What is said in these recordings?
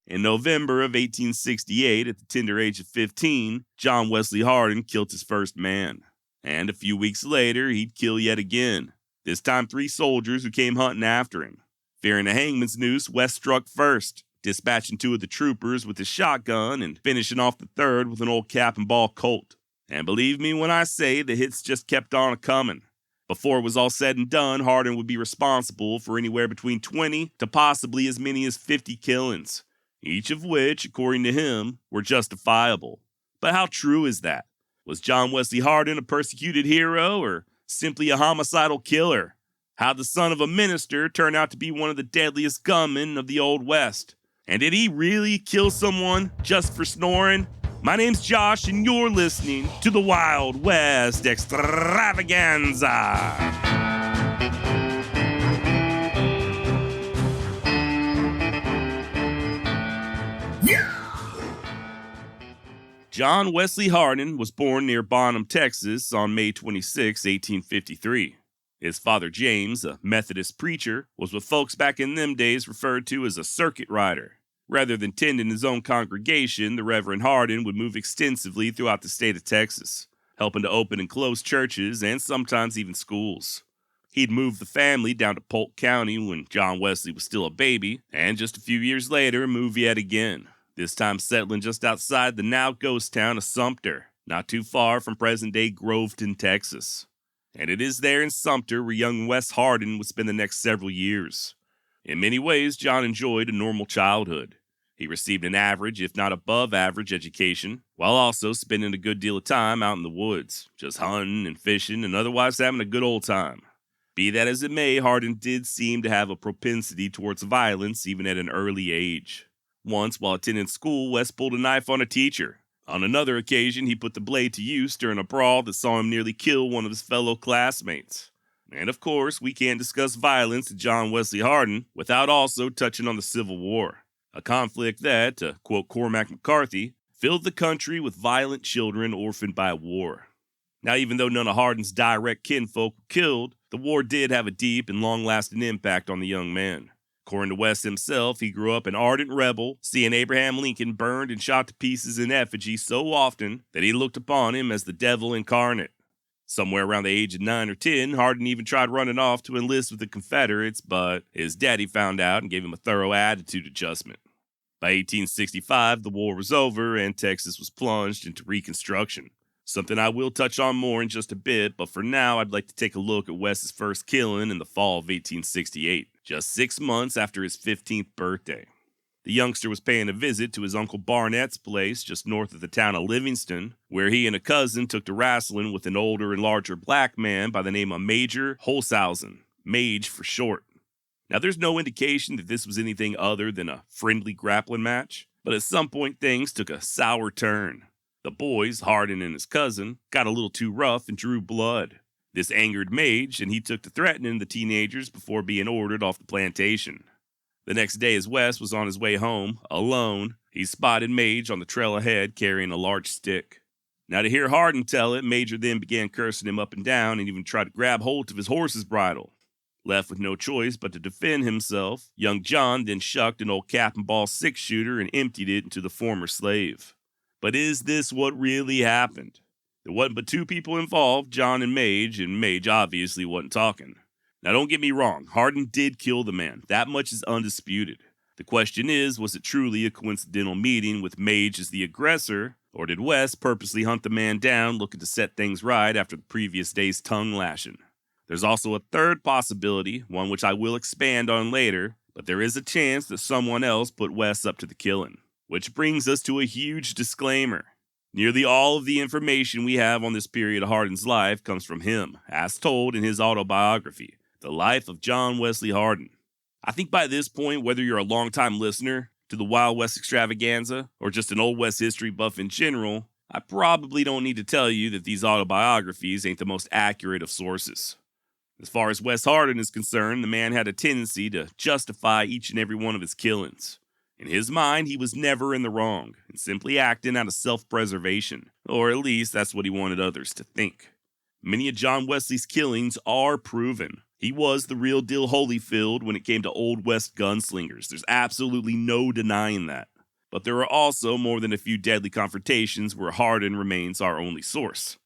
In November of 1868, at the tender age of 15, John Wesley Hardin killed his first man. And a few weeks later, he'd kill yet again, this time 3 soldiers who came hunting after him. Fearing a hangman's noose, West struck first, dispatching 2 of the troopers with his shotgun and finishing off the third with an old cap and ball Colt. And believe me when I say the hits just kept on a-coming. Before it was all said and done, Hardin would be responsible for anywhere between 20 to possibly as many as 50 killings, each of which, according to him, were justifiable. But how true is that? Was John Wesley Hardin a persecuted hero or simply a homicidal killer? How'd the son of a minister turn out to be one of the deadliest gunmen of the Old West? And did he really kill someone just for snoring? My name's Josh, and you're listening to the Wild West Extravaganza. John Wesley Hardin was born near Bonham, Texas on May 26, 1853. His father James, a Methodist preacher, was what folks back in them days referred to as a circuit rider. Rather than tending his own congregation, the Reverend Hardin would move extensively throughout the state of Texas, helping to open and close churches and sometimes even schools. He'd moved the family down to Polk County when John Wesley was still a baby, and just a few years later moved yet again, this time settling just outside the now ghost town of Sumter, not too far from present-day Groveton, Texas. And it is there in Sumter where young Wes Hardin would spend the next several years. In many ways, John enjoyed a normal childhood. He received an average, if not above average, education, while also spending a good deal of time out in the woods, just hunting and fishing and otherwise having a good old time. Be that as it may, Hardin did seem to have a propensity towards violence even at an early age. Once, while attending school, Wes pulled a knife on a teacher. On another occasion, he put the blade to use during a brawl that saw him nearly kill one of his fellow classmates. And of course, we can't discuss violence to John Wesley Hardin without also touching on the Civil War, a conflict that, to quote Cormac McCarthy, filled the country with violent children orphaned by war. Now, even though none of Hardin's direct kinfolk were killed, the war did have a deep and long-lasting impact on the young man. According to West himself, he grew up an ardent rebel, seeing Abraham Lincoln burned and shot to pieces in effigy so often that he looked upon him as the devil incarnate. Somewhere around the age of 9 or 10, Hardin even tried running off to enlist with the Confederates, but his daddy found out and gave him a thorough attitude adjustment. By 1865, the war was over and Texas was plunged into Reconstruction, something I will touch on more in just a bit, but for now I'd like to take a look at Wes's first killing in the fall of 1868, just 6 months after his 15th birthday. The youngster was paying a visit to his Uncle Barnett's place just north of the town of Livingston, where he and a cousin took to wrestling with an older and larger black man by the name of Major Holshausen, Mage for short. Now, there's no indication that this was anything other than a friendly grappling match, but at some point things took a sour turn. The boys, Hardin and his cousin, got a little too rough and drew blood. This angered Mage, and he took to threatening the teenagers before being ordered off the plantation. The next day, as Wes was on his way home, alone, he spotted Mage on the trail ahead carrying a large stick. Now, to hear Hardin tell it, Major then began cursing him up and down and even tried to grab hold of his horse's bridle. Left with no choice but to defend himself, young John then shucked an old cap and ball 6-shooter and emptied it into the former slave. But is this what really happened? There wasn't but 2 people involved, John and Mage obviously wasn't talking. Now, don't get me wrong, Hardin did kill the man. That much is undisputed. The question is, was it truly a coincidental meeting with Mage as the aggressor, or did Wes purposely hunt the man down looking to set things right after the previous day's tongue lashing? There's also a third possibility, one which I will expand on later, but there is a chance that someone else put Wes up to the killing. Which brings us to a huge disclaimer. Nearly all of the information we have on this period of Hardin's life comes from him, as told in his autobiography, The Life of John Wesley Hardin. I think by this point, whether you're a longtime listener to the Wild West Extravaganza or just an Old West history buff in general, I probably don't need to tell you that these autobiographies ain't the most accurate of sources. As far as Wes Hardin is concerned, the man had a tendency to justify each and every one of his killings. In his mind, he was never in the wrong and simply acting out of self-preservation, or at least that's what he wanted others to think. Many of John Wesley's killings are proven. He was the real deal Holyfield when it came to Old West gunslingers. There's absolutely no denying that. but there are also more than a few deadly confrontations where Hardin remains our only source.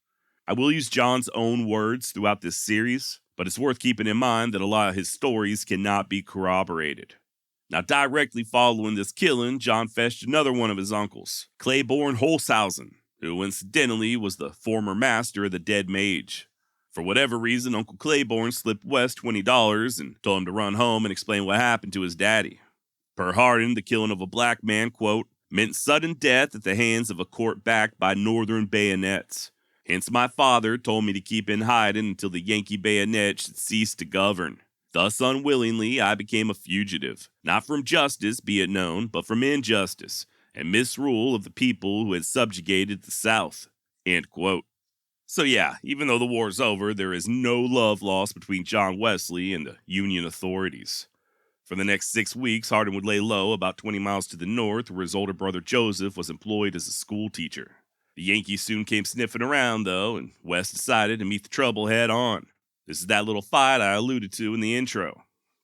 I will use John's own words throughout this series, but it's worth keeping in mind that a lot of his stories cannot be corroborated. Now, directly following this killing, John fetched another one of his uncles, Claiborne Holshausen, who incidentally was the former master of the dead mage. For whatever reason, Uncle Claiborne slipped Wes $20 and told him to run home and explain what happened to his daddy. Per Hardin, the killing of a black man, quote, meant sudden death at the hands of a court backed by Northern bayonets. Hence my father told me to keep in hiding until the Yankee bayonet should cease to govern. Thus unwillingly I became a fugitive, not from justice, be it known, but from injustice and misrule of the people who had subjugated the South. End quote. So yeah, even though the war's over, there is no love lost between John Wesley and the Union authorities. For the next 6 weeks, Hardin would lay low about 20 miles to the north, where his older brother Joseph was employed as a school teacher. The Yankees soon came sniffing around, though, and Wes decided to meet the trouble head on. This is that little fight I alluded to in the intro.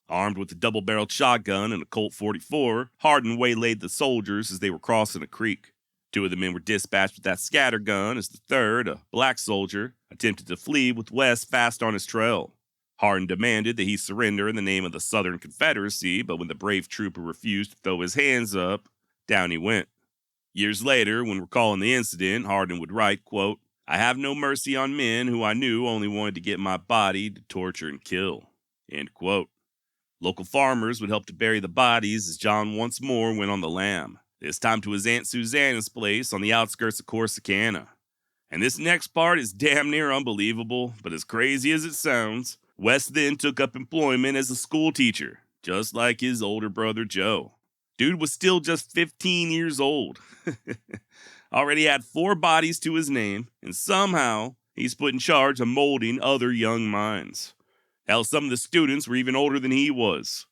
Armed with a double-barreled shotgun and a Colt 44, Hardin waylaid the soldiers as they were crossing a creek. 2 of the men were dispatched with that scatter gun as the third, a black soldier, attempted to flee with Wes fast on his trail. Hardin demanded that he surrender in the name of the Southern Confederacy, but when the brave trooper refused to throw his hands up, down he went. Years later, when recalling the incident, Hardin would write, quote, I have no mercy on men who I knew only wanted to get my body to torture and kill. End quote. Local farmers would help to bury the bodies as John once more went on the lam, this time to his Aunt Susanna's place on the outskirts of Corsicana. And this next part is damn near unbelievable, but as crazy as it sounds, Wes then took up employment as a school teacher, just like his older brother Joe. Dude was still just 15 years old. Already had 4 bodies to his name, and somehow he's put in charge of molding other young minds. Hell, some of the students were even older than he was.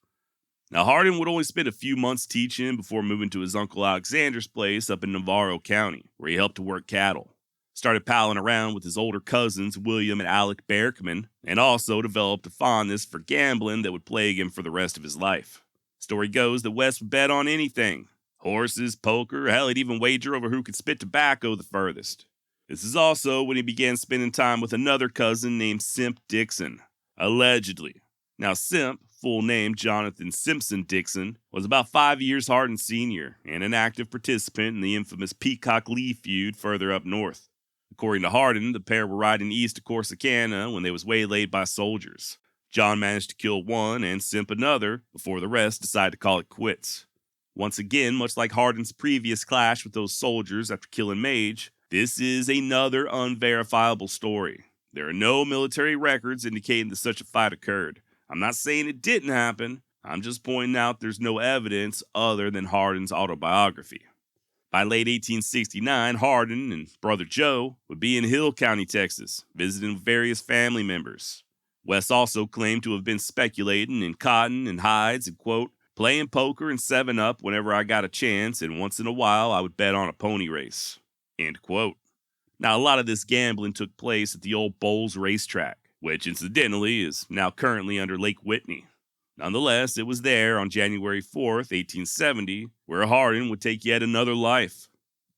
Now, Hardin would only spend a few months teaching before moving to his uncle Alexander's place up in Navarro County, where he helped to work cattle. Started palling around with his older cousins, William and Alec Berkman, and also developed a fondness for gambling that would plague him for the rest of his life. Story goes that Wes would bet on anything. Horses, poker, hell, he'd even wager over who could spit tobacco the furthest. This is also when he began spending time with another cousin named Simp Dixon. Allegedly. Now, Simp, full name Jonathan Simpson Dixon, was about 5 years Hardin's senior and an active participant in the infamous Peacock Lee feud further up north. According to Hardin, the pair were riding east of Corsicana when they was waylaid by soldiers. John managed to kill one and Simp another before the rest decided to call it quits. Once again, much like Hardin's previous clash with those soldiers after killing Mage, this is another unverifiable story. There are no military records indicating that such a fight occurred. I'm not saying it didn't happen, I'm just pointing out there's no evidence other than Hardin's autobiography. By late 1869, Hardin and brother Joe would be in Hill County, Texas, visiting various family members. Wes also claimed to have been speculating in cotton and hides and, quote, playing poker and 7-Up whenever I got a chance, and once in a while I would bet on a pony race. End quote. Now, a lot of this gambling took place at the old Bowles racetrack, which incidentally is now currently under Lake Whitney. Nonetheless, it was there on January 4th, 1870, where Hardin would take yet another life.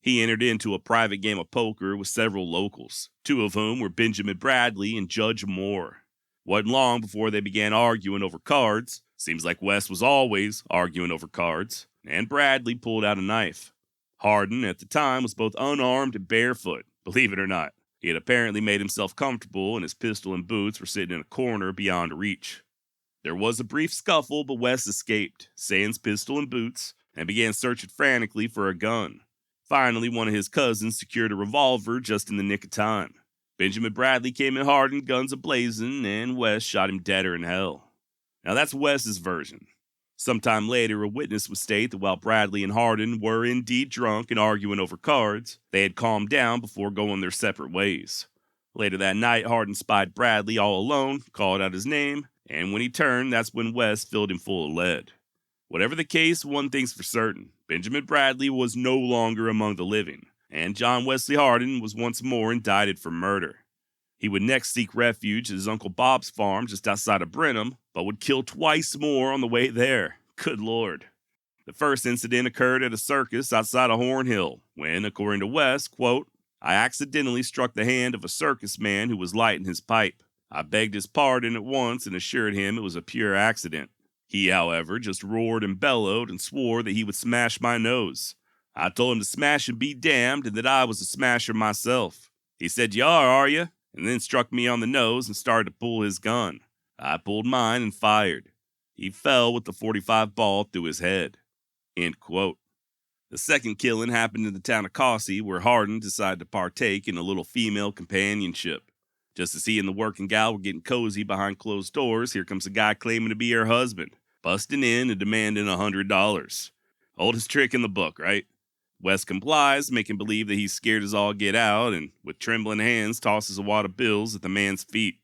He entered into a private game of poker with several locals, 2 of whom were Benjamin Bradley and Judge Moore. Wasn't long before they began arguing over cards. Seems like Wes was always arguing over cards, and Bradley pulled out a knife. Hardin, at the time, was both unarmed and barefoot, believe it or not. He had apparently made himself comfortable, and his pistol and boots were sitting in a corner beyond reach. There was a brief scuffle, but Wes escaped, sans pistol and boots, and began searching frantically for a gun. Finally, one of his cousins secured a revolver just in the nick of time. Benjamin Bradley came in Hardin, guns a-blazing, and Wes shot him deader in hell. Now that's Wes's version. Sometime later, a witness would state that while Bradley and Hardin were indeed drunk and arguing over cards, they had calmed down before going their separate ways. Later that night, Hardin spied Bradley all alone, called out his name, and when he turned, that's when Wes filled him full of lead. Whatever the case, one thing's for certain. Benjamin Bradley was no longer among the living, and John Wesley Hardin was once more indicted for murder. He would next seek refuge at his Uncle Bob's farm just outside of Brenham, but would kill twice more on the way there. Good Lord. The first incident occurred at a circus outside of Horn Hill when, according to West, quote, I accidentally struck the hand of a circus man who was lighting his pipe. I begged his pardon at once and assured him it was a pure accident. He, however, just roared and bellowed and swore that he would smash my nose. I told him to smash and be damned and that I was a smasher myself. He said, "You are you?" and then struck me on the nose and started to pull his gun. I pulled mine and fired. He fell with the .45 ball through his head. End quote. The second killing happened in the town of Caussey, where Hardin decided to partake in a little female companionship. Just as he and the working gal were getting cozy behind closed doors, here comes a guy claiming to be her husband, busting in and demanding $100. Oldest trick in the book, right? West complies, making believe that he's scared as all get out, and with trembling hands tosses a wad of bills at the man's feet.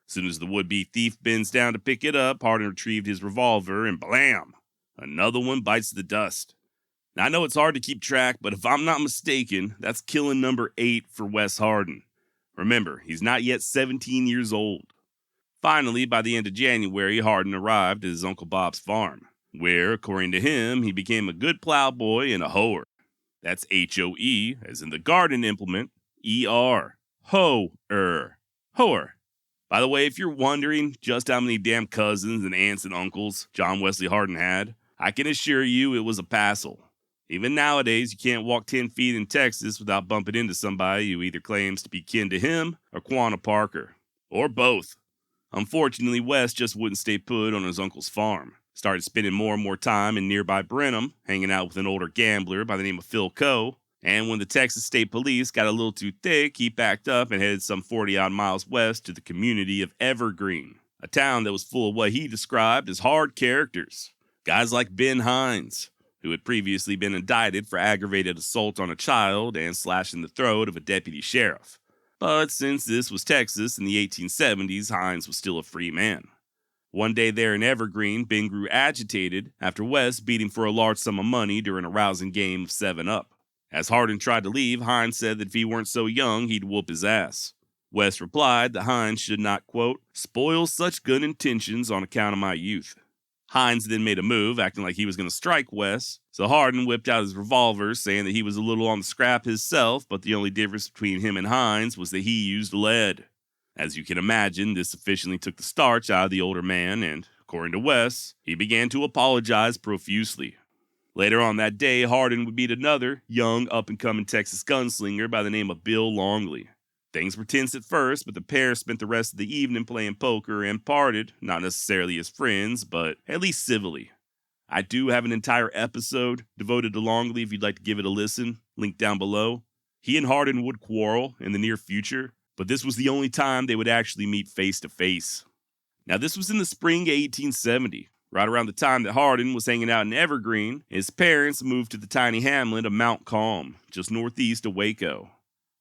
As soon as the would-be thief bends down to pick it up, Hardin retrieved his revolver, and blam! Another one bites the dust. Now, I know it's hard to keep track, but if I'm not mistaken, that's killing number 8 for Wes Hardin. Remember, he's not yet 17 years old. Finally, by the end of January, Hardin arrived at his Uncle Bob's farm, where, according to him, he became a good plowboy and a hoer. That's H-O-E, as in the garden implement, E-R. Ho-er. Hoer. By the way, if you're wondering just how many damn cousins and aunts and uncles John Wesley Hardin had, I can assure you it was a passel. Even nowadays, you can't walk 10 feet in Texas without bumping into somebody who either claims to be kin to him or Quanah Parker. Or both. Unfortunately, West just wouldn't stay put on his uncle's farm. Started spending more and more time in nearby Brenham, hanging out with an older gambler by the name of Phil Coe. And when the Texas State Police got a little too thick, he backed up and headed some 40-odd miles west to the community of Evergreen, a town that was full of what he described as hard characters. Guys like Ben Hines, who had previously been indicted for aggravated assault on a child and slashing the throat of a deputy sheriff. But since this was Texas in the 1870s, Hines was still a free man. One day there in Evergreen, Ben grew agitated after West beat him for a large sum of money during a rousing game of 7-Up. As Hardin tried to leave, Hines said that if he weren't so young, he'd whoop his ass. West replied that Hines should not, quote, spoil such good intentions on account of my youth. Hines then made a move, acting like he was going to strike West, so Hardin whipped out his revolver, saying that he was a little on the scrap himself, but the only difference between him and Hines was that he used lead. As you can imagine, this sufficiently took the starch out of the older man, and, according to West, he began to apologize profusely. Later on that day, Hardin would meet another young, up-and-coming Texas gunslinger by the name of Bill Longley. Things were tense at first, but the pair spent the rest of the evening playing poker and parted, not necessarily as friends, but at least civilly. I do have an entire episode devoted to Longley if you'd like to give it a listen, link down below. He and Hardin would quarrel in the near future, but this was the only time they would actually meet face to face. Now, this was in the spring of 1870, right around the time that Hardin was hanging out in Evergreen. His parents moved to the tiny hamlet of Mount Calm, just northeast of Waco.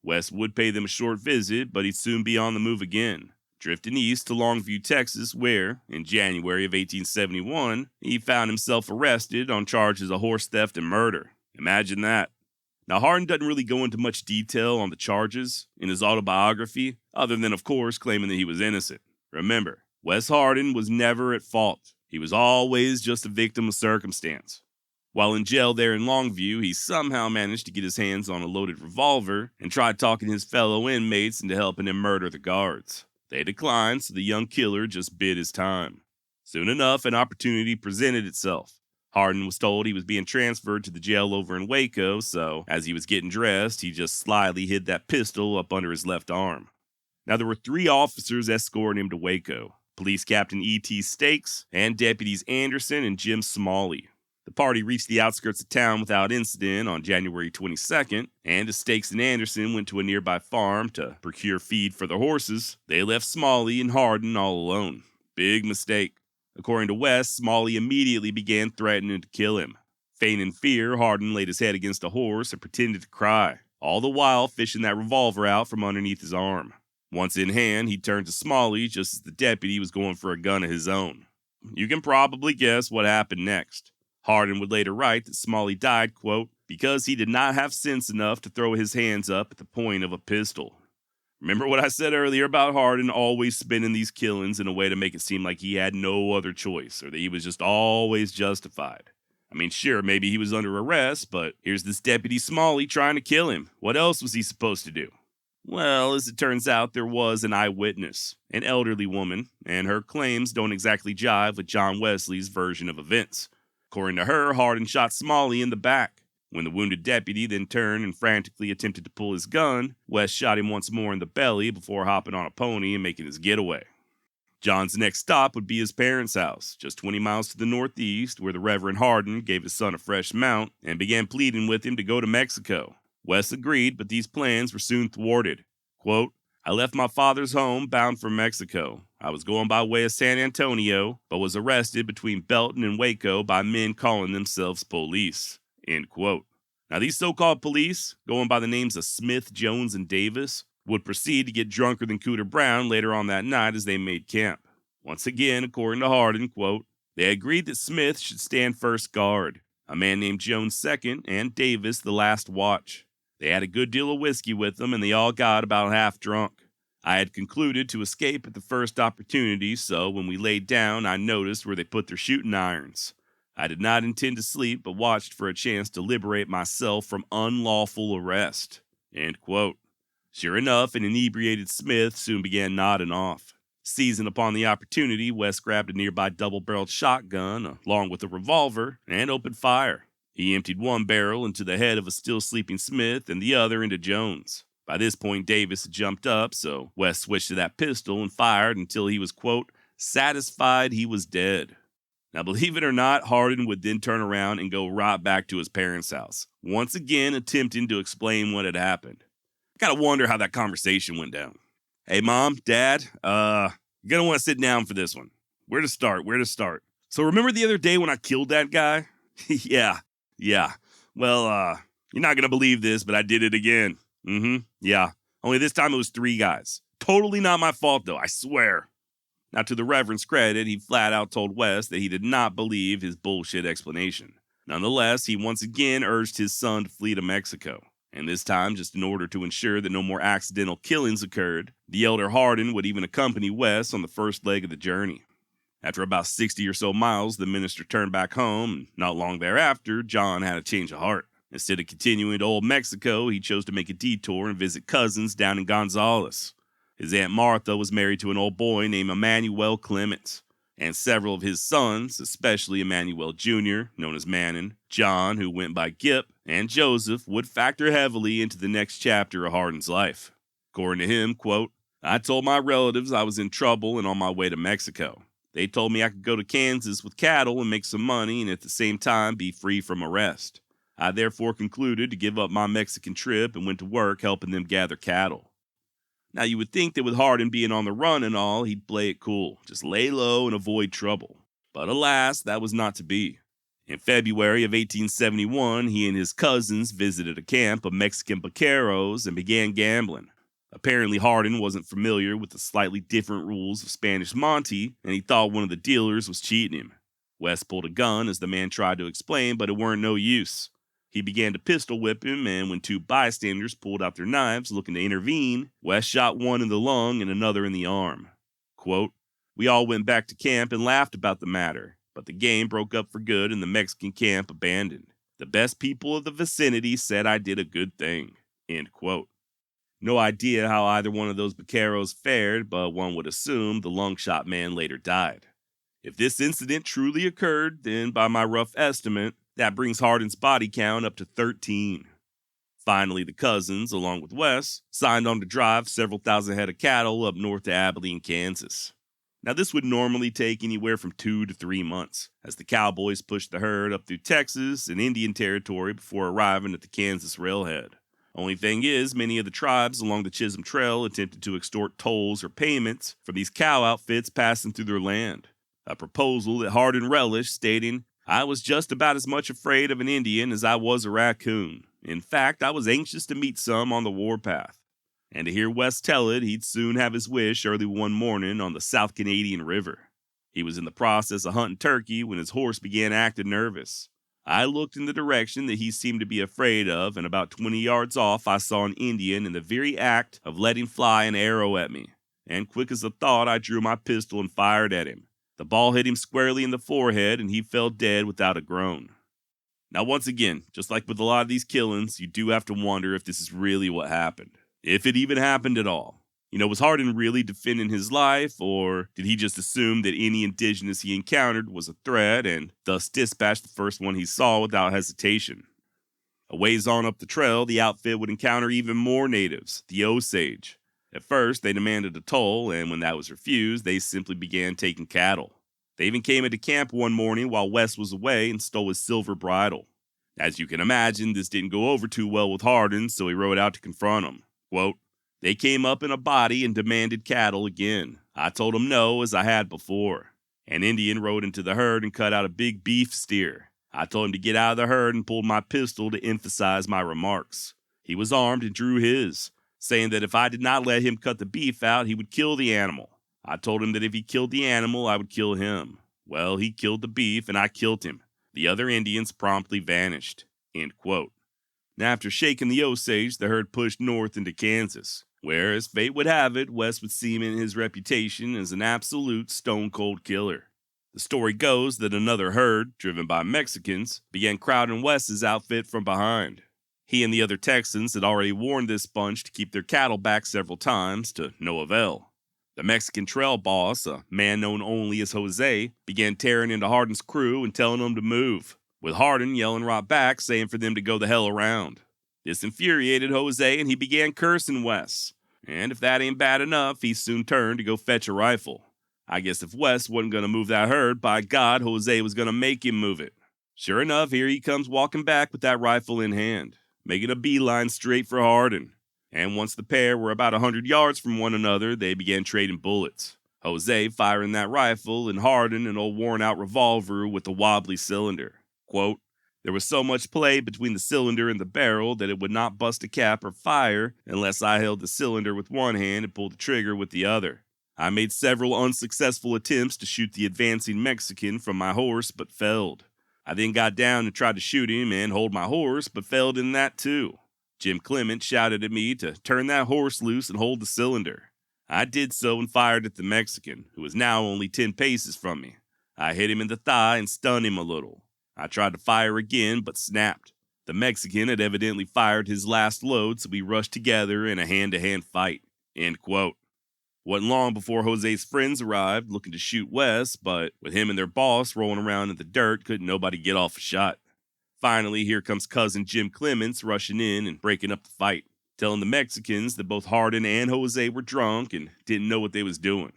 West would pay them a short visit, but he'd soon be on the move again, drifting east to Longview, Texas, where, in January of 1871, he found himself arrested on charges of horse theft and murder. Imagine that. Now, Hardin doesn't really go into much detail on the charges in his autobiography, other than, of course, claiming that he was innocent. Remember, Wes Hardin was never at fault. He was always just a victim of circumstance. While in jail there in Longview, he somehow managed to get his hands on a loaded revolver and tried talking his fellow inmates into helping him murder the guards. They declined, so the young killer just bid his time. Soon enough, an opportunity presented itself. Hardin was told he was being transferred to the jail over in Waco, so as he was getting dressed, he just slyly hid that pistol up under his left arm. Now, there were 3 officers escorting him to Waco: Police Captain E.T. Stakes and Deputies Anderson and Jim Smalley. The party reached the outskirts of town without incident on January 22nd, and as Stakes and Anderson went to a nearby farm to procure feed for their horses, they left Smalley and Hardin all alone. Big mistake. According to West, Smalley immediately began threatening to kill him. Feigning fear, Hardin laid his head against a horse and pretended to cry, all the while fishing that revolver out from underneath his arm. Once in hand, he turned to Smalley just as the deputy was going for a gun of his own. You can probably guess what happened next. Hardin would later write that Smalley died, quote, because he did not have sense enough to throw his hands up at the point of a pistol. Remember what I said earlier about Hardin always spinning these killings in a way to make it seem like he had no other choice, or that he was just always justified? I mean, sure, maybe he was under arrest, but here's this Deputy Smalley trying to kill him. What else was he supposed to do? Well, as it turns out, there was an eyewitness, an elderly woman, and her claims don't exactly jive with John Wesley's version of events. According to her, Hardin shot Smalley in the back. When the wounded deputy then turned and frantically attempted to pull his gun, West shot him once more in the belly before hopping on a pony and making his getaway. John's next stop would be his parents' house, just 20 miles to the northeast, where the Reverend Hardin gave his son a fresh mount and began pleading with him to go to Mexico. West agreed, but these plans were soon thwarted. Quote, I left my father's home bound for Mexico. I was going by way of San Antonio, but was arrested between Belton and Waco by men calling themselves police. End quote. Now, these so-called police, going by the names of Smith, Jones, and Davis, would proceed to get drunker than Cooter Brown later on that night as they made camp. Once again, according to Hardin, quote, they agreed that Smith should stand first guard, a man named Jones second, and Davis the last watch. They had a good deal of whiskey with them, and they all got about half drunk. I had concluded to escape at the first opportunity, so when we laid down, I noticed where they put their shooting irons. I did not intend to sleep, but watched for a chance to liberate myself from unlawful arrest. End quote. Sure enough, an inebriated Smith soon began nodding off. Seizing upon the opportunity, West grabbed a nearby double-barreled shotgun, along with a revolver, and opened fire. He emptied one barrel into the head of a still sleeping Smith and the other into Jones. By this point, Davis had jumped up, so West switched to that pistol and fired until he was, quote, satisfied he was dead. Now, believe it or not, Hardin would then turn around and go right back to his parents' house, once again attempting to explain what had happened. I gotta wonder how that conversation went down. Hey, Mom, Dad, you're gonna want to sit down for this one. Where to start? So remember the other day when I killed that guy? Yeah. Well, you're not gonna believe this, but I did it again. Yeah. Only this time it was 3 guys. Totally not my fault, though, I swear. Now, to the Reverend's credit, he flat out told West that he did not believe his bullshit explanation. Nonetheless, he once again urged his son to flee to Mexico. And this time, just in order to ensure that no more accidental killings occurred, the elder Hardin would even accompany West on the first leg of the journey. After about 60 or so miles, the minister turned back home, and not long thereafter, John had a change of heart. Instead of continuing to Old Mexico, he chose to make a detour and visit cousins down in Gonzales. His Aunt Martha was married to an old boy named Emmanuel Clements, and several of his sons, especially Emmanuel Jr., known as Mannon, John, who went by Gip, and Joseph, would factor heavily into the next chapter of Hardin's life. According to him, quote, I told my relatives I was in trouble and on my way to Mexico. They told me I could go to Kansas with cattle and make some money and at the same time be free from arrest. I therefore concluded to give up my Mexican trip and went to work helping them gather cattle. Now, you would think that with Hardin being on the run and all, he'd play it cool, just lay low and avoid trouble. But alas, that was not to be. In February of 1871, he and his cousins visited a camp of Mexican vaqueros and began gambling. Apparently, Hardin wasn't familiar with the slightly different rules of Spanish Monte, and he thought one of the dealers was cheating him. West pulled a gun as the man tried to explain, but it weren't no use. He began to pistol whip him, and when 2 bystanders pulled out their knives looking to intervene, West shot one in the lung and another in the arm. Quote, we all went back to camp and laughed about the matter, but the game broke up for good and the Mexican camp abandoned. The best people of the vicinity said I did a good thing. End quote. No idea how either one of those vaqueros fared, but one would assume the lung shot man later died. If this incident truly occurred, then by my rough estimate, that brings Hardin's body count up to 13. Finally, the cousins, along with Wes, signed on to drive several thousand head of cattle up north to Abilene, Kansas. Now, this would normally take anywhere from 2 to 3 months, as the cowboys pushed the herd up through Texas and Indian Territory before arriving at the Kansas railhead. Only thing is, many of the tribes along the Chisholm Trail attempted to extort tolls or payments from these cow outfits passing through their land. A proposal that Hardin relished, stating, I was just about as much afraid of an Indian as I was a raccoon. In fact, I was anxious to meet some on the warpath. And to hear West tell it, he'd soon have his wish early one morning on the South Canadian River. He was in the process of hunting turkey when his horse began acting nervous. I looked in the direction that he seemed to be afraid of, and about 20 yards off I saw an Indian in the very act of letting fly an arrow at me. And quick as a thought, I drew my pistol and fired at him. The ball hit him squarely in the forehead, and he fell dead without a groan. Now, once again, just like with a lot of these killings, you do have to wonder if this is really what happened. If it even happened at all. Was Hardin really defending his life, or did he just assume that any indigenous he encountered was a threat and thus dispatched the first one he saw without hesitation? A ways on up the trail, the outfit would encounter even more natives, the Osage. At first, they demanded a toll, and when that was refused, they simply began taking cattle. They even came into camp one morning while Wes was away and stole his silver bridle. As you can imagine, this didn't go over too well with Hardin, so he rode out to confront him. Quote, "They came up in a body and demanded cattle again. I told them no, as I had before. An Indian rode into the herd and cut out a big beef steer. I told him to get out of the herd and pulled my pistol to emphasize my remarks. He was armed and drew his, saying that if I did not let him cut the beef out, he would kill the animal. I told him that if he killed the animal, I would kill him. Well, he killed the beef and I killed him. The other Indians promptly vanished." End quote. Now, after shaking the Osage, the herd pushed north into Kansas, where, as fate would have it, Wes would cement his reputation as an absolute stone-cold killer. The story goes that another herd, driven by Mexicans, began crowding Wes's outfit from behind. He and the other Texans had already warned this bunch to keep their cattle back several times, to no avail. The Mexican trail boss, a man known only as Jose, began tearing into Hardin's crew and telling them to move, with Hardin yelling right back saying for them to go the hell around. This infuriated Jose and he began cursing Wes. And if that ain't bad enough, he soon turned to go fetch a rifle. I guess if Wes wasn't going to move that herd, by God, Jose was going to make him move it. Sure enough, here he comes walking back with that rifle in hand, making a beeline straight for Hardin. And once the pair were about 100 yards from one another, they began trading bullets. Jose firing that rifle and Hardin an old worn-out revolver with a wobbly cylinder. Quote, "There was so much play between the cylinder and the barrel that it would not bust a cap or fire unless I held the cylinder with one hand and pulled the trigger with the other. I made several unsuccessful attempts to shoot the advancing Mexican from my horse, but failed. I then got down and tried to shoot him and hold my horse, but failed in that too. Jim Clement shouted at me to turn that horse loose and hold the cylinder. I did so and fired at the Mexican, who was now only 10 paces from me. I hit him in the thigh and stunned him a little. I tried to fire again, but snapped. The Mexican had evidently fired his last load, so we rushed together in a hand-to-hand fight." End quote. Wasn't long before Jose's friends arrived looking to shoot Wes, but with him and their boss rolling around in the dirt, couldn't nobody get off a shot. Finally, here comes cousin Jim Clements rushing in and breaking up the fight, telling the Mexicans that both Hardin and Jose were drunk and didn't know what they was doing.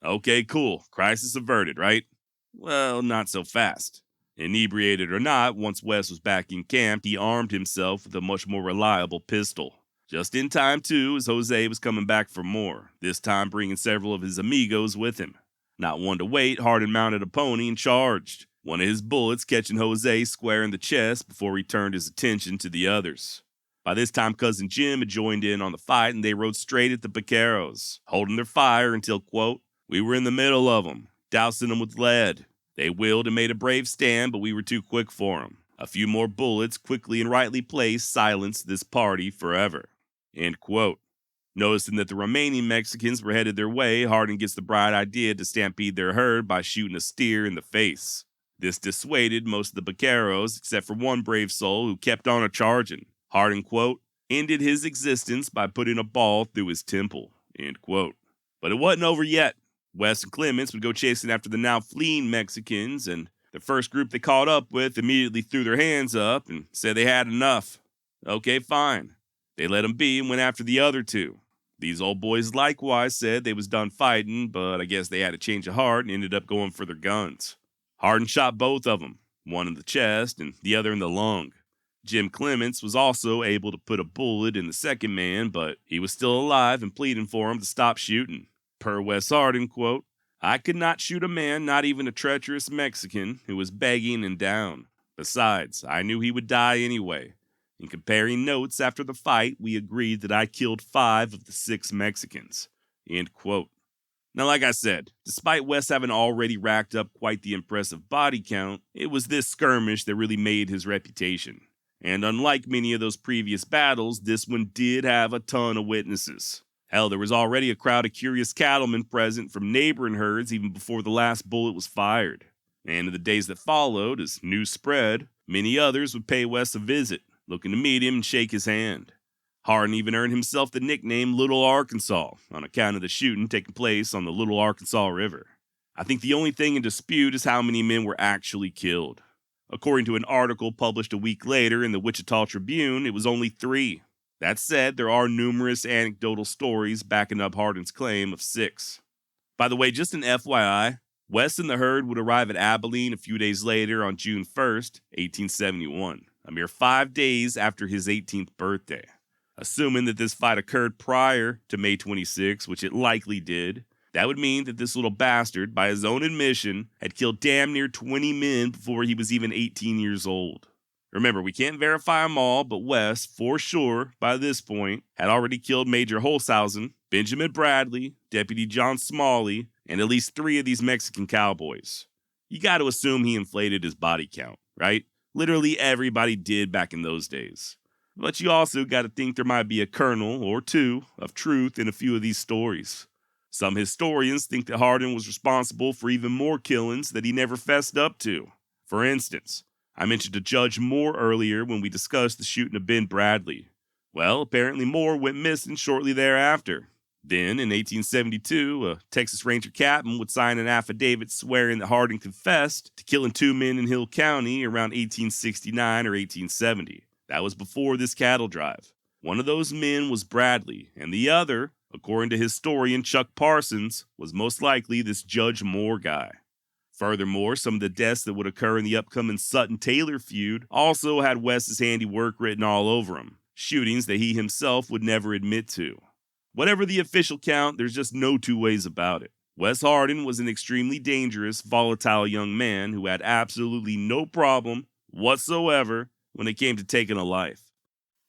Okay, cool. Crisis averted, right? Well, not so fast. Inebriated or not, once Wes was back in camp, he armed himself with a much more reliable pistol. Just in time, too, as Jose was coming back for more, this time bringing several of his amigos with him. Not one to wait, Hardin mounted a pony and charged, one of his bullets catching Jose square in the chest before he turned his attention to the others. By this time, cousin Jim had joined in on the fight, and they rode straight at the vaqueros, holding their fire until, quote, "We were in the middle of them, dousing them with lead. They willed and made a brave stand, but we were too quick for them. A few more bullets, quickly and rightly placed, silenced this party forever." End quote. Noticing that the remaining Mexicans were headed their way, Hardin gets the bright idea to stampede their herd by shooting a steer in the face. This dissuaded most of the vaqueros, except for one brave soul who kept on a-charging. Hardin, quote, "ended his existence by putting a ball through his temple." End quote. But it wasn't over yet. Wes and Clements would go chasing after the now fleeing Mexicans, and the first group they caught up with immediately threw their hands up and said they had enough. Okay, fine. They let them be and went after the other two. These old boys likewise said they was done fighting, but I guess they had a change of heart and ended up going for their guns. Hardin shot both of them, one in the chest and the other in the lung. Jim Clements was also able to put a bullet in the second man, but he was still alive and pleading for him to stop shooting. Per Wes Hardin, quote, "I could not shoot a man, not even a treacherous Mexican, who was begging and down. Besides, I knew he would die anyway. In comparing notes after the fight, we agreed that I killed 5 of the 6 Mexicans." End quote. Now, like I said, despite Wes having already racked up quite the impressive body count, it was this skirmish that really made his reputation. And unlike many of those previous battles, this one did have a ton of witnesses. Hell, there was already a crowd of curious cattlemen present from neighboring herds even before the last bullet was fired. And in the days that followed, as news spread, Many others would pay Wes a visit, looking to meet him and shake his hand. Hardin even earned himself the nickname Little Arkansas on account of the shooting taking place on the Little Arkansas River. I think the only thing in dispute is how many men were actually killed. According to an article published a week later in the Wichita Tribune, it was only 3. That said, there are numerous anecdotal stories backing up Hardin's claim of 6. By the way, just an FYI, Wes and the herd would arrive at Abilene a few days later on June 1st, 1871, a mere 5 days after his 18th birthday. Assuming that this fight occurred prior to May 26, which it likely did, that would mean that this little bastard, by his own admission, had killed damn near 20 men before he was even 18 years old. Remember, we can't verify them all, but Wes, for sure, by this point, had already killed Major Holshausen, Benjamin Bradley, Deputy John Smalley, and at least 3 of these Mexican cowboys. You gotta assume he inflated his body count, right? Literally everybody did back in those days. But you also gotta think there might be a kernel or 2 of truth in a few of these stories. Some historians think that Hardin was responsible for even more killings that he never fessed up to. For instance, I mentioned to Judge Moore earlier when we discussed the shooting of Ben Bradley. Well, apparently Moore went missing shortly thereafter. Then, in 1872, a Texas Ranger captain would sign an affidavit swearing that Hardin confessed to killing 2 men in Hill County around 1869 or 1870. That was before this cattle drive. One of those men was Bradley, and the other, according to historian Chuck Parsons, was most likely this Judge Moore guy. Furthermore, some of the deaths that would occur in the upcoming Sutton-Taylor feud also had Wes's handiwork written all over them, shootings that he himself would never admit to. Whatever the official count, there's just no 2 ways about it. Wes Hardin was an extremely dangerous, volatile young man who had absolutely no problem whatsoever when it came to taking a life.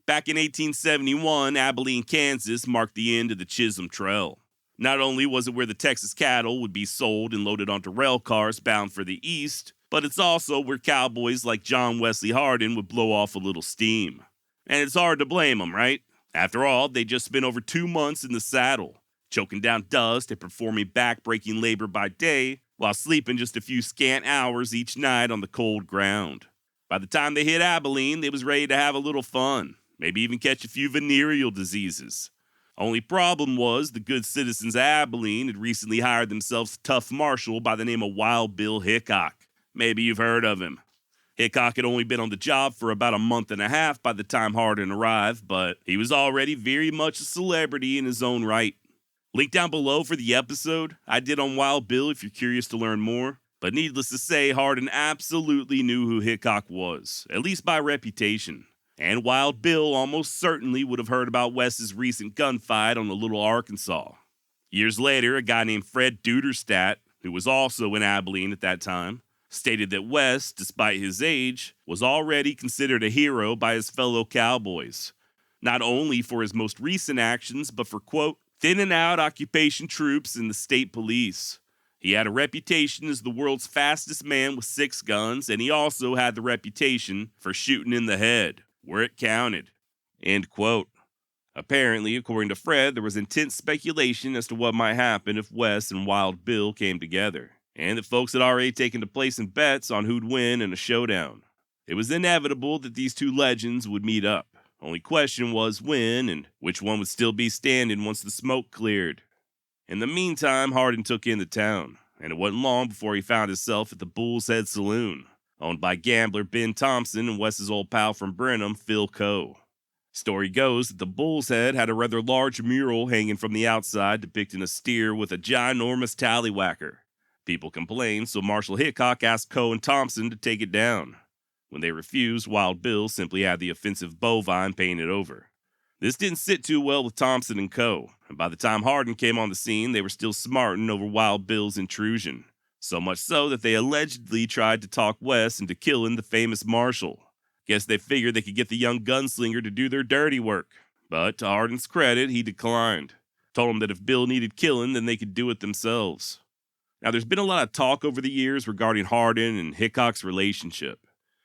Back in 1871, Abilene, Kansas marked the end of the Chisholm Trail. Not only was it where the Texas cattle would be sold and loaded onto rail cars bound for the east, but it's also where cowboys like John Wesley Hardin would blow off a little steam. And it's hard to blame them, right? After all, they'd just spent over 2 months in the saddle, choking down dust and performing back-breaking labor by day, while sleeping just a few scant hours each night on the cold ground. By the time they hit Abilene, they was ready to have a little fun, maybe even catch a few venereal diseases. Only problem was the good citizens of Abilene had recently hired themselves a tough marshal by the name of Wild Bill Hickok. Maybe you've heard of him. Hickok had only been on the job for about a month and a half by the time Hardin arrived, but he was already very much a celebrity in his own right. Link down below for the episode I did on Wild Bill if you're curious to learn more. But needless to say, Hardin absolutely knew who Hickok was, at least by reputation. And Wild Bill almost certainly would have heard about Wes's recent gunfight on the Little Arkansas. Years later, a guy named Fred Duderstadt, who was also in Abilene at that time, stated that Wes, despite his age, was already considered a hero by his fellow cowboys, not only for his most recent actions, but for, quote, thinning out occupation troops and the state police. He had a reputation as the world's fastest man with 6 guns, and he also had the reputation for shooting in the head, where it counted, end quote. Apparently, according to Fred, there was intense speculation as to what might happen if Wes and Wild Bill came together, and that folks had already taken to placing bets on who'd win in a showdown. It was inevitable that these 2 legends would meet up. Only question was when and which one would still be standing once the smoke cleared. In the meantime, Hardin took in the town, and it wasn't long before he found himself at the Bull's Head Saloon, owned by gambler Ben Thompson and Wes's old pal from Brenham, Phil Coe. Story goes that the Bull's Head had a rather large mural hanging from the outside depicting a steer with a ginormous tallywhacker. People complained, so Marshal Hickok asked Coe and Thompson to take it down. When they refused, Wild Bill simply had the offensive bovine painted over. This didn't sit too well with Thompson and Coe, and by the time Hardin came on the scene, they were still smarting over Wild Bill's intrusion. So much so that they allegedly tried to talk Wes into killing the famous Marshal. Guess they figured they could get the young gunslinger to do their dirty work. But to Hardin's credit, he declined. Told him that if Bill needed killing, then they could do it themselves. Now, there's been a lot of talk over the years regarding Hardin and Hickok's relationship.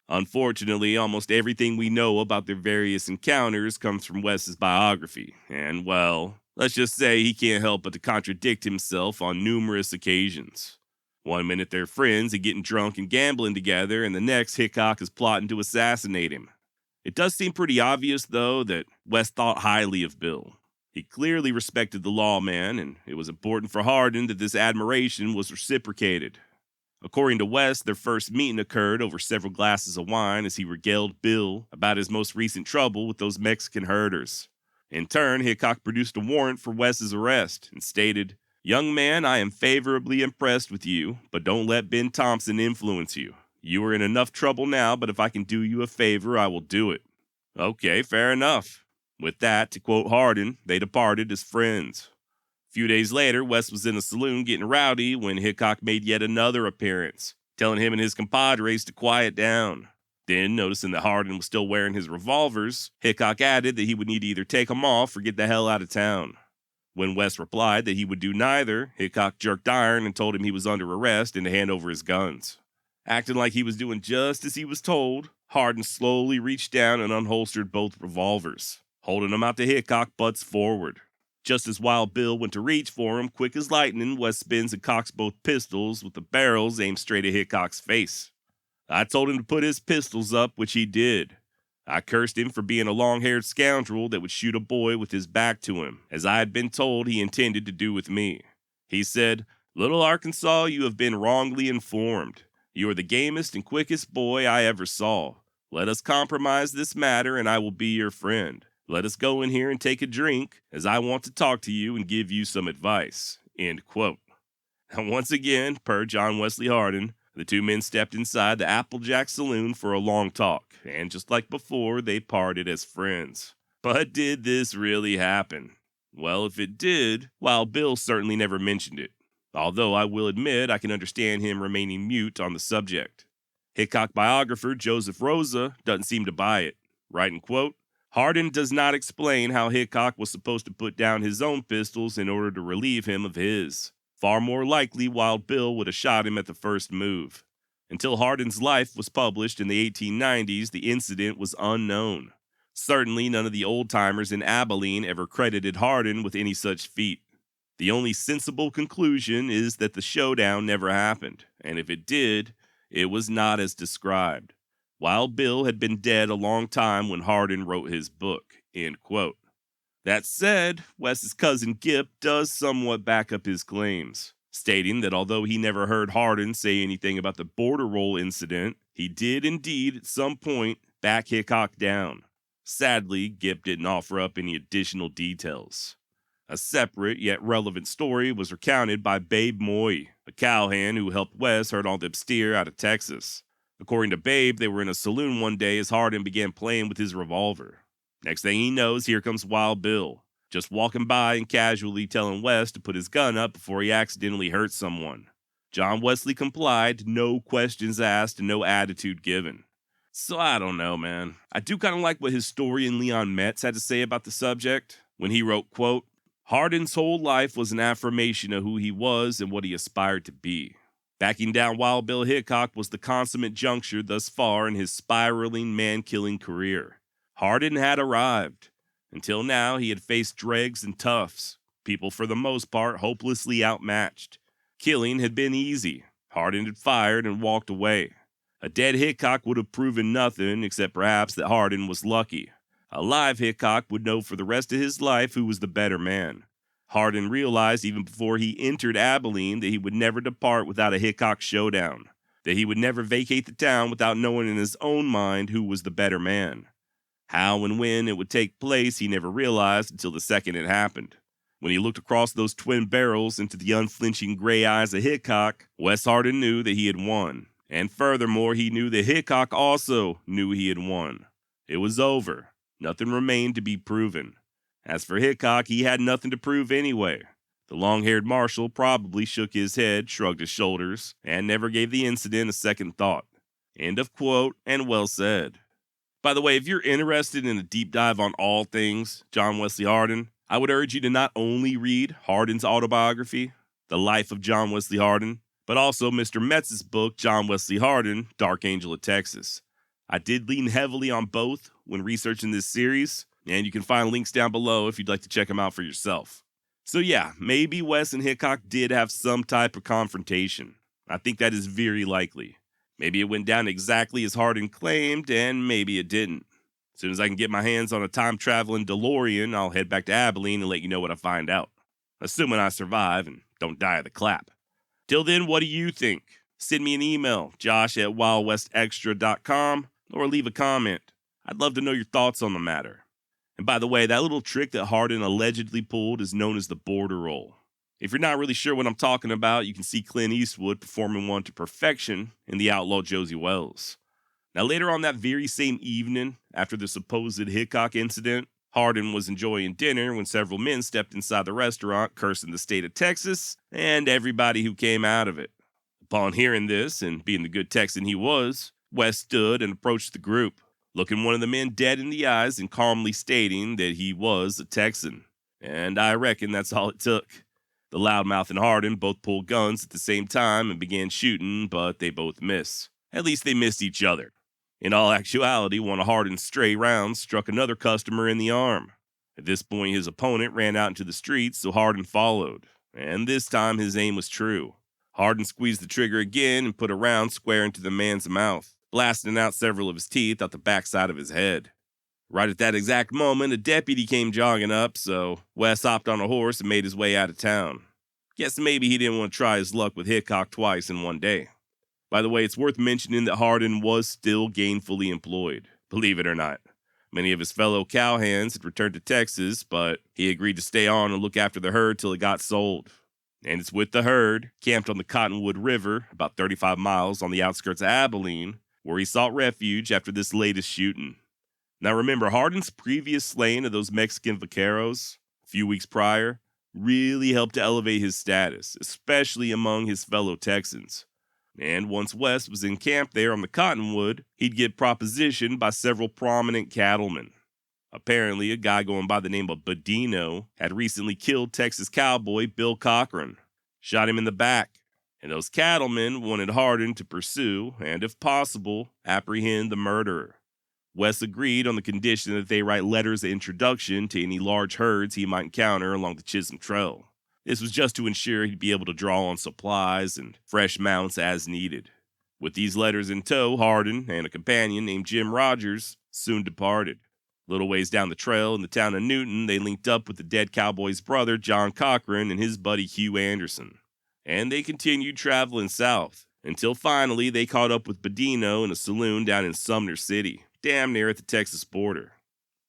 Unfortunately, almost everything we know about their various encounters comes from Wes's biography, and, well, let's just say he can't help but to contradict himself on numerous occasions. One minute they're friends and getting drunk and gambling together, and the next Hickok is plotting to assassinate him. It does seem pretty obvious, though, that West thought highly of Bill. He clearly respected the lawman, and it was important for Hardin that this admiration was reciprocated. According to West, their first meeting occurred over several glasses of wine as he regaled Bill about his most recent trouble with those Mexican herders. In turn, Hickok produced a warrant for West's arrest and stated, "Young man, I am favorably impressed with you, but don't let Ben Thompson influence you. You are in enough trouble now, but if I can do you a favor, I will do it." Okay, fair enough. With that, to quote Hardin, they departed as friends. A few days later, West was in a saloon getting rowdy when Hickok made yet another appearance, telling him and his compadres to quiet down. Then, noticing that Hardin was still wearing his revolvers, Hickok added that he would need to either take them off or get the hell out of town. When West replied that he would do neither, Hickok jerked iron and told him he was under arrest and to hand over his guns. Acting like he was doing just as he was told, Hardin slowly reached down and unholstered both revolvers, holding them out to Hickok butts forward. Just as Wild Bill went to reach for him, quick as lightning, West spins and cocks both pistols with the barrels aimed straight at Hickok's face. I told him to put his pistols up, which he did. I cursed him for being a long-haired scoundrel that would shoot a boy with his back to him, as I had been told he intended to do with me. He said, "Little Arkansas, you have been wrongly informed. You are the gamest and quickest boy I ever saw. Let us compromise this matter and I will be your friend. Let us go in here and take a drink, as I want to talk to you and give you some advice." End quote. And once again, per John Wesley Hardin, the two men stepped inside the Applejack Saloon for a long talk, and just like before, they parted as friends. But did this really happen? Well, if it did, Wild Bill certainly never mentioned it, although I will admit I can understand him remaining mute on the subject. Hickok biographer Joseph Rosa doesn't seem to buy it, writing, quote, "Hardin does not explain how Hickok was supposed to put down his own pistols in order to relieve him of his. Far more likely, Wild Bill would have shot him at the first move. Until Hardin's life was published in the 1890s, the incident was unknown. Certainly, none of the old-timers in Abilene ever credited Hardin with any such feat. The only sensible conclusion is that the showdown never happened, and if it did, it was not as described. Wild Bill had been dead a long time when Hardin wrote his book." End quote. That said, West's cousin Gip does somewhat back up his claims, stating that although he never heard Hardin say anything about the border roll incident, he did indeed at some point back Hickok down. Sadly, Gip didn't offer up any additional details. A separate yet relevant story was recounted by Babe Moy, a cowhand who helped West herd all them steer out of Texas. According to Babe, they were in a saloon one day as Hardin began playing with his revolver. Next thing he knows, here comes Wild Bill, just walking by and casually telling West to put his gun up before he accidentally hurt someone. John Wesley complied, no questions asked and no attitude given. So I don't know, man. I do kind of like what historian Leon Metz had to say about the subject when he wrote, quote, "Hardin's whole life was an affirmation of who he was and what he aspired to be. Backing down Wild Bill Hickok was the consummate juncture thus far in his spiraling, man-killing career. Hardin had arrived. Until now, he had faced dregs and toughs, people for the most part hopelessly outmatched. Killing had been easy. Hardin had fired and walked away. A dead Hickok would have proven nothing except perhaps that Hardin was lucky. A live Hickok would know for the rest of his life who was the better man. Hardin realized even before he entered Abilene that he would never depart without a Hickok showdown, that he would never vacate the town without knowing in his own mind who was the better man. How and when it would take place he never realized until the second it happened. When he looked across those twin barrels into the unflinching gray eyes of Hickok, Wes Hardin knew that he had won. And furthermore, he knew that Hickok also knew he had won. It was over. Nothing remained to be proven. As for Hickok, he had nothing to prove anyway. The long-haired marshal probably shook his head, shrugged his shoulders, and never gave the incident a second thought. End of quote, and well said. By the way, if you're interested in a deep dive on all things John Wesley Hardin, I would urge you to not only read Hardin's autobiography, The Life of John Wesley Hardin, but also Mr. Metz's book, John Wesley Hardin, Dark Angel of Texas. I did lean heavily on both when researching this series, and you can find links down below if you'd like to check them out for yourself. So yeah, maybe Wes and Hickok did have some type of confrontation. I think that is very likely. Maybe it went down exactly as Hardin claimed, and maybe it didn't. As soon as I can get my hands on a time-traveling DeLorean, I'll head back to Abilene and let you know what I find out. Assuming I survive and don't die of the clap. Till then, what do you think? Send me an email, josh@wildwestextra.com, or leave a comment. I'd love to know your thoughts on the matter. And by the way, that little trick that Hardin allegedly pulled is known as the border roll. If you're not really sure what I'm talking about, you can see Clint Eastwood performing one to perfection in The Outlaw Josie Wells. Now, later on that very same evening, after the supposed Hickok incident, Hardin was enjoying dinner when several men stepped inside the restaurant, cursing the state of Texas and everybody who came out of it. Upon hearing this, and being the good Texan he was, West stood and approached the group, looking one of the men dead in the eyes and calmly stating that he was a Texan. And I reckon that's all it took. The loudmouth and Hardin both pulled guns at the same time and began shooting, but they both missed. At least they missed each other. In all actuality, one of Hardin's stray rounds struck another customer in the arm. At this point, his opponent ran out into the streets, so Hardin followed. And this time, his aim was true. Hardin squeezed the trigger again and put a round square into the man's mouth, blasting out several of his teeth out the backside of his head. Right at that exact moment, a deputy came jogging up, so Wes hopped on a horse and made his way out of town. Guess maybe he didn't want to try his luck with Hickok twice in one day. By the way, it's worth mentioning that Hardin was still gainfully employed, believe it or not. Many of his fellow cowhands had returned to Texas, but he agreed to stay on and look after the herd till it got sold. And it's with the herd, camped on the Cottonwood River, about 35 miles on the outskirts of Abilene, where he sought refuge after this latest shooting. Now remember, Hardin's previous slaying of those Mexican vaqueros, a few weeks prior, really helped to elevate his status, especially among his fellow Texans. And once West was in camp there on the Cottonwood, he'd get propositioned by several prominent cattlemen. Apparently, a guy going by the name of Badino had recently killed Texas cowboy Bill Cochran, shot him in the back, and those cattlemen wanted Hardin to pursue and, if possible, apprehend the murderer. West agreed on the condition that they write letters of introduction to any large herds he might encounter along the Chisholm Trail. This was just to ensure he'd be able to draw on supplies and fresh mounts as needed. With these letters in tow, Hardin and a companion named Jim Rogers soon departed. Little ways down the trail in the town of Newton, they linked up with the dead cowboy's brother, John Cochran, and his buddy Hugh Anderson. And they continued traveling south, until finally they caught up with Badino in a saloon down in Sumner City, damn near at the Texas border.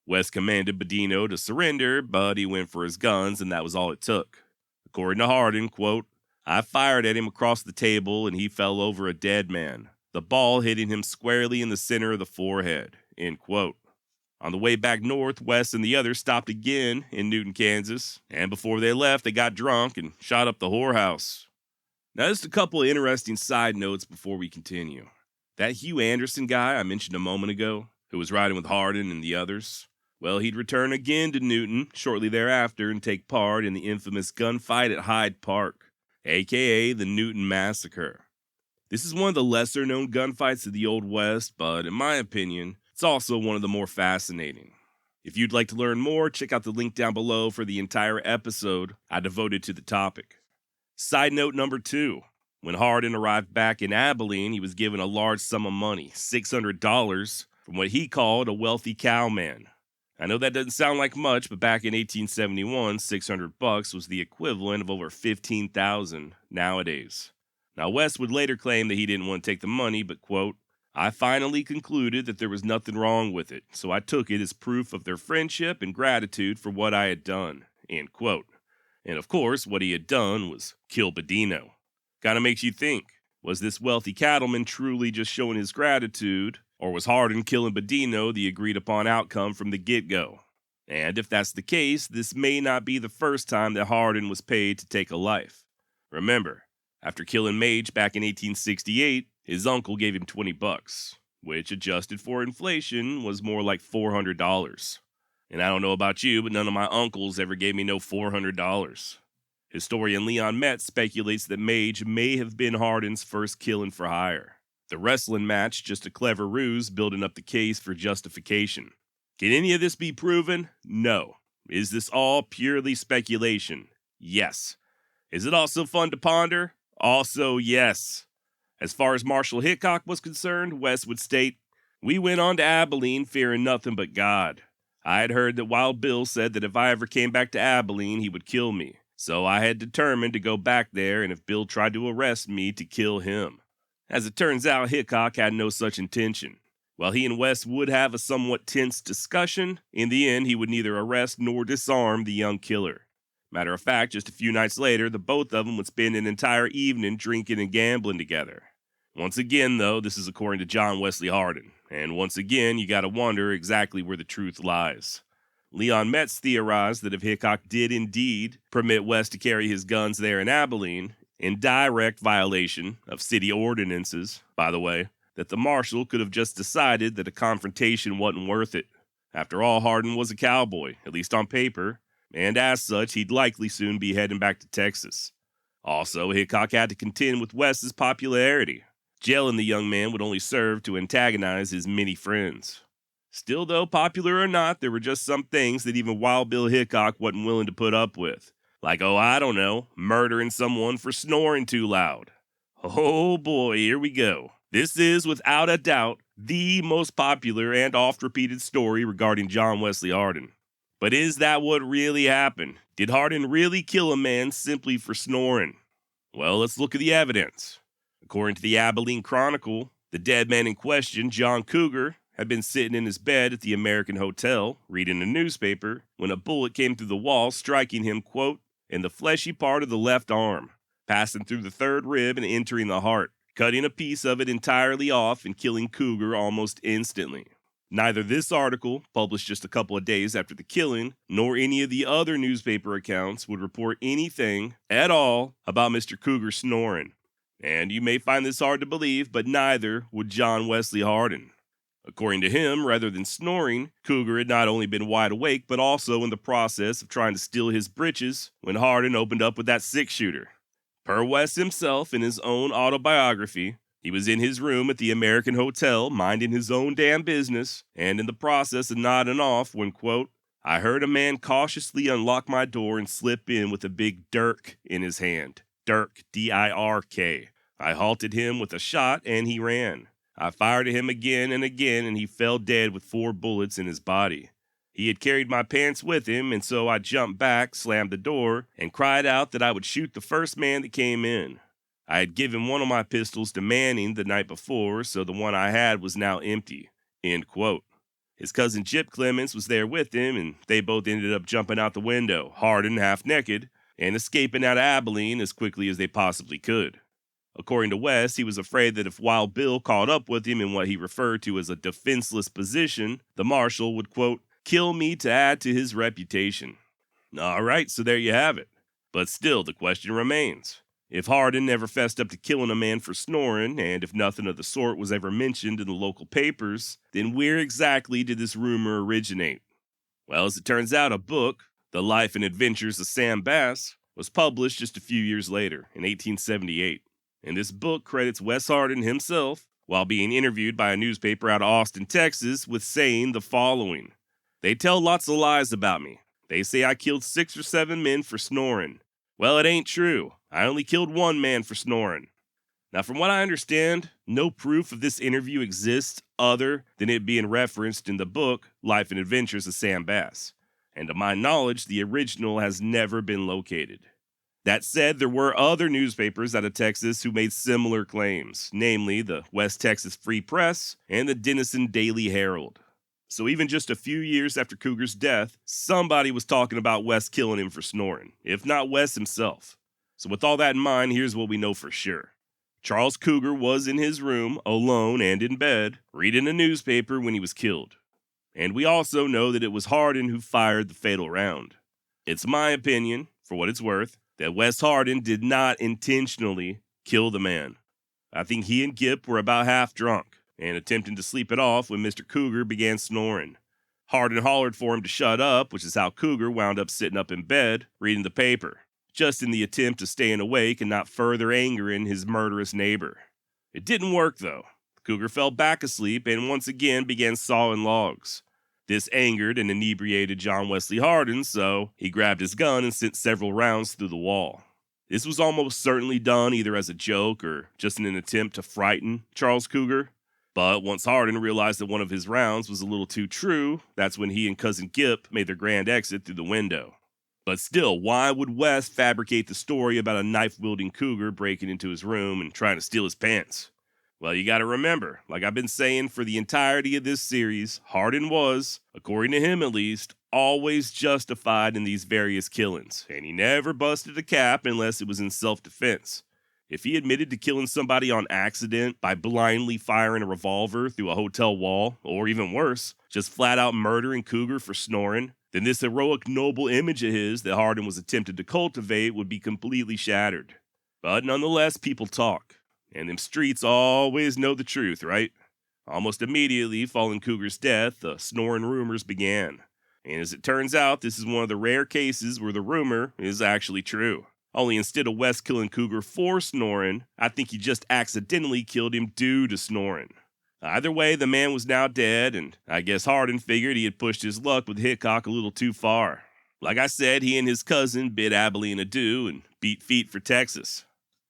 West commanded Badino to surrender, but he went for his guns, and that was all it took. According to Hardin, quote, "I fired at him across the table and he fell over a dead man, the ball hitting him squarely in the center of the forehead," end quote. On the way back north, West and the others stopped again in Newton, Kansas, and before they left, they got drunk and shot up the whorehouse. Now, just a couple of interesting side notes before we continue. That Hugh Anderson guy I mentioned a moment ago, who was riding with Hardin and the others, well, he'd return again to Newton shortly thereafter and take part in the infamous gunfight at Hyde Park, aka the Newton Massacre. This is one of the lesser-known gunfights of the Old West, but in my opinion, it's also one of the more fascinating. If you'd like to learn more, check out the link down below for the entire episode I devoted to the topic. Side note number 2. When Hardin arrived back in Abilene, he was given a large sum of money, $600, from what he called a wealthy cowman. I know that doesn't sound like much, but back in 1871, $600 was the equivalent of over $15,000 nowadays. Now, West would later claim that he didn't want to take the money, but, quote, "I finally concluded that there was nothing wrong with it, so I took it as proof of their friendship and gratitude for what I had done," end quote. And of course, what he had done was kill Badino. Kinda makes you think, was this wealthy cattleman truly just showing his gratitude, or was Hardin killing Badino the agreed-upon outcome from the get-go? And if that's the case, this may not be the first time that Hardin was paid to take a life. Remember, after killing Mage back in 1868, his uncle gave him $20, which, adjusted for inflation, was more like $400. And I don't know about you, but none of my uncles ever gave me no $400. Historian Leon Metz speculates that Mage may have been Hardin's first killing for hire. The wrestling match just a clever ruse building up the case for justification. Can any of this be proven? No. Is this all purely speculation? Yes. Is it also fun to ponder? Also, yes. As far as Marshal Hickok was concerned, West would state, "We went on to Abilene fearing nothing but God. I had heard that Wild Bill said that if I ever came back to Abilene, he would kill me. So I had determined to go back there, and if Bill tried to arrest me, to kill him." As it turns out, Hickok had no such intention. While he and West would have a somewhat tense discussion, in the end he would neither arrest nor disarm the young killer. Matter of fact, just a few nights later, the both of them would spend an entire evening drinking and gambling together. Once again, though, this is according to John Wesley Hardin, and once again, you gotta wonder exactly where the truth lies. Leon Metz theorized that if Hickok did indeed permit West to carry his guns there in Abilene, in direct violation of city ordinances, by the way, that the marshal could have just decided that a confrontation wasn't worth it. After all, Hardin was a cowboy, at least on paper, and as such, he'd likely soon be heading back to Texas. Also, Hickok had to contend with West's popularity. Jailing the young man would only serve to antagonize his many friends. Still, though, popular or not, there were just some things that even Wild Bill Hickok wasn't willing to put up with. Like, murdering someone for snoring too loud. Oh boy, here we go. This is, without a doubt, the most popular and oft-repeated story regarding John Wesley Hardin. But is that what really happened? Did Hardin really kill a man simply for snoring? Well, let's look at the evidence. According to the Abilene Chronicle, the dead man in question, John Cougar, had been sitting in his bed at the American Hotel, reading a newspaper, when a bullet came through the wall, striking him, quote, in the fleshy part of the left arm, passing through the third rib and entering the heart, cutting a piece of it entirely off and killing Cougar almost instantly. Neither this article, published just a couple of days after the killing, nor any of the other newspaper accounts would report anything at all about Mr. Cougar snoring. And you may find this hard to believe, but neither would John Wesley Hardin. According to him, rather than snoring, Cougar had not only been wide awake, but also in the process of trying to steal his britches when Hardin opened up with that six-shooter. Per West himself in his own autobiography, he was in his room at the American Hotel, minding his own damn business, and in the process of nodding off when, quote, I heard a man cautiously unlock my door and slip in with a big dirk in his hand. Dirk, D-I-R-K. I halted him with a shot, and he ran. I fired at him again, and he fell dead with 4 bullets in his body. He had carried my pants with him, and so I jumped back, slammed the door, and cried out that I would shoot the first man that came in. I had given one of my pistols to Manning the night before, so the one I had was now empty. End quote. His cousin Jip Clements was there with him, and they both ended up jumping out the window, Hardin half naked, and escaping out of Abilene as quickly as they possibly could. According to West, he was afraid that if Wild Bill caught up with him in what he referred to as a defenseless position, the marshal would, quote, kill me to add to his reputation. All right, so there you have it. But still, the question remains. If Hardin never fessed up to killing a man for snoring, and if nothing of the sort was ever mentioned in the local papers, then where exactly did this rumor originate? Well, as it turns out, a book, The Life and Adventures of Sam Bass, was published just a few years later, in 1878. And this book credits Wes Hardin himself, while being interviewed by a newspaper out of Austin, Texas, with saying the following. They tell lots of lies about me. They say I killed 6 or 7 men for snoring. Well, it ain't true. I only killed 1 man for snoring. Now, from what I understand, no proof of this interview exists other than it being referenced in the book Life and Adventures of Sam Bass. And to my knowledge, the original has never been located. That said, there were other newspapers out of Texas who made similar claims, namely the West Texas Free Press and the Denison Daily Herald. So even just a few years after Cougar's death, somebody was talking about Wes killing him for snoring, if not Wes himself. So with all that in mind, here's what we know for sure. Charles Cougar was in his room, alone and in bed, reading a newspaper when he was killed. And we also know that it was Hardin who fired the fatal round. It's my opinion, for what it's worth, that Wes Hardin did not intentionally kill the man. I think he and Gip were about half drunk and attempting to sleep it off when Mr. Cougar began snoring. Hardin hollered for him to shut up, which is how Cougar wound up sitting up in bed, reading the paper, just in the attempt of staying awake and not further angering his murderous neighbor. It didn't work, though. Cougar fell back asleep and once again began sawing logs. This angered and inebriated John Wesley Hardin, so he grabbed his gun and sent several rounds through the wall. This was almost certainly done either as a joke or just in an attempt to frighten Charles Cougar. But once Hardin realized that one of his rounds was a little too true, that's when he and Cousin Gip made their grand exit through the window. But still, why would Wes fabricate the story about a knife-wielding cougar breaking into his room and trying to steal his pants? Well, you gotta remember, like I've been saying for the entirety of this series, Hardin was, according to him at least, always justified in these various killings, and he never busted a cap unless it was in self-defense. If he admitted to killing somebody on accident by blindly firing a revolver through a hotel wall, or even worse, just flat-out murdering Cougar for snoring, then this heroic noble image of his that Hardin was attempted to cultivate would be completely shattered. But nonetheless, people talk. And them streets always know the truth, right? Almost immediately following Cougar's death, the snoring rumors began. And as it turns out, this is one of the rare cases where the rumor is actually true. Only instead of Wes killing Cougar for snoring, I think he just accidentally killed him due to snoring. Either way, the man was now dead, and I guess Hardin figured he had pushed his luck with Hickok a little too far. Like I said, he and his cousin bid Abilene adieu and beat feet for Texas.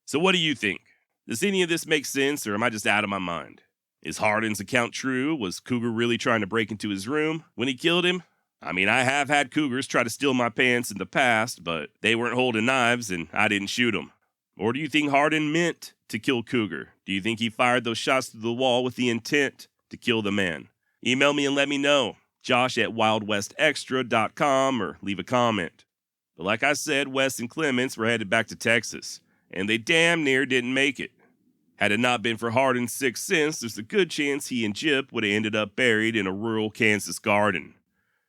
So what do you think? Does any of this make sense, or am I just out of my mind? Is Hardin's account true? Was Cougar really trying to break into his room when he killed him? I mean, I have had cougars try to steal my pants in the past, but they weren't holding knives and I didn't shoot them. Or do you think Hardin meant to kill Cougar? Do you think he fired those shots through the wall with the intent to kill the man? Email me and let me know. Josh@wildwestextra.com or leave a comment. But like I said, Wes and Clements were headed back to Texas, and they damn near didn't make it. Had it not been for Hardin's sixth sense, there's a good chance he and Jip would have ended up buried in a rural Kansas garden.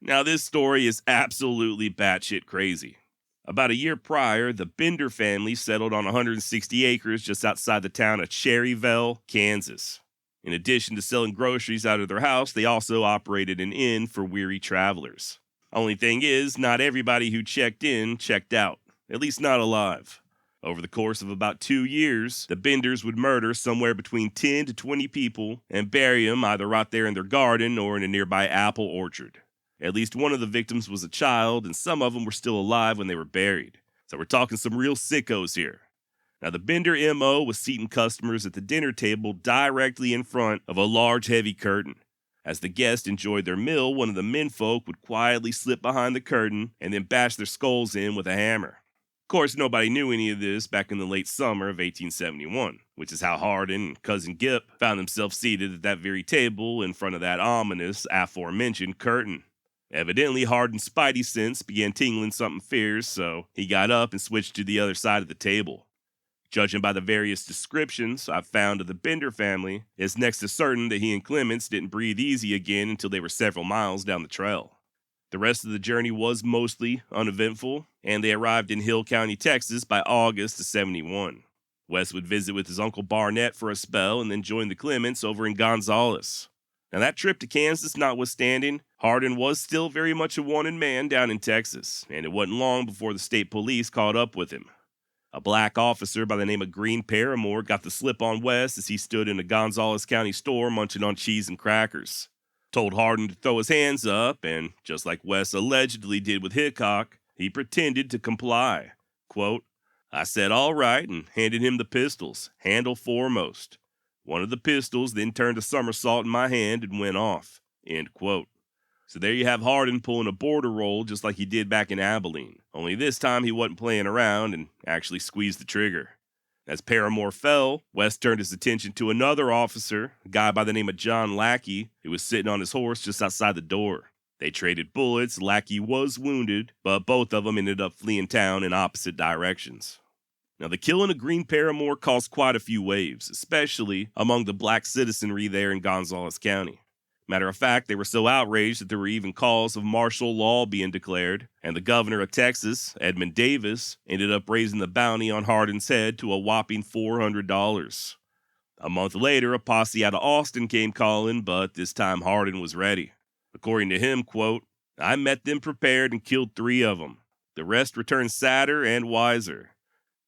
Now, this story is absolutely batshit crazy. About a year prior, the Bender family settled on 160 acres just outside the town of Cherryville, Kansas. In addition to selling groceries out of their house, they also operated an inn for weary travelers. Only thing is, not everybody who checked in checked out, at least not alive. Over the course of about 2 years, the Benders would murder somewhere between 10 to 20 people and bury them either right there in their garden or in a nearby apple orchard. At least one of the victims was a child, and some of them were still alive when they were buried. So we're talking some real sickos here. Now, the Bender M.O. was seating customers at the dinner table directly in front of a large, heavy curtain. As the guests enjoyed their meal, one of the menfolk would quietly slip behind the curtain and then bash their skulls in with a hammer. Of course, nobody knew any of this back in the late summer of 1871, which is how Hardin and Cousin Gip found themselves seated at that very table in front of that ominous, aforementioned curtain. Evidently, Hardin's spidey sense began tingling something fierce, so he got up and switched to the other side of the table. Judging by the various descriptions I've found of the Bender family, it's next to certain that he and Clements didn't breathe easy again until they were several miles down the trail. The rest of the journey was mostly uneventful, and they arrived in Hill County, Texas by August of '71. Wes would visit with his Uncle Barnett for a spell and then join the Clements over in Gonzales. Now, that trip to Kansas notwithstanding, Hardin was still very much a wanted man down in Texas, and it wasn't long before the state police caught up with him. A black officer by the name of Green Paramore got the slip on Wes as he stood in a Gonzales County store munching on cheese and crackers. Told Hardin to throw his hands up, and just like Wes allegedly did with Hickok, he pretended to comply. Quote, I said all right and handed him the pistols, handle foremost. One of the pistols then turned a somersault in my hand and went off. End quote. So there you have Hardin pulling a border roll just like he did back in Abilene. Only this time he wasn't playing around and actually squeezed the trigger. As Paramore fell, Wes turned his attention to another officer, a guy by the name of John Lackey, who was sitting on his horse just outside the door. They traded bullets, Lackey was wounded, but both of them ended up fleeing town in opposite directions. Now, the killing of Green Paramore caused quite a few waves, especially among the black citizenry there in Gonzales County. Matter of fact, they were so outraged that there were even calls of martial law being declared, and the governor of Texas, Edmund Davis, ended up raising the bounty on Hardin's head to a whopping $400. A month later, a posse out of Austin came calling, but this time Hardin was ready. According to him, quote, I met them prepared and killed 3 of them. The rest returned sadder and wiser.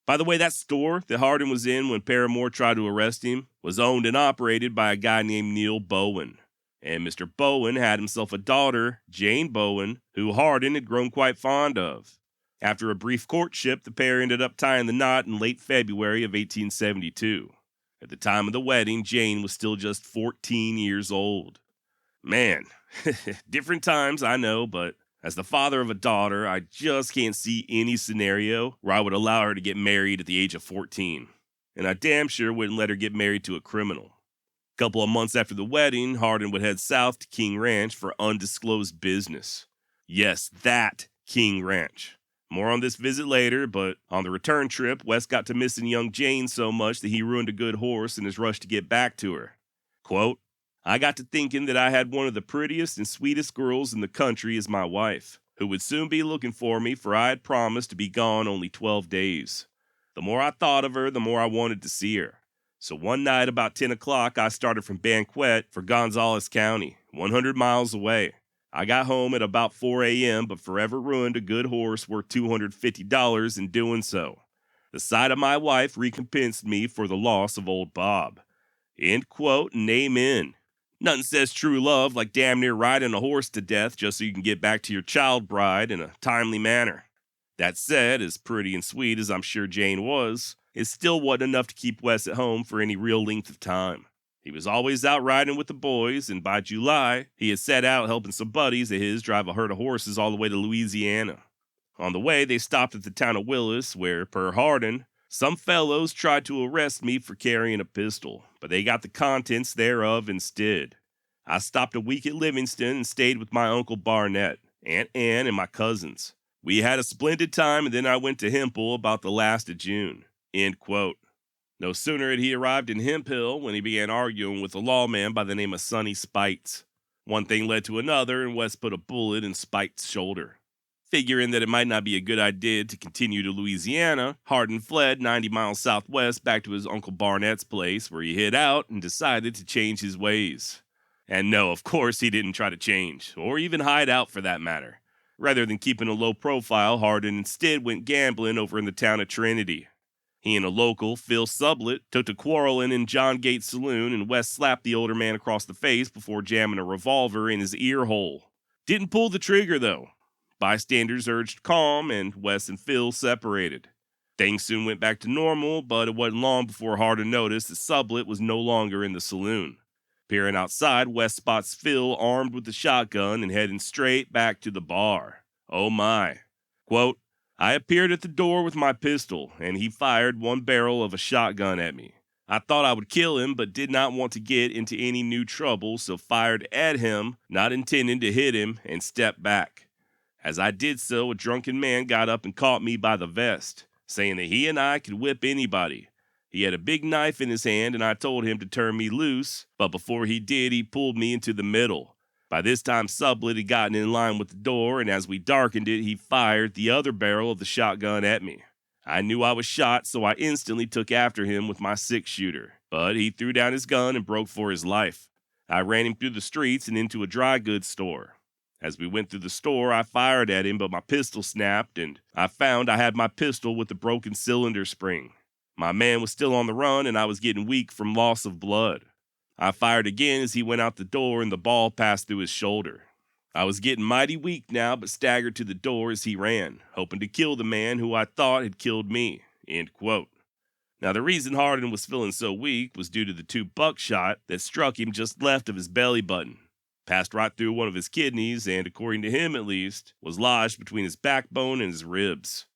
By the way, that store that Hardin was in when Paramore tried to arrest him was owned and operated by a guy named Neil Bowen. And Mr. Bowen had himself a daughter, Jane Bowen, who Hardin had grown quite fond of. After a brief courtship, the pair ended up tying the knot in late February of 1872. At the time of the wedding, Jane was still just 14 years old. Man, different times, I know, but as the father of a daughter, I just can't see any scenario where I would allow her to get married at the age of 14. And I damn sure wouldn't let her get married to a criminal. A couple of months after the wedding, Hardin would head south to King Ranch for undisclosed business. Yes, that King Ranch. More on this visit later, but on the return trip, Wes got to missing young Jane so much that he ruined a good horse in his rush to get back to her. Quote, I got to thinking that I had one of the prettiest and sweetest girls in the country as my wife, who would soon be looking for me, for I had promised to be gone only 12 days. The more I thought of her, the more I wanted to see her. So one night about 10 o'clock, I started from Banquet for Gonzales County, 100 miles away. I got home at about 4 a.m., but forever ruined a good horse worth $250 in doing so. The sight of my wife recompensed me for the loss of old Bob. End quote and amen. Nothing says true love like damn near riding a horse to death just so you can get back to your child bride in a timely manner. That said, as pretty and sweet as I'm sure Jane was, it still wasn't enough to keep Wes at home for any real length of time. He was always out riding with the boys, and by July, he had set out helping some buddies of his drive a herd of horses all the way to Louisiana. On the way, they stopped at the town of Willis, where, per Hardin, some fellows tried to arrest me for carrying a pistol, but they got the contents thereof instead. I stopped a week at Livingston and stayed with my Uncle Barnett, Aunt Ann, and my cousins. We had a splendid time, and then I went to Hemphill about the last of June. End quote. No sooner had he arrived in Hemphill when he began arguing with a lawman by the name of Sonny Spites. One thing led to another, and Wes put a bullet in Spites' shoulder. Figuring that it might not be a good idea to continue to Louisiana, Hardin fled 90 miles southwest back to his Uncle Barnett's place, where he hid out and decided to change his ways. And no, of course he didn't try to change, or even hide out for that matter. Rather than keeping a low profile, Hardin instead went gambling over in the town of Trinity. He and a local, Phil Sublett, took to quarreling in John Gates' saloon, and Wes slapped the older man across the face before jamming a revolver in his ear hole. Didn't pull the trigger, though. Bystanders urged calm, and Wes and Phil separated. Things soon went back to normal, but it wasn't long before Hardin noticed that Sublett was no longer in the saloon. Peering outside, Wes spots Phil armed with the shotgun and heading straight back to the bar. Oh my. Quote, I appeared at the door with my pistol, and he fired one barrel of a shotgun at me. I thought I would kill him, but did not want to get into any new trouble, so fired at him, not intending to hit him, and stepped back. As I did so, a drunken man got up and caught me by the vest, saying that he and I could whip anybody. He had a big knife in his hand, and I told him to turn me loose, but before he did, he pulled me into the middle. By this time, Sublett had gotten in line with the door, and as we darkened it, he fired the other barrel of the shotgun at me. I knew I was shot, so I instantly took after him with my 6-shooter, but he threw down his gun and broke for his life. I ran him through the streets and into a dry goods store. As we went through the store, I fired at him, but my pistol snapped, and I found I had my pistol with the broken cylinder spring. My man was still on the run, and I was getting weak from loss of blood. I fired again as he went out the door, and the ball passed through his shoulder. I was getting mighty weak now, but staggered to the door as he ran, hoping to kill the man who I thought had killed me. End quote. Now, the reason Hardin was feeling so weak was due to the 2 buckshot that struck him just left of his belly button. Passed right through one of his kidneys, and according to him at least, was lodged between his backbone and his ribs.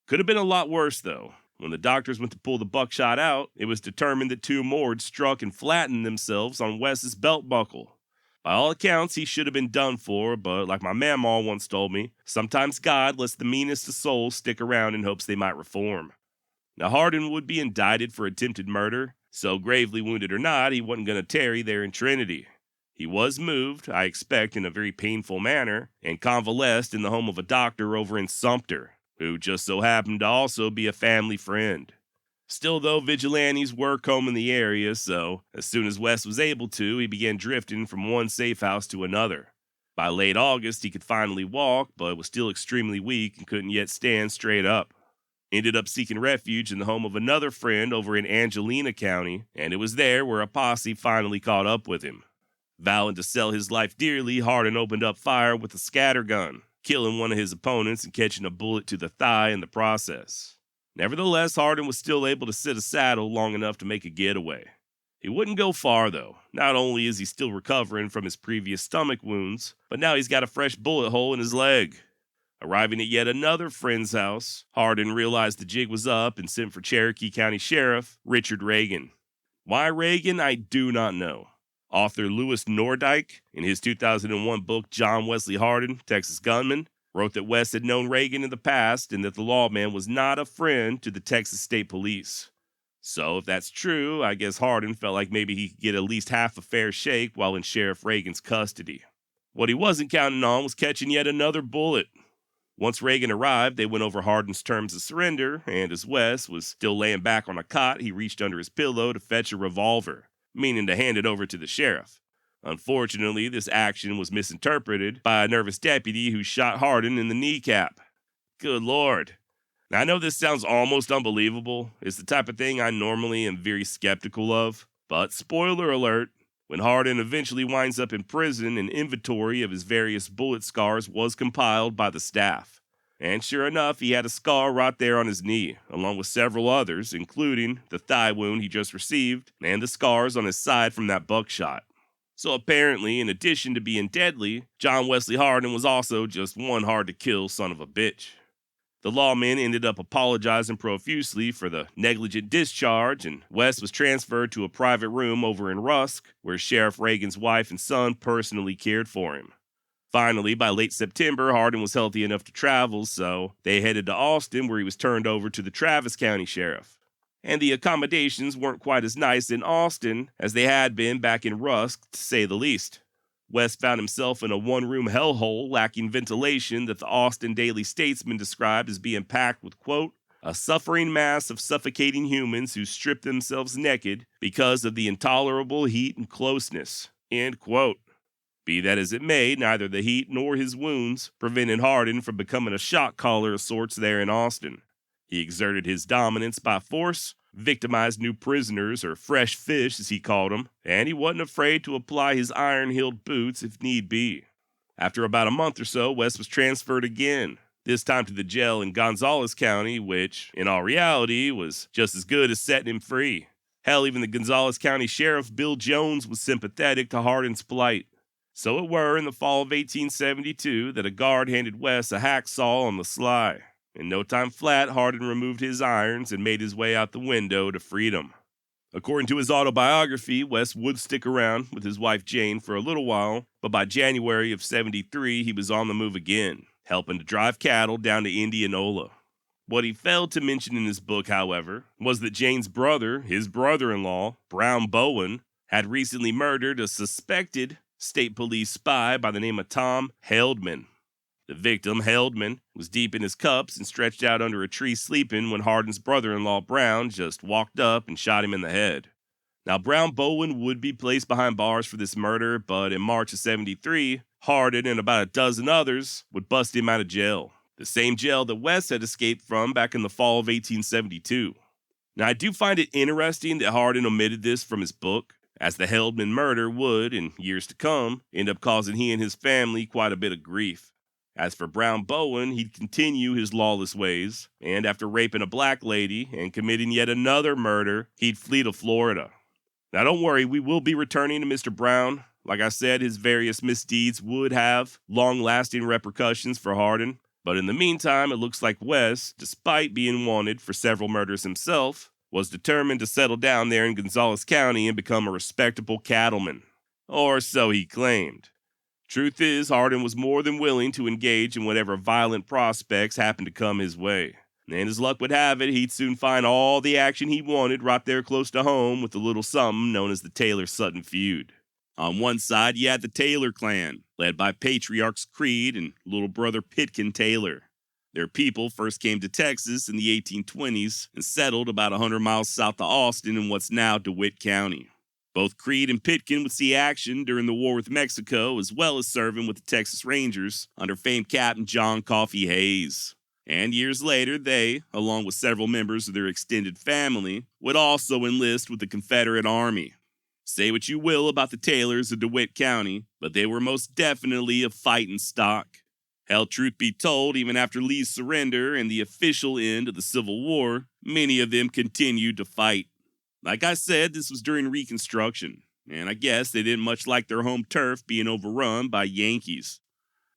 Could have been a lot worse, though. When the doctors went to pull the buckshot out, it was determined that 2 more had struck and flattened themselves on Wes's belt buckle. By all accounts, he should have been done for, but like my mamaw once told me, sometimes God lets the meanest of souls stick around in hopes they might reform. Now, Hardin would be indicted for attempted murder, so gravely wounded or not, he wasn't going to tarry there in Trinity. He was moved, I expect in a very painful manner, and convalesced in the home of a doctor over in Sumter, who just so happened to also be a family friend. Still, though, vigilantes were combing the area, so as soon as Wes was able to, he began drifting from one safe house to another. By late August, he could finally walk, but was still extremely weak and couldn't yet stand straight up. Ended up seeking refuge in the home of another friend over in Angelina County, and it was there where a posse finally caught up with him. Vowing to sell his life dearly, Hardin opened up fire with a scattergun. killing one of his opponents and catching a bullet to the thigh in the process. Nevertheless, Hardin was still able to sit a saddle long enough to make a getaway. He wouldn't go far, though. Not only is he still recovering from his previous stomach wounds, but now he's got a fresh bullet hole in his leg. Arriving at yet another friend's house, Hardin realized the jig was up and sent for Cherokee County Sheriff Richard Reagan. Why Reagan, I do not know. Author Louis Nordyke, in his 2001 book John Wesley Hardin, Texas Gunman, wrote that West had known Reagan in the past and that the lawman was not a friend to the Texas State Police. So if that's true, I guess Hardin felt like maybe he could get at least half a fair shake while in Sheriff Reagan's custody. What he wasn't counting on was catching yet another bullet. Once Reagan arrived, they went over Hardin's terms of surrender, and as West was still laying back on a cot, he reached under his pillow to fetch a revolver, meaning to hand it over to the sheriff. Unfortunately, this action was misinterpreted by a nervous deputy who shot Hardin in the kneecap. Good Lord. Now, I know this sounds almost unbelievable. It's the type of thing I normally am very skeptical of, but spoiler alert, when Hardin eventually winds up in prison, an inventory of his various bullet scars was compiled by the staff. And sure enough, he had a scar right there on his knee, along with several others, including the thigh wound he just received and the scars on his side from that buckshot. So apparently, in addition to being deadly, John Wesley Hardin was also just one hard-to-kill son of a bitch. The lawman ended up apologizing profusely for the negligent discharge, and West was transferred to a private room over in Rusk, where Sheriff Reagan's wife and son personally cared for him. Finally, by late September, Hardin was healthy enough to travel, so they headed to Austin, where he was turned over to the Travis County Sheriff. And the accommodations weren't quite as nice in Austin as they had been back in Rusk, to say the least. West found himself in a one-room hellhole lacking ventilation that the Austin Daily Statesman described as being packed with, quote, a suffering mass of suffocating humans who strip themselves naked because of the intolerable heat and closeness, end quote. Be that as it may, neither the heat nor his wounds prevented Hardin from becoming a shot caller of sorts there in Austin. He exerted his dominance by force, victimized new prisoners, or fresh fish as he called them, and he wasn't afraid to apply his iron-heeled boots if need be. After about a month or so, West was transferred again, this time to the jail in Gonzales County, which, in all reality, was just as good as setting him free. Hell, even the Gonzales County Sheriff Bill Jones was sympathetic to Hardin's plight. So it were in the fall of 1872 that a guard handed West a hacksaw on the sly. In no time flat, Hardin removed his irons and made his way out the window to freedom. According to his autobiography, West would stick around with his wife Jane for a little while, but by January of '73, he was on the move again, helping to drive cattle down to Indianola. What he failed to mention in his book, however, was that Jane's brother, his brother-in-law, Brown Bowen, had recently murdered a suspected state police spy by the name of Tom Heldman. The victim, Heldman, was deep in his cups and stretched out under a tree sleeping when Hardin's brother-in-law, Brown, just walked up and shot him in the head. Now, Brown Bowen would be placed behind bars for this murder, but in March of '73, Hardin and about a dozen others would bust him out of jail, the same jail that West had escaped from back in the fall of 1872. Now, I do find it interesting that Hardin omitted this from his book, as the Heldman murder would, in years to come, end up causing he and his family quite a bit of grief. As for Brown Bowen, he'd continue his lawless ways, and after raping a black lady and committing yet another murder, he'd flee to Florida. Now don't worry, we will be returning to Mr. Brown. Like I said, his various misdeeds would have long-lasting repercussions for Hardin, but in the meantime, it looks like West, despite being wanted for several murders himself, was determined to settle down there in Gonzales County and become a respectable cattleman. Or so he claimed. Truth is, Hardin was more than willing to engage in whatever violent prospects happened to come his way. And as luck would have it, he'd soon find all the action he wanted right there close to home with the little something known as the Taylor-Sutton feud. On one side, you had the Taylor clan, led by patriarchs Creed and little brother Pitkin Taylor. Their people first came to Texas in the 1820s and settled about 100 miles south of Austin in what's now DeWitt County. Both Creed and Pitkin would see action during the war with Mexico, as well as serving with the Texas Rangers under famed Captain John Coffee Hayes. And years later, they, along with several members of their extended family, would also enlist with the Confederate Army. Say what you will about the Taylors of DeWitt County, but they were most definitely a fighting stock. Hell, truth be told, even after Lee's surrender and the official end of the Civil War, many of them continued to fight. Like I said, this was during Reconstruction, and I guess they didn't much like their home turf being overrun by Yankees.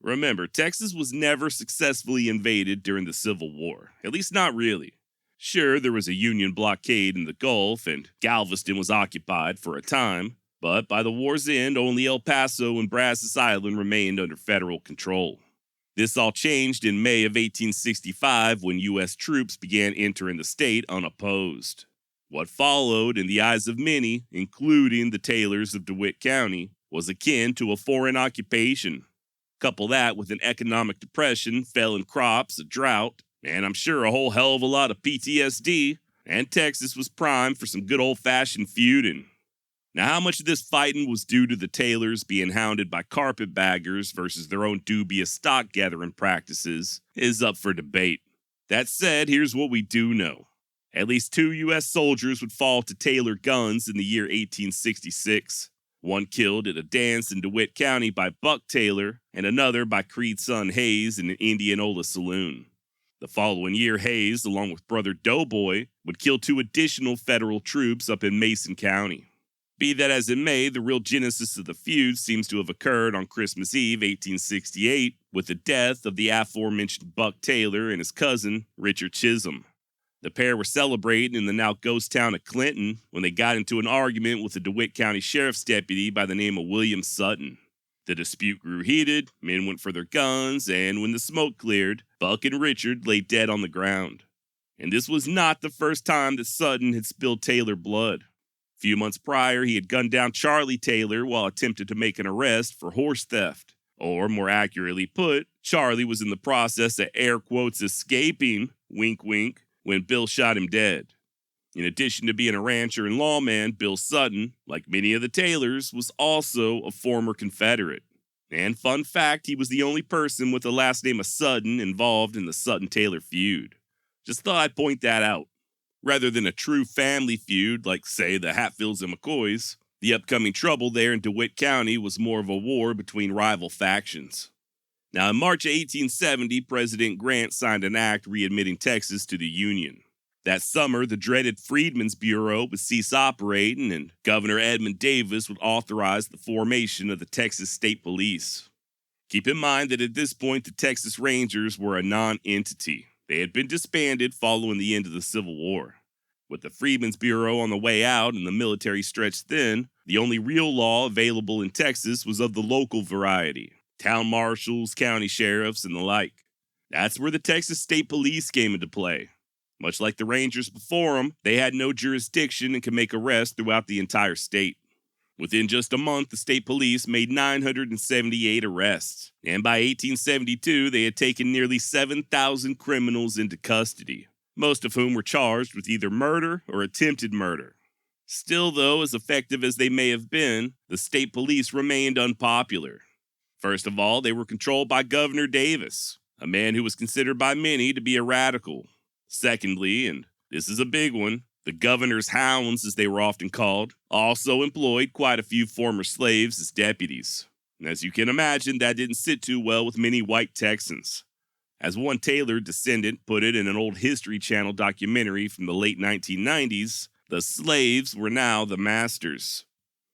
Remember, Texas was never successfully invaded during the Civil War, at least not really. Sure, there was a Union blockade in the Gulf, and Galveston was occupied for a time, but by the war's end, only El Paso and Brazos Island remained under federal control. This all changed in May of 1865 when U.S. troops began entering the state unopposed. What followed, in the eyes of many, including the Taylors of DeWitt County, was akin to a foreign occupation. Couple that with an economic depression, failing crops, a drought, and I'm sure a whole hell of a lot of PTSD, and Texas was primed for some good old-fashioned feuding. Now, how much of this fighting was due to the Taylors being hounded by carpetbaggers versus their own dubious stock-gathering practices is up for debate. That said, here's what we do know. At least 2 U.S. soldiers would fall to Taylor guns in the year 1866. One killed at a dance in DeWitt County by Buck Taylor, and another by Creed's son Hayes in an Indianola saloon. The following year, Hayes, along with brother Doughboy, would kill 2 additional federal troops up in Mason County. Be that as it may, the real genesis of the feud seems to have occurred on Christmas Eve, 1868, with the death of the aforementioned Buck Taylor and his cousin, Richard Chisholm. The pair were celebrating in the now ghost town of Clinton when they got into an argument with a DeWitt County sheriff's deputy by the name of William Sutton. The dispute grew heated, men went for their guns, and when the smoke cleared, Buck and Richard lay dead on the ground. And this was not the first time that Sutton had spilled Taylor blood. A few months prior, he had gunned down Charlie Taylor while attempting to make an arrest for horse theft. Or, more accurately put, Charlie was in the process of air quotes escaping, wink wink, when Bill shot him dead. In addition to being a rancher and lawman, Bill Sutton, like many of the Taylors, was also a former Confederate. And fun fact, he was the only person with the last name of Sutton involved in the Sutton-Taylor feud. Just thought I'd point that out. Rather than a true family feud like, say, the Hatfields and McCoys, the upcoming trouble there in DeWitt County was more of a war between rival factions. Now, in March of 1870, President Grant signed an act readmitting Texas to the Union. That summer, the dreaded Freedmen's Bureau would cease operating, and Governor Edmund Davis would authorize the formation of the Texas State Police. Keep in mind that at this point, the Texas Rangers were a non-entity. They had been disbanded following the end of the Civil War. With the Freedmen's Bureau on the way out and the military stretched thin, the only real law available in Texas was of the local variety. Town marshals, county sheriffs, and the like. That's where the Texas State Police came into play. Much like the Rangers before them, they had no jurisdiction and could make arrests throughout the entire state. Within just a month, the state police made 978 arrests, and by 1872, they had taken nearly 7,000 criminals into custody, most of whom were charged with either murder or attempted murder. Still, though, as effective as they may have been, the state police remained unpopular. First of all, they were controlled by Governor Davis, a man who was considered by many to be a radical. Secondly, and this is a big one, the governor's hounds, as they were often called, also employed quite a few former slaves as deputies. And as you can imagine, that didn't sit too well with many white Texans. As one Taylor descendant put it in an old History Channel documentary from the late 1990s, the slaves were now the masters.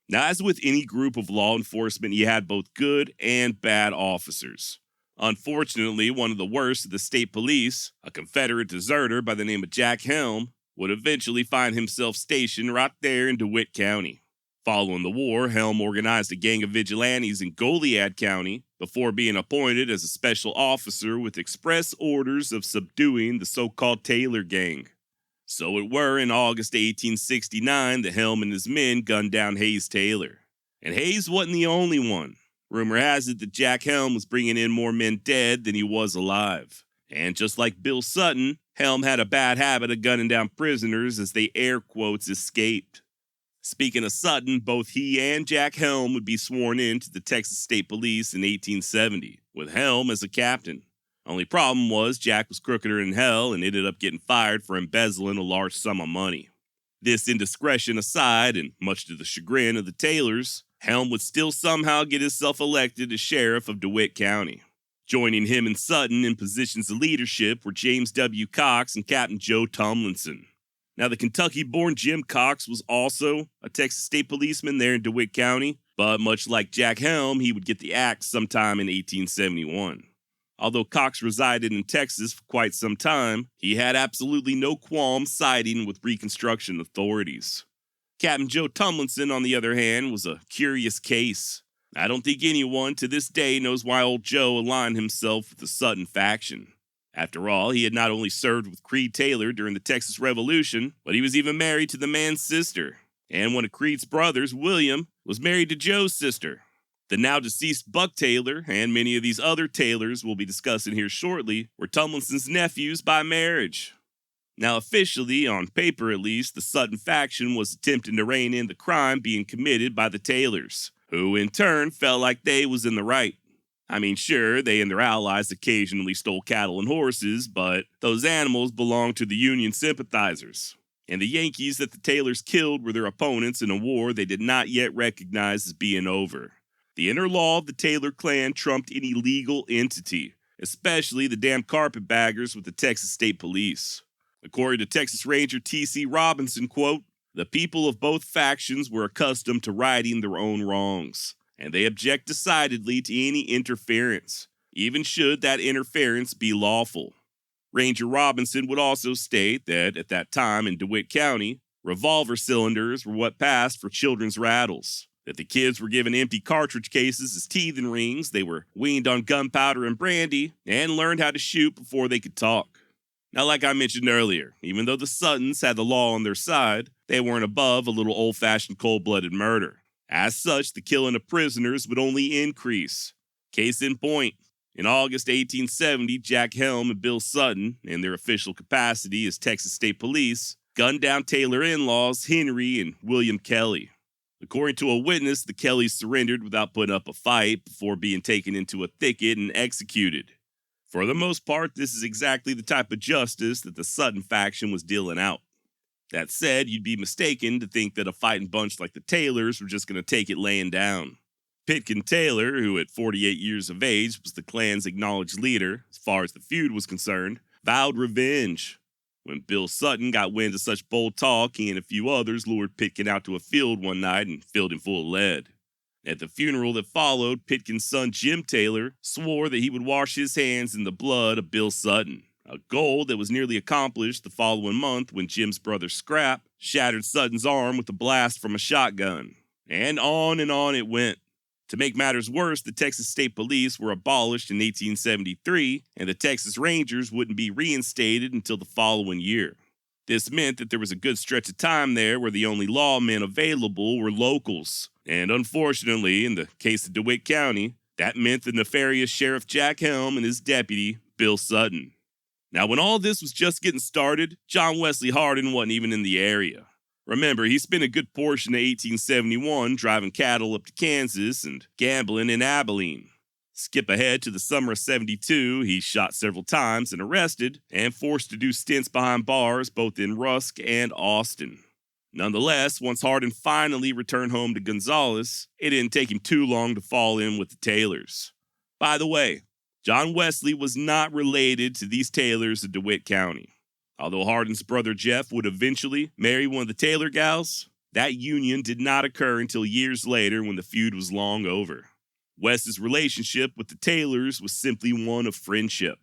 Now, as with any group of law enforcement, you had both good and bad officers. Unfortunately, one of the worst of the state police, a Confederate deserter by the name of Jack Helm, would eventually find himself stationed right there in DeWitt County. Following the war, Helm organized a gang of vigilantes in Goliad County before being appointed as a special officer with express orders of subduing the so-called Taylor Gang. So it were in August 1869 that Helm and his men gunned down Hayes Taylor. And Hayes wasn't the only one. Rumor has it that Jack Helm was bringing in more men dead than he was alive. And just like Bill Sutton, Helm had a bad habit of gunning down prisoners as they air quotes escaped. Speaking of Sutton, both he and Jack Helm would be sworn in to the Texas State Police in 1870, with Helm as a captain. Only problem was Jack was crookeder than hell and ended up getting fired for embezzling a large sum of money. This indiscretion aside, and much to the chagrin of the Taylors, Helm would still somehow get himself elected as sheriff of DeWitt County. Joining him and Sutton in positions of leadership were James W. Cox and Captain Joe Tomlinson. Now, the Kentucky-born Jim Cox was also a Texas state policeman there in DeWitt County, but much like Jack Helm, he would get the axe sometime in 1871. Although Cox resided in Texas for quite some time, he had absolutely no qualms siding with Reconstruction authorities. Captain Joe Tomlinson, on the other hand, was a curious case. I don't think anyone to this day knows why old Joe aligned himself with the Sutton faction. After all, he had not only served with Creed Taylor during the Texas Revolution, but he was even married to the man's sister. And one of Creed's brothers, William, was married to Joe's sister. The now deceased Buck Taylor, and many of these other Taylors we'll be discussing here shortly, were Tomlinson's nephews by marriage. Now officially, on paper at least, the Sutton faction was attempting to rein in the crime being committed by the Taylors, who in turn felt like they was in the right. I mean, sure, they and their allies occasionally stole cattle and horses, but those animals belonged to the Union sympathizers. And the Yankees that the Taylors killed were their opponents in a war they did not yet recognize as being over. The inner law of the Taylor clan trumped any legal entity, especially the damn carpetbaggers with the Texas State Police. According to Texas Ranger T.C. Robinson, quote, "The people of both factions were accustomed to righting their own wrongs, and they object decidedly to any interference, even should that interference be lawful." Ranger Robinson would also state that at that time in DeWitt County, revolver cylinders were what passed for children's rattles, that the kids were given empty cartridge cases as teething rings, they were weaned on gunpowder and brandy, and learned how to shoot before they could talk. Now, like I mentioned earlier, even though the Suttons had the law on their side, they weren't above a little old-fashioned cold-blooded murder. As such, the killing of prisoners would only increase. Case in point, in August 1870, Jack Helm and Bill Sutton, in their official capacity as Texas State Police, gunned down Taylor in-laws Henry and William Kelly. According to a witness, the Kellys surrendered without putting up a fight before being taken into a thicket and executed. For the most part, this is exactly the type of justice that the Sutton faction was dealing out. That said, you'd be mistaken to think that a fighting bunch like the Taylors were just going to take it laying down. Pitkin Taylor, who at 48 years of age was the clan's acknowledged leader as far as the feud was concerned, vowed revenge. When Bill Sutton got wind of such bold talk, he and a few others lured Pitkin out to a field one night and filled him full of lead. At the funeral that followed, Pitkin's son Jim Taylor swore that he would wash his hands in the blood of Bill Sutton, a goal that was nearly accomplished the following month when Jim's brother Scrap shattered Sutton's arm with a blast from a shotgun. And on it went. To make matters worse, the Texas State Police were abolished in 1873, and the Texas Rangers wouldn't be reinstated until the following year. This meant that there was a good stretch of time there where the only lawmen available were locals. And unfortunately, in the case of DeWitt County, that meant the nefarious Sheriff Jack Helm and his deputy, Bill Sutton. Now, when all this was just getting started, John Wesley Hardin wasn't even in the area. Remember, he spent a good portion of 1871 driving cattle up to Kansas and gambling in Abilene. Skip ahead to the summer of '72, he's shot several times and arrested and forced to do stints behind bars both in Rusk and Austin. Nonetheless, once Hardin finally returned home to Gonzales, it didn't take him too long to fall in with the Taylors. By the way, John Wesley was not related to these Taylors of DeWitt County. Although Hardin's brother Jeff would eventually marry one of the Taylor gals, that union did not occur until years later when the feud was long over. Wes's relationship with the Taylors was simply one of friendship.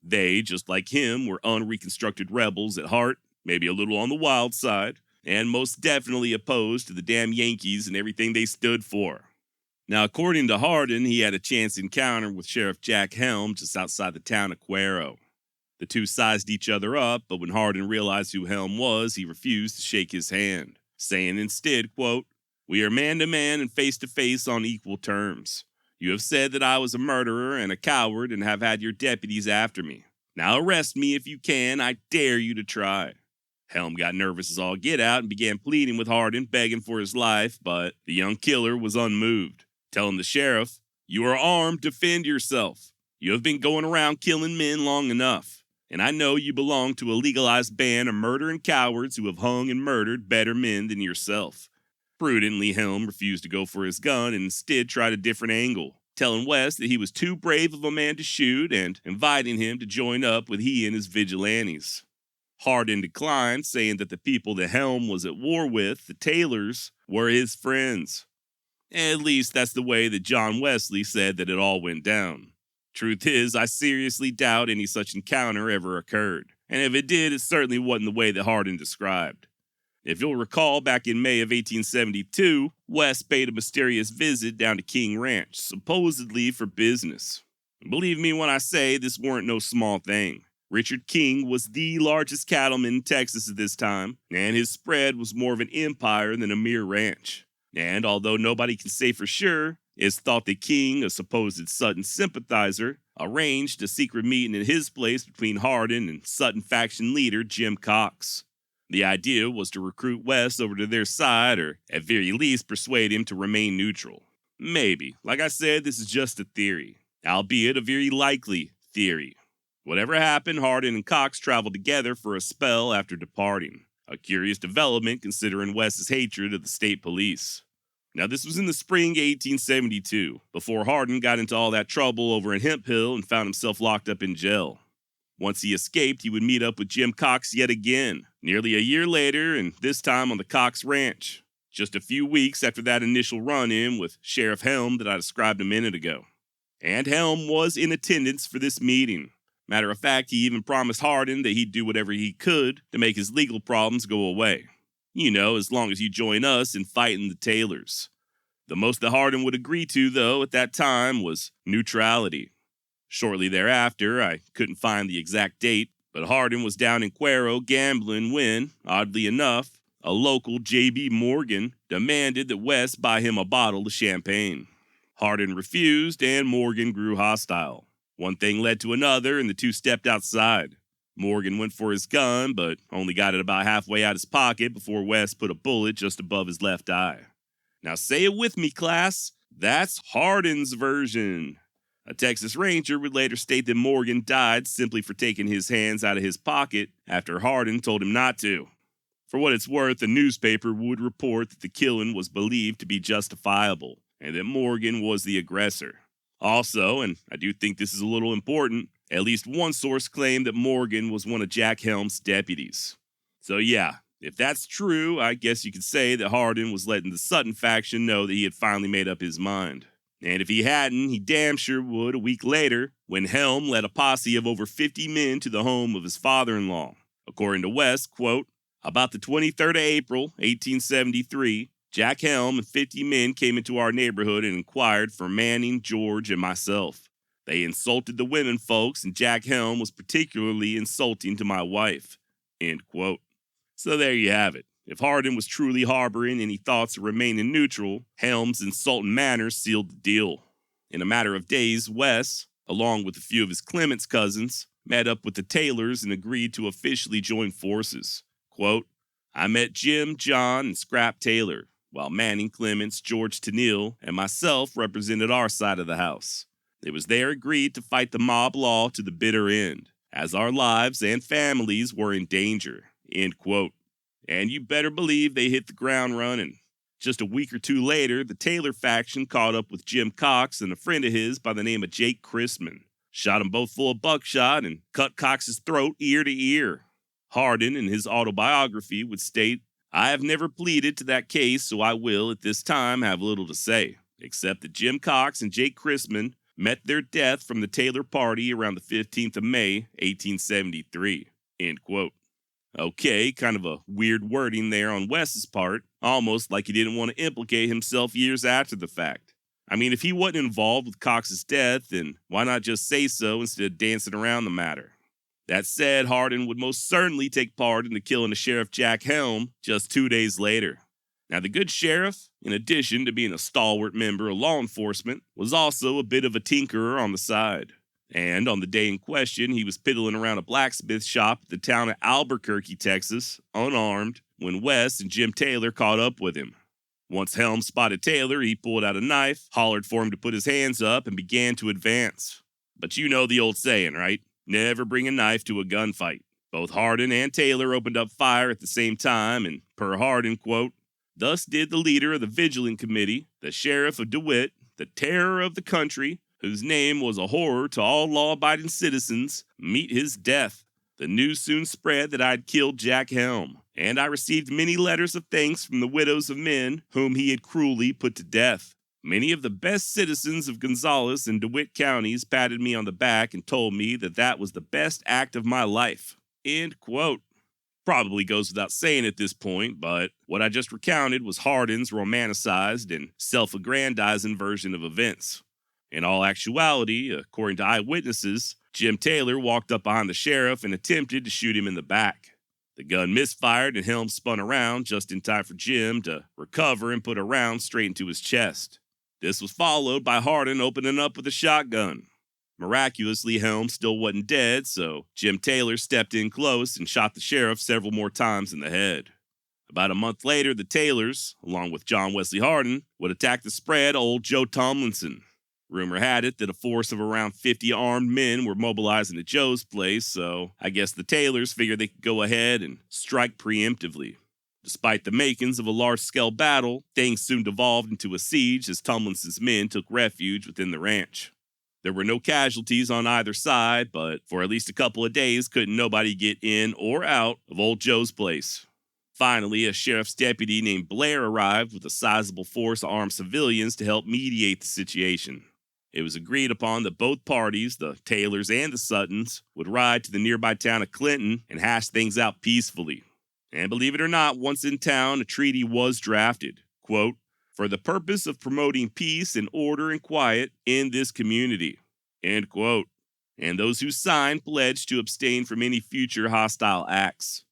They, just like him, were unreconstructed rebels at heart, maybe a little on the wild side, and most definitely opposed to the damn Yankees and everything they stood for. Now, according to Hardin, he had a chance encounter with Sheriff Jack Helm just outside the town of Cuero. The two sized each other up, but when Hardin realized who Helm was, he refused to shake his hand, saying instead, quote, "We are man to man and face to face on equal terms. You have said that I was a murderer and a coward and have had your deputies after me. Now arrest me if you can. I dare you to try." Helm got nervous as all get out and began pleading with Hardin, begging for his life, but the young killer was unmoved, telling the sheriff, "You are armed, defend yourself. You have been going around killing men long enough, and I know you belong to a legalized band of murdering cowards who have hung and murdered better men than yourself." Prudently, Helm refused to go for his gun and instead tried a different angle, telling West that he was too brave of a man to shoot and inviting him to join up with he and his vigilantes. Hardin declined, saying that the people that Helm was at war with, the Taylors, were his friends. At least that's the way that John Wesley said that it all went down. Truth is, I seriously doubt any such encounter ever occurred, and if it did, it certainly wasn't the way that Hardin described. If you'll recall, back in May of 1872, West paid a mysterious visit down to King Ranch, supposedly for business. And believe me when I say this weren't no small thing. Richard King was the largest cattleman in Texas at this time, and his spread was more of an empire than a mere ranch. And although nobody can say for sure, it's thought that King, a supposed Sutton sympathizer, arranged a secret meeting at his place between Hardin and Sutton faction leader Jim Cox. The idea was to recruit West over to their side, or at very least persuade him to remain neutral. Maybe. Like I said, this is just a theory, albeit a very likely theory. Whatever happened, Hardin and Cox traveled together for a spell after departing. A curious development considering West's hatred of the state police. Now, this was in the spring of 1872, before Hardin got into all that trouble over in Hemp Hill and found himself locked up in jail. Once he escaped, he would meet up with Jim Cox yet again, nearly a year later, and this time on the Cox Ranch, just a few weeks after that initial run-in with Sheriff Helm that I described a minute ago. And Helm was in attendance for this meeting. Matter of fact, he even promised Hardin that he'd do whatever he could to make his legal problems go away. You know, as long as you join us in fighting the Taylors. The most that Hardin would agree to, though, at that time was neutrality. Shortly thereafter, I couldn't find the exact date, but Hardin was down in Cuero gambling when, oddly enough, a local J.B. Morgan demanded that West buy him a bottle of champagne. Hardin refused, and Morgan grew hostile. One thing led to another, and the two stepped outside. Morgan went for his gun, but only got it about halfway out his pocket before West put a bullet just above his left eye. Now say it with me, class. That's Hardin's version. A Texas Ranger would later state that Morgan died simply for taking his hands out of his pocket after Hardin told him not to. For what it's worth, the newspaper would report that the killing was believed to be justifiable, and that Morgan was the aggressor. Also, and I do think this is a little important, at least one source claimed that Morgan was one of Jack Helm's deputies. So yeah, if that's true, I guess you could say that Hardin was letting the Sutton faction know that he had finally made up his mind. And if he hadn't, he damn sure would a week later, when Helm led a posse of over 50 men to the home of his father-in-law. According to West, quote, about the 23rd of April, 1873, Jack Helm and 50 men came into our neighborhood and inquired for Manning, George, and myself. They insulted the women folks, and Jack Helm was particularly insulting to my wife. End quote. So there you have it. If Hardin was truly harboring any thoughts of remaining neutral, Helm's insulting manner sealed the deal. In a matter of days, West, along with a few of his Clements cousins, met up with the Taylors and agreed to officially join forces. Quote, I met Jim, John, and Scrap Taylor, while Manning, Clements, George Tennille, and myself represented our side of the house. It was there agreed to fight the mob law to the bitter end, as our lives and families were in danger. End quote. And you better believe they hit the ground running. Just a week or two later, the Taylor faction caught up with Jim Cox and a friend of his by the name of Jake Chrisman, shot them both full of buckshot, and cut Cox's throat ear to ear. Hardin, in his autobiography, would state, I have never pleaded to that case, so I will, at this time, have little to say, except that Jim Cox and Jake Chrisman met their death from the Taylor party around the 15th of May, 1873. End quote. Okay, kind of a weird wording there on West's part, almost like he didn't want to implicate himself years after the fact. I mean, if he wasn't involved with Cox's death, then why not just say so instead of dancing around the matter? That said, Hardin would most certainly take part in the killing of Sheriff Jack Helm just 2 days later. Now, the good sheriff, in addition to being a stalwart member of law enforcement, was also a bit of a tinkerer on the side. And on the day in question, he was piddling around a blacksmith shop at the town of Albuquerque, Texas, unarmed, when West and Jim Taylor caught up with him. Once Helm spotted Taylor, he pulled out a knife, hollered for him to put his hands up, and began to advance. But you know the old saying, right? Never bring a knife to a gunfight. Both Hardin and Taylor opened up fire at the same time, and per Hardin, quote, thus did the leader of the Vigilant Committee, the Sheriff of DeWitt, the terror of the country, whose name was a horror to all law-abiding citizens, meet his death. The news soon spread that I had killed Jack Helm, and I received many letters of thanks from the widows of men whom he had cruelly put to death. Many of the best citizens of Gonzales and DeWitt counties patted me on the back and told me that that was the best act of my life. End quote. Probably goes without saying at this point, but what I just recounted was Hardin's romanticized and self-aggrandizing version of events. In all actuality, according to eyewitnesses, Jim Taylor walked up behind the sheriff and attempted to shoot him in the back. The gun misfired and Helm spun around just in time for Jim to recover and put a round straight into his chest. This was followed by Hardin opening up with a shotgun. Miraculously, Helm still wasn't dead, so Jim Taylor stepped in close and shot the sheriff several more times in the head. About a month later, the Taylors, along with John Wesley Hardin, would attack the spread old Joe Tomlinson. Rumor had it that a force of around 50 armed men were mobilizing at Joe's place, so I guess the Taylors figured they could go ahead and strike preemptively. Despite the makings of a large-scale battle, things soon devolved into a siege as Tomlinson's men took refuge within the ranch. There were no casualties on either side, but for at least a couple of days couldn't nobody get in or out of old Joe's place. Finally, a sheriff's deputy named Blair arrived with a sizable force of armed civilians to help mediate the situation. It was agreed upon that both parties, the Taylors and the Suttons, would ride to the nearby town of Clinton and hash things out peacefully. And believe it or not, once in town, a treaty was drafted, quote, for the purpose of promoting peace and order and quiet in this community, end quote. And those who signed pledged to abstain from any future hostile acts.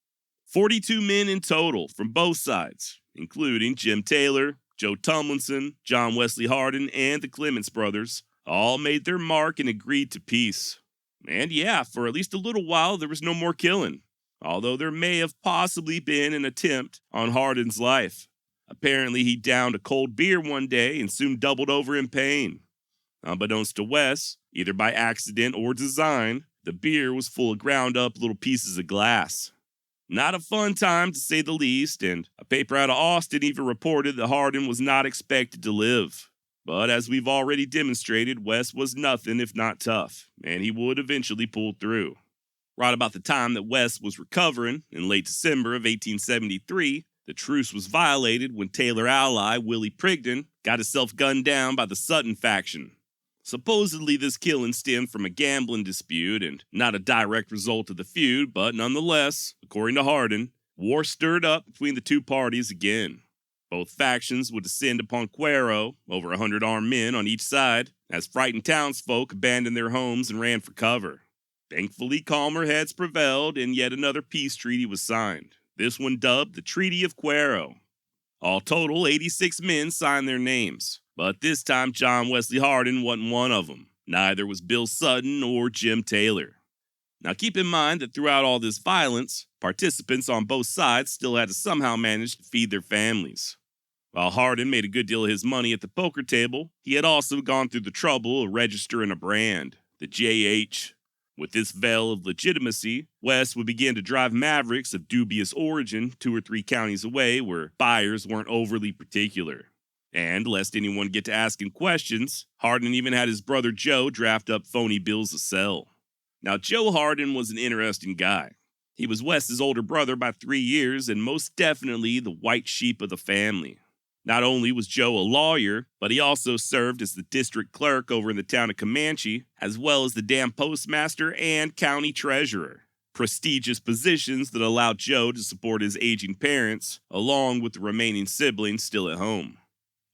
42 men in total from both sides, including Jim Taylor, Joe Tomlinson, John Wesley Hardin, and the Clements brothers, all made their mark and agreed to peace. And yeah, for at least a little while, there was no more killing, although there may have possibly been an attempt on Hardin's life. Apparently, he downed a cold beer one day and soon doubled over in pain. Unbeknownst to Wes, either by accident or design, the beer was full of ground up little pieces of glass. Not a fun time, to say the least, and a paper out of Austin even reported that Hardin was not expected to live. But as we've already demonstrated, Wes was nothing if not tough, and he would eventually pull through. Right about the time that Wes was recovering, in late December of 1873, the truce was violated when Taylor ally Willie Prigden got himself gunned down by the Sutton faction. Supposedly this killing stemmed from a gambling dispute and not a direct result of the feud, but nonetheless, according to Hardin, war stirred up between the two parties again. Both factions would descend upon Cuero, over 100 armed men on each side, as frightened townsfolk abandoned their homes and ran for cover. Thankfully, calmer heads prevailed and yet another peace treaty was signed, this one dubbed the Treaty of Cuero. All total, 86 men signed their names, but this time John Wesley Hardin wasn't one of them. Neither was Bill Sutton or Jim Taylor. Now keep in mind that throughout all this violence, participants on both sides still had to somehow manage to feed their families. While Hardin made a good deal of his money at the poker table, he had also gone through the trouble of registering a brand, the JH. With this veil of legitimacy, Wes would begin to drive mavericks of dubious origin 2 or 3 counties away where buyers weren't overly particular. And lest anyone get to asking questions, Hardin even had his brother Joe draft up phony bills to sell. Now, Joe Hardin was an interesting guy. He was Wes's older brother by 3 years and most definitely the white sheep of the family. Not only was Joe a lawyer, but he also served as the district clerk over in the town of Comanche, as well as the dam postmaster and county treasurer. Prestigious positions that allowed Joe to support his aging parents, along with the remaining siblings still at home.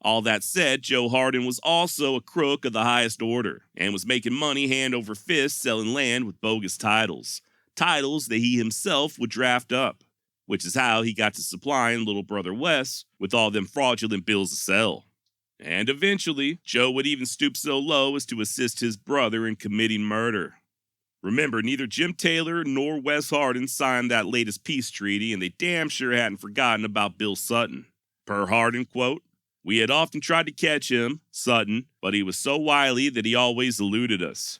All that said, Joe Hardin was also a crook of the highest order, and was making money hand over fist selling land with bogus titles. Titles that he himself would draft up, which is how he got to supplying little brother Wes with all them fraudulent bills to sell. And eventually, Joe would even stoop so low as to assist his brother in committing murder. Remember, neither Jim Taylor nor Wes Hardin signed that latest peace treaty, and they damn sure hadn't forgotten about Bill Sutton. Per Hardin, quote, "We had often tried to catch him, Sutton, but he was so wily that he always eluded us.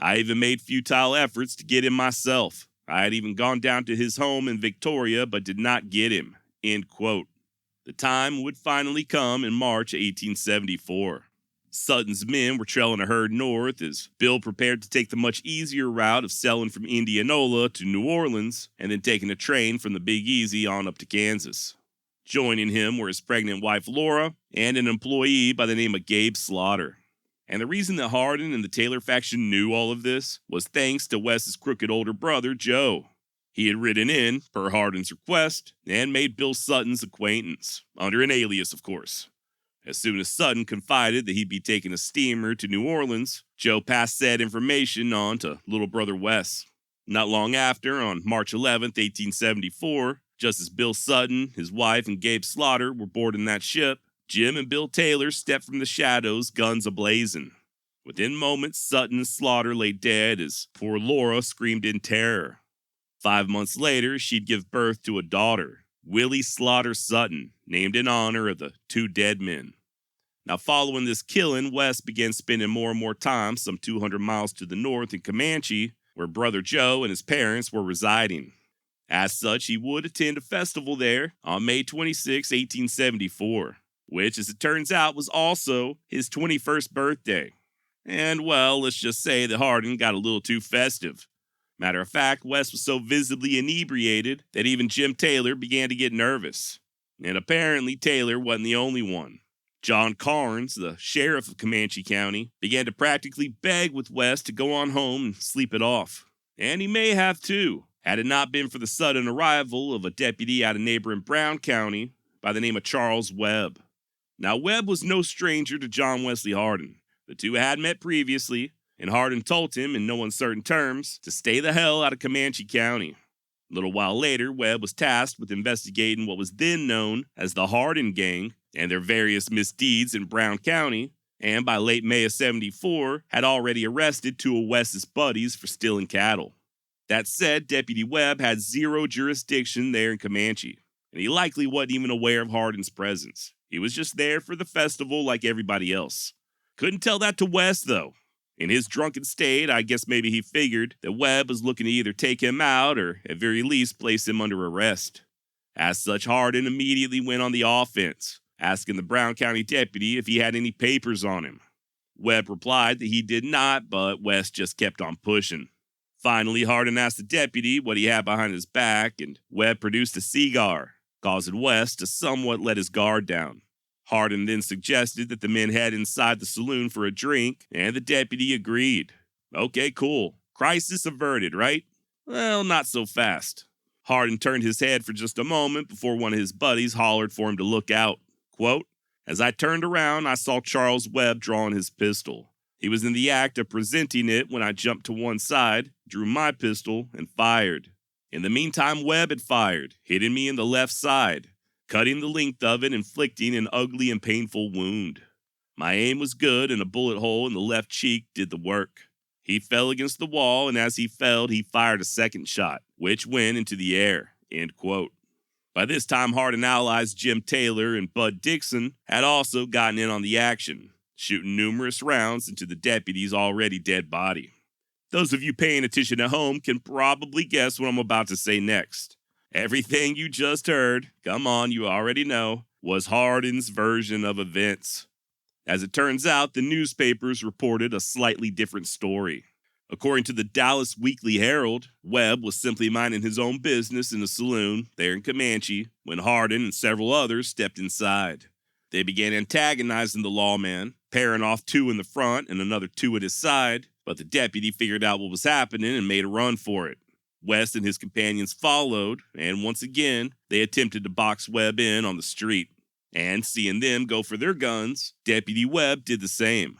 I even made futile efforts to get him myself. I had even gone down to his home in Victoria, but did not get him," end quote. The time would finally come in March 1874. Sutton's men were trailing a herd north as Bill prepared to take the much easier route of selling from Indianola to New Orleans and then taking a train from the Big Easy on up to Kansas. Joining him were his pregnant wife Laura and an employee by the name of Gabe Slaughter. And the reason that Hardin and the Taylor faction knew all of this was thanks to Wes's crooked older brother Joe. He had ridden in, per Hardin's request, and made Bill Sutton's acquaintance, under an alias, of course. As soon as Sutton confided that he'd be taking a steamer to New Orleans, Joe passed said information on to little brother Wes. Not long after, on March 11, 1874, just as Bill Sutton, his wife, and Gabe Slaughter were boarding that ship, Jim and Bill Taylor stepped from the shadows, guns ablazing. Within moments, Sutton and Slaughter lay dead as poor Laura screamed in terror. 5 months later, she'd give birth to a daughter, Willie Slaughter Sutton, named in honor of the two dead men. Now, following this killing, Wes began spending more and more time some 200 miles to the north in Comanche, where Brother Joe and his parents were residing. As such, he would attend a festival there on May 26, 1874, which, as it turns out, was also his 21st birthday. And, well, let's just say that Hardin got a little too festive. Matter of fact, Wes was so visibly inebriated that even Jim Taylor began to get nervous. And apparently Taylor wasn't the only one. John Carnes, the sheriff of Comanche County, began to practically beg with Wes to go on home and sleep it off. And he may have too, had it not been for the sudden arrival of a deputy out of neighboring Brown County by the name of Charles Webb. Now, Webb was no stranger to John Wesley Hardin. The two had met previously, and Hardin told him in no uncertain terms to stay the hell out of Comanche County. A little while later, Webb was tasked with investigating what was then known as the Hardin Gang and their various misdeeds in Brown County, and by late May of '74, had already arrested two of Wes's buddies for stealing cattle. That said, Deputy Webb had zero jurisdiction there in Comanche, and he likely wasn't even aware of Hardin's presence. He was just there for the festival like everybody else. Couldn't tell that to Wes, though. In his drunken state, I guess maybe he figured that Webb was looking to either take him out or, at very least, place him under arrest. As such, Hardin immediately went on the offense, asking the Brown County deputy if he had any papers on him. Webb replied that he did not, but Wes just kept on pushing. Finally, Hardin asked the deputy what he had behind his back, and Webb produced a cigar, causing Wes to somewhat let his guard down. Hardin then suggested that the men head inside the saloon for a drink, and the deputy agreed. Okay, cool. Crisis averted, right? Well, not so fast. Hardin turned his head for just a moment before one of his buddies hollered for him to look out. Quote, "As I turned around, I saw Charles Webb drawing his pistol. He was in the act of presenting it when I jumped to one side, drew my pistol, and fired. In the meantime, Webb had fired, hitting me in the left side, cutting the length of it, inflicting an ugly and painful wound. My aim was good, and a bullet hole in the left cheek did the work. He fell against the wall, and as he fell, he fired a second shot, which went into the air." End quote. By this time, Hardin allies Jim Taylor and Bud Dixon had also gotten in on the action, shooting numerous rounds into the deputy's already dead body. Those of you paying attention at home can probably guess what I'm about to say next. Everything you just heard, come on, you already know, was Hardin's version of events. As it turns out, the newspapers reported a slightly different story. According to the Dallas Weekly Herald, Webb was simply minding his own business in a saloon there in Comanche when Hardin and several others stepped inside. They began antagonizing the lawman, pairing off two in the front and another two at his side, but the deputy figured out what was happening and made a run for it. West and his companions followed, and once again, they attempted to box Webb in on the street. And seeing them go for their guns, Deputy Webb did the same.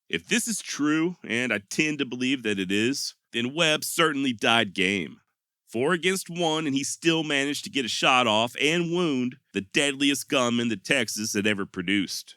If this is true, and I tend to believe that it is, then Webb certainly died game. 4 against 1, and he still managed to get a shot off and wound the deadliest gunman that Texas had ever produced.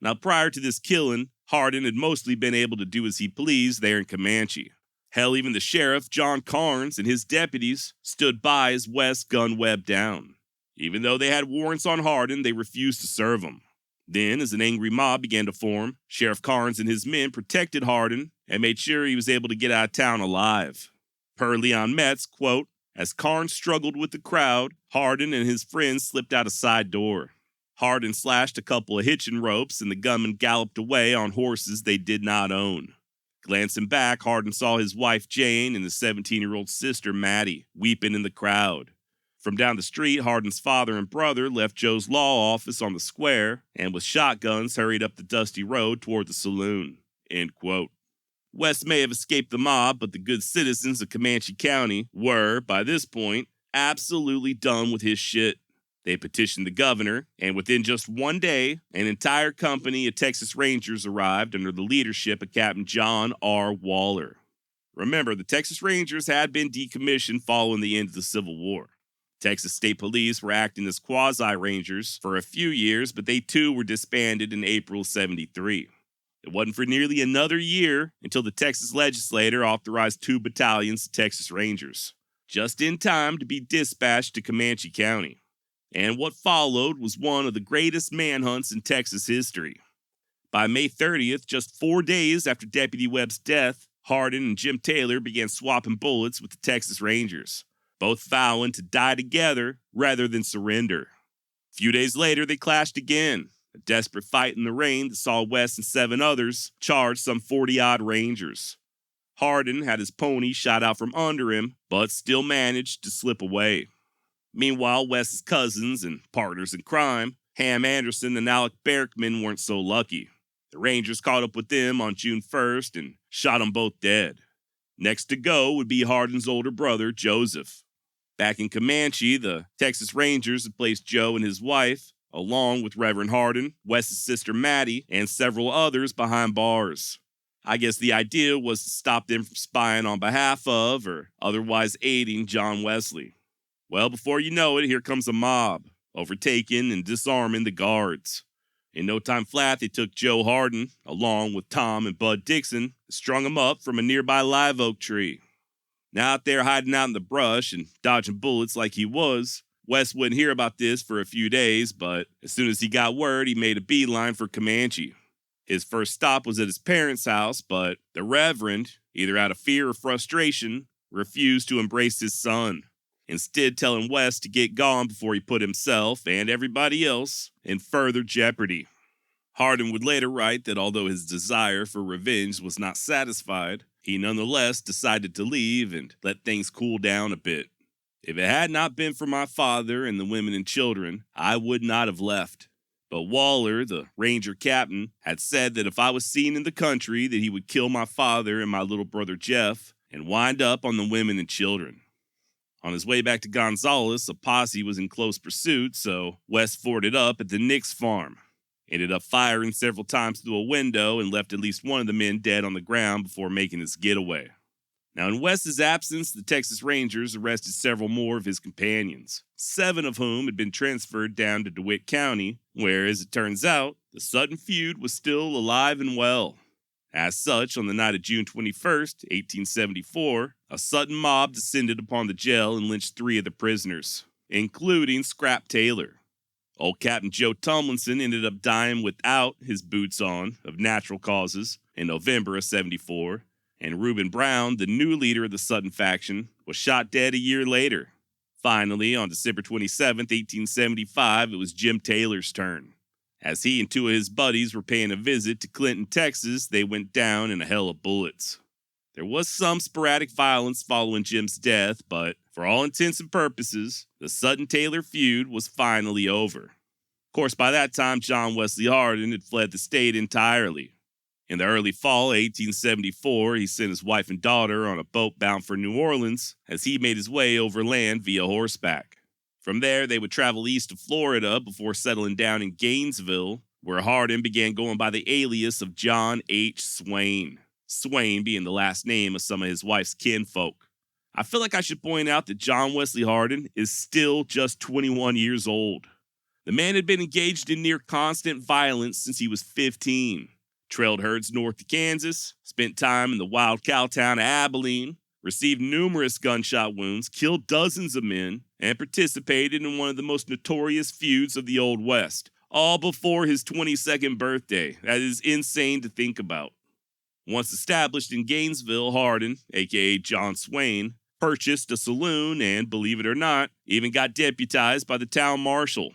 Now, prior to this killing, Hardin had mostly been able to do as he pleased there in Comanche. Hell, even the sheriff, John Carnes, and his deputies stood by as West gunned Webb down. Even though they had warrants on Hardin, they refused to serve him. Then, as an angry mob began to form, Sheriff Carnes and his men protected Hardin and made sure he was able to get out of town alive. Per Leon Metz, quote, "As Carnes struggled with the crowd, Hardin and his friends slipped out a side door. Hardin slashed a couple of hitching ropes, and the gunmen galloped away on horses they did not own. Glancing back, Hardin saw his wife Jane and his 17-year-old sister Maddie weeping in the crowd. From down the street, Hardin's father and brother left Joe's law office on the square and with shotguns hurried up the dusty road toward the saloon. End quote. West may have escaped the mob, but the good citizens of Comanche County were, by this point, absolutely done with his shit. They petitioned the governor, and within just one day, an entire company of Texas Rangers arrived under the leadership of Captain John R. Waller. Remember, the Texas Rangers had been decommissioned following the end of the Civil War. Texas State Police were acting as quasi-rangers for a few years, but they too were disbanded in April of '73. It wasn't for nearly another year until the Texas legislature authorized 2 battalions of Texas Rangers, just in time to be dispatched to Comanche County. And what followed was one of the greatest manhunts in Texas history. By May 30th, just 4 days after Deputy Webb's death, Hardin and Jim Taylor began swapping bullets with the Texas Rangers, both vowing to die together rather than surrender. A few days later, they clashed again, a desperate fight in the rain that saw West and 7 others charge some 40-odd Rangers. Hardin had his pony shot out from under him, but still managed to slip away. Meanwhile, West's cousins and partners in crime, Ham Anderson and Alec Berkman, weren't so lucky. The Rangers caught up with them on June 1st and shot them both dead. Next to go would be Hardin's older brother, Joseph. Back in Comanche, the Texas Rangers had placed Joe and his wife, along with Reverend Hardin, West's sister Maddie, and several others behind bars. I guess the idea was to stop them from spying on behalf of or otherwise aiding John Wesley. Well, before you know it, here comes a mob, overtaking and disarming the guards. In no time flat, they took Joe Hardin, along with Tom and Bud Dixon, and strung him up from a nearby live oak tree. Now out there hiding out in the brush and dodging bullets like he was, West wouldn't hear about this for a few days, but as soon as he got word, he made a beeline for Comanche. His first stop was at his parents' house, but the Reverend, either out of fear or frustration, refused to embrace his son, instead telling West to get gone before he put himself and everybody else in further jeopardy. Hardin would later write that although his desire for revenge was not satisfied, he nonetheless decided to leave and let things cool down a bit. If it had not been for my father and the women and children, I would not have left. But Waller, the ranger captain, had said that if I was seen in the country, that he would kill my father and my little brother Jeff and wind up on the women and children. On his way back to Gonzales, a posse was in close pursuit, so West forded up at the Nix farm. Ended up firing several times through a window and left at least one of the men dead on the ground before making his getaway. Now, in West's absence, the Texas Rangers arrested several more of his companions, 7 of whom had been transferred down to DeWitt County, where, as it turns out, the Sutton feud was still alive and well. As such, on the night of June 21st, 1874, a Sutton mob descended upon the jail and lynched 3 of the prisoners, including Scrap Taylor. Old Captain Joe Tomlinson ended up dying without his boots on of natural causes in November of '74, and Reuben Brown, the new leader of the Sutton faction, was shot dead a year later. Finally, on December 27, 1875, it was Jim Taylor's turn. As he and 2 of his buddies were paying a visit to Clinton, Texas, they went down in a hail of bullets. There was some sporadic violence following Jim's death, but for all intents and purposes, the Sutton-Taylor feud was finally over. Of course, by that time, John Wesley Hardin had fled the state entirely. In the early fall of 1874, he sent his wife and daughter on a boat bound for New Orleans as he made his way overland via horseback. From there, they would travel east to Florida before settling down in Gainesville, where Hardin began going by the alias of John H. Swain. Swain being the last name of some of his wife's kinfolk. I feel like I should point out that John Wesley Hardin is still just 21 years old. The man had been engaged in near constant violence since he was 15. Trailed herds north to Kansas, spent time in the wild cow town of Abilene, received numerous gunshot wounds, killed dozens of men, and participated in one of the most notorious feuds of the Old West, all before his 22nd birthday. That is insane to think about. Once established in Gainesville, Hardin, aka John Swain, purchased a saloon and, believe it or not, even got deputized by the town marshal.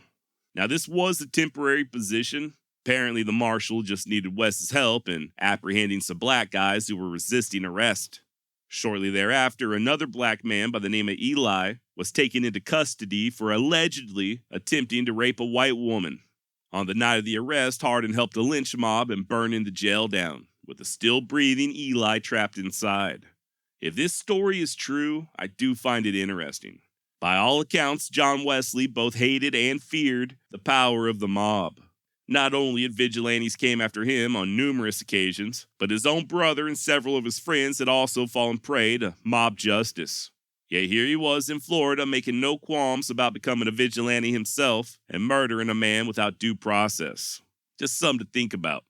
Now, this was a temporary position. Apparently, the marshal just needed Wes's help in apprehending some black guys who were resisting arrest. Shortly thereafter, another black man by the name of Eli was taken into custody for allegedly attempting to rape a white woman. On the night of the arrest, Hardin helped a lynch mob and burning the jail down, with a still breathing Eli trapped inside. If this story is true, I do find it interesting. By all accounts, John Wesley both hated and feared the power of the mob. Not only had vigilantes came after him on numerous occasions, but his own brother and several of his friends had also fallen prey to mob justice. Yet here he was in Florida making no qualms about becoming a vigilante himself and murdering a man without due process. Just something to think about.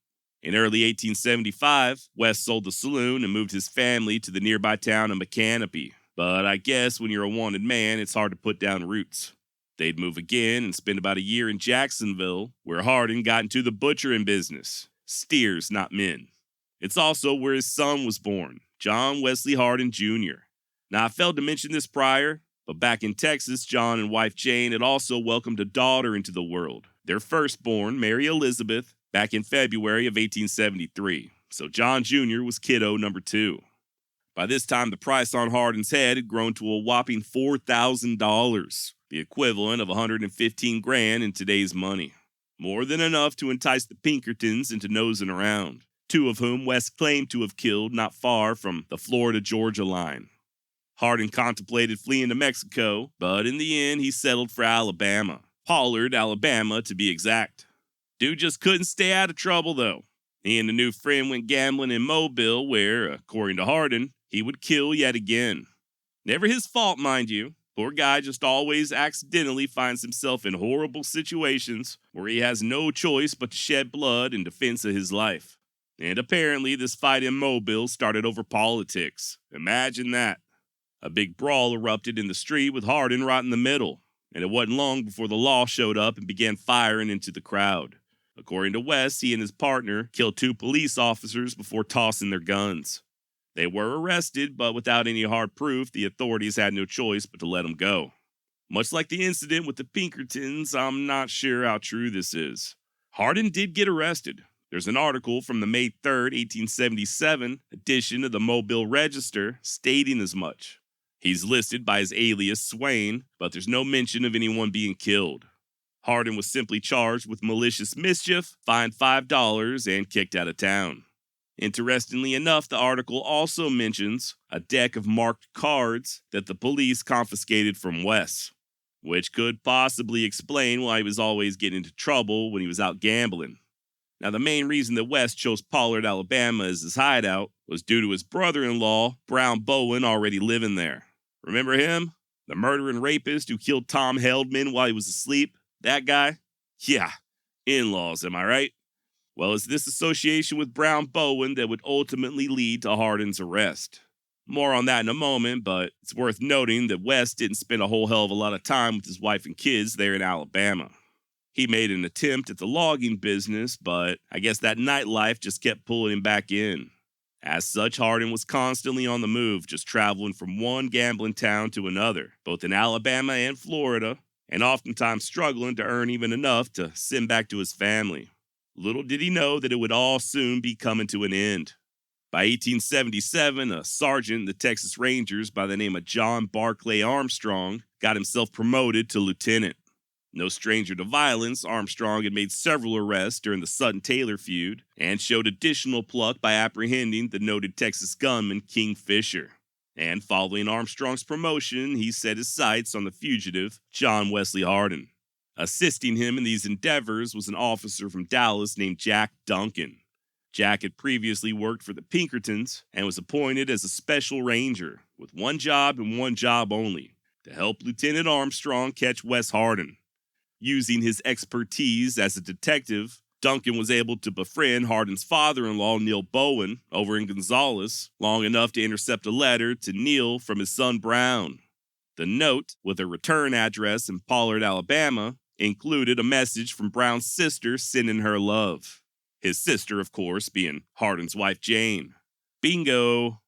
In early 1875, Wes sold the saloon and moved his family to the nearby town of Micanopy. But I guess when you're a wanted man, it's hard to put down roots. They'd move again and spend about a year in Jacksonville, where Hardin got into the butchering business. Steers, not men. It's also where his son was born, John Wesley Hardin Jr. Now, I failed to mention this prior, but back in Texas, John and wife Jane had also welcomed a daughter into the world, their firstborn, Mary Elizabeth, back in February of 1873. So John Jr. was kiddo number 2. By this time, the price on Hardin's head had grown to a whopping $4,000, the equivalent of $115,000 in today's money. More than enough to entice the Pinkertons into nosing around, 2 of whom Wes claimed to have killed not far from the Florida-Georgia line. Hardin contemplated fleeing to Mexico, but in the end, he settled for Alabama. Pollard, Alabama, to be exact. Dude just couldn't stay out of trouble, though. He and a new friend went gambling in Mobile, where, according to Hardin, he would kill yet again. Never his fault, mind you. Poor guy just always accidentally finds himself in horrible situations where he has no choice but to shed blood in defense of his life. And apparently this fight in Mobile started over politics. Imagine that. A big brawl erupted in the street with Hardin right in the middle, and it wasn't long before the law showed up and began firing into the crowd. According to Wes, he and his partner killed 2 police officers before tossing their guns. They were arrested, but without any hard proof, the authorities had no choice but to let them go. Much like the incident with the Pinkertons, I'm not sure how true this is. Hardin did get arrested. There's an article from the May 3rd, 1877 edition of the Mobile Register stating as much. He's listed by his alias Swain, but there's no mention of anyone being killed. Hardin was simply charged with malicious mischief, fined $5, and kicked out of town. Interestingly enough, the article also mentions a deck of marked cards that the police confiscated from Wes, which could possibly explain why he was always getting into trouble when he was out gambling. Now, the main reason that Wes chose Pollard, Alabama as his hideout was due to his brother-in-law, Brown Bowen, already living there. Remember him? The murderer and rapist who killed Tom Heldman while he was asleep? That guy? Yeah, in-laws, am I right? Well, it's this association with Brown Bowen that would ultimately lead to Hardin's arrest. More on that in a moment, but it's worth noting that Wes didn't spend a whole hell of a lot of time with his wife and kids there in Alabama. He made an attempt at the logging business, but I guess that nightlife just kept pulling him back in. As such, Hardin was constantly on the move, just traveling from one gambling town to another, both in Alabama and Florida, and oftentimes struggling to earn even enough to send back to his family. Little did he know that it would all soon be coming to an end. By 1877, a sergeant in the Texas Rangers by the name of John Barclay Armstrong got himself promoted to lieutenant. No stranger to violence, Armstrong had made several arrests during the Sutton-Taylor feud and showed additional pluck by apprehending the noted Texas gunman King Fisher. And following Armstrong's promotion, he set his sights on the fugitive John Wesley Hardin. Assisting him in these endeavors was an officer from Dallas named Jack Duncan. Jack had previously worked for the Pinkertons and was appointed as a special ranger with one job and one job only, to help Lieutenant Armstrong catch Wes Hardin. Using his expertise as a detective, Duncan was able to befriend Hardin's father-in-law, Neil Bowen, over in Gonzales, long enough to intercept a letter to Neil from his son Brown. The note, with a return address in Pollard, Alabama, included a message from Brown's sister sending her love. His sister, of course, being Hardin's wife Jane. Bingo!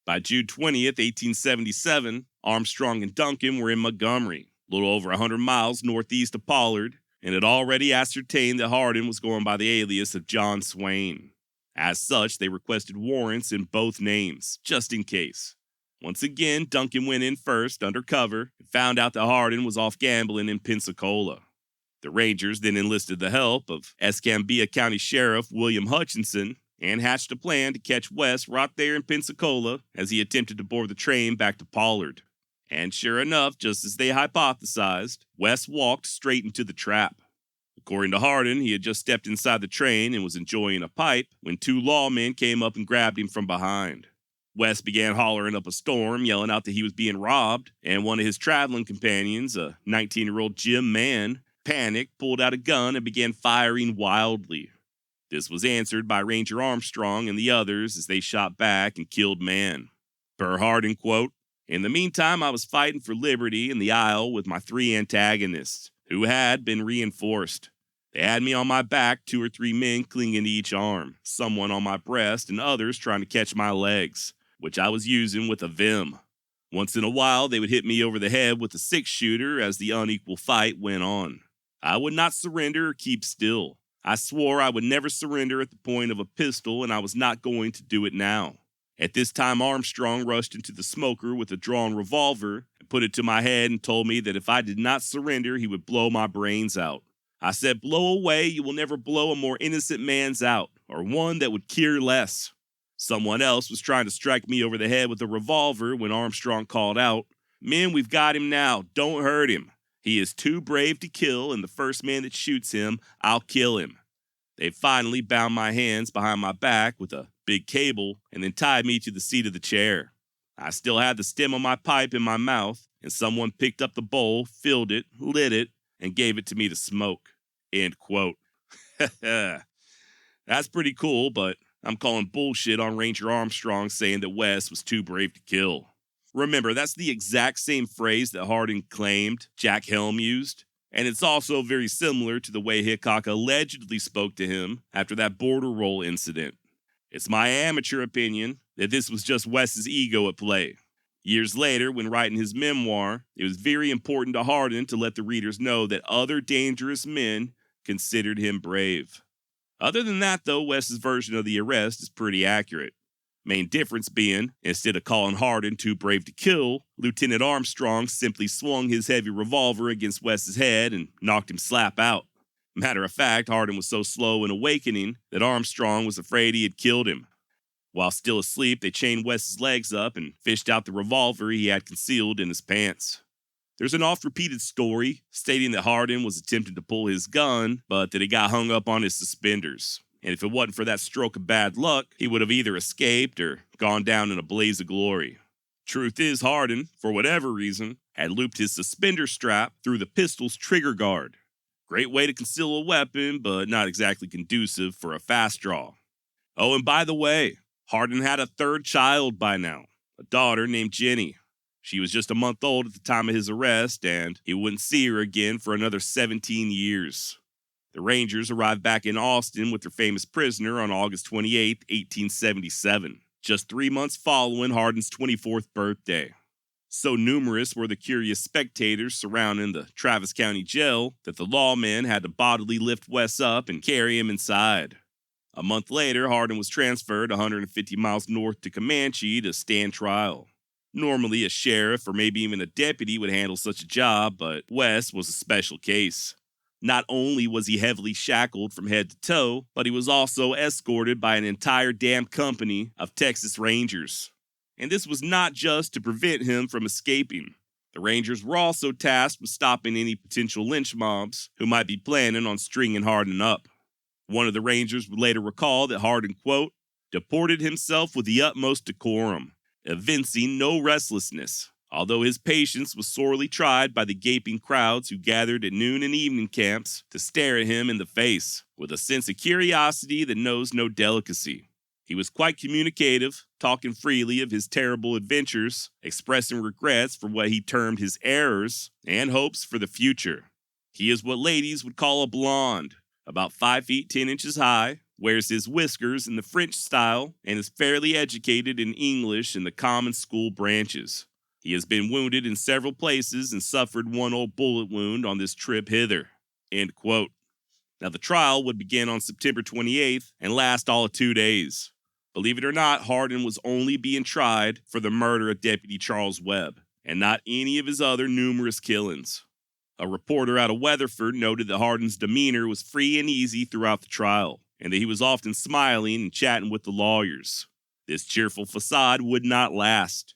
By June 20th, 1877, Armstrong and Duncan were in Montgomery, a little over 100 miles northeast of Pollard, and had already ascertained that Hardin was going by the alias of John Swain. As such, they requested warrants in both names, just in case. Once again, Duncan went in first, undercover, and found out that Hardin was off gambling in Pensacola. The Rangers then enlisted the help of Escambia County Sheriff William Hutchinson and hatched a plan to catch Wes right there in Pensacola as he attempted to board the train back to Pollard. And sure enough, just as they hypothesized, Wes walked straight into the trap. According to Hardin, he had just stepped inside the train and was enjoying a pipe when two lawmen came up and grabbed him from behind. Wes began hollering up a storm, yelling out that he was being robbed, and one of his traveling companions, a 19-year-old Jim Mann, panicked, pulled out a gun, and began firing wildly. This was answered by Ranger Armstrong and the others as they shot back and killed Mann. Per Hardin, quote, "In the meantime, I was fighting for liberty in the aisle with my three antagonists, who had been reinforced. They had me on my back, 2 or 3 men clinging to each arm, someone on my breast, and others trying to catch my legs, which I was using with a vim. Once in a while, they would hit me over the head with a 6-shooter as the unequal fight went on. I would not surrender or keep still. I swore I would never surrender at the point of a pistol, and I was not going to do it now. At this time, Armstrong rushed into the smoker with a drawn revolver and put it to my head and told me that if I did not surrender, he would blow my brains out. I said, 'Blow away, you will never blow a more innocent man's out, or one that would care less.' Someone else was trying to strike me over the head with a revolver when Armstrong called out, 'Men, we've got him now. Don't hurt him. He is too brave to kill, and the first man that shoots him, I'll kill him.' They finally bound my hands behind my back with a big cable and then tied me to the seat of the chair. I still had the stem of my pipe in my mouth, and someone picked up the bowl, filled it, lit it, and gave it to me to smoke." End quote. That's pretty cool, but I'm calling bullshit on Ranger Armstrong saying that Wes was too brave to kill. Remember, that's the exact same phrase that Hardin claimed Jack Helm used, and it's also very similar to the way Hickok allegedly spoke to him after that border roll incident. It's my amateur opinion that this was just Wes's ego at play. Years later, when writing his memoir, it was very important to Hardin to let the readers know that other dangerous men considered him brave. Other than that, though, Wes's version of the arrest is pretty accurate. Main difference being, instead of calling Hardin too brave to kill, Lieutenant Armstrong simply swung his heavy revolver against Wes's head and knocked him slap out. Matter of fact, Hardin was so slow in awakening that Armstrong was afraid he had killed him. While still asleep, they chained Wes's legs up and fished out the revolver he had concealed in his pants. There's an oft-repeated story stating that Hardin was attempting to pull his gun, but that he got hung up on his suspenders. And if it wasn't for that stroke of bad luck, he would have either escaped or gone down in a blaze of glory. Truth is, Hardin, for whatever reason, had looped his suspender strap through the pistol's trigger guard. Great way to conceal a weapon, but not exactly conducive for a fast draw. Oh, and by the way, Hardin had a 3rd child by now, a daughter named Jenny. She was just a month old at the time of his arrest, and he wouldn't see her again for another 17 years. The Rangers arrived back in Austin with their famous prisoner on August 28, 1877, just 3 months following Hardin's 24th birthday. So numerous were the curious spectators surrounding the Travis County Jail that the lawmen had to bodily lift Wes up and carry him inside. A month later, Hardin was transferred 150 miles north to Comanche to stand trial. Normally, a sheriff or maybe even a deputy would handle such a job, but Wes was a special case. Not only was he heavily shackled from head to toe, but he was also escorted by an entire damn company of Texas Rangers. And this was not just to prevent him from escaping. The Rangers were also tasked with stopping any potential lynch mobs who might be planning on stringing Hardin up. One of the Rangers would later recall that Hardin, quote, "deported himself with the utmost decorum, evincing no restlessness, although his patience was sorely tried by the gaping crowds who gathered at noon and evening camps to stare at him in the face, with a sense of curiosity that knows no delicacy. He was quite communicative, talking freely of his terrible adventures, expressing regrets for what he termed his errors, and hopes for the future. He is what ladies would call a blonde, about 5 feet 10 inches high, wears his whiskers in the French style, and is fairly educated in English and the common school branches. He has been wounded in several places and suffered one old bullet wound on this trip hither. End quote. Now, the trial would begin on September 28th and last all of 2 days. Believe it or not, Hardin was only being tried for the murder of Deputy Charles Webb, and not any of his other numerous killings. A reporter out of Weatherford noted that Hardin's demeanor was free and easy throughout the trial, and that he was often smiling and chatting with the lawyers. This cheerful facade would not last.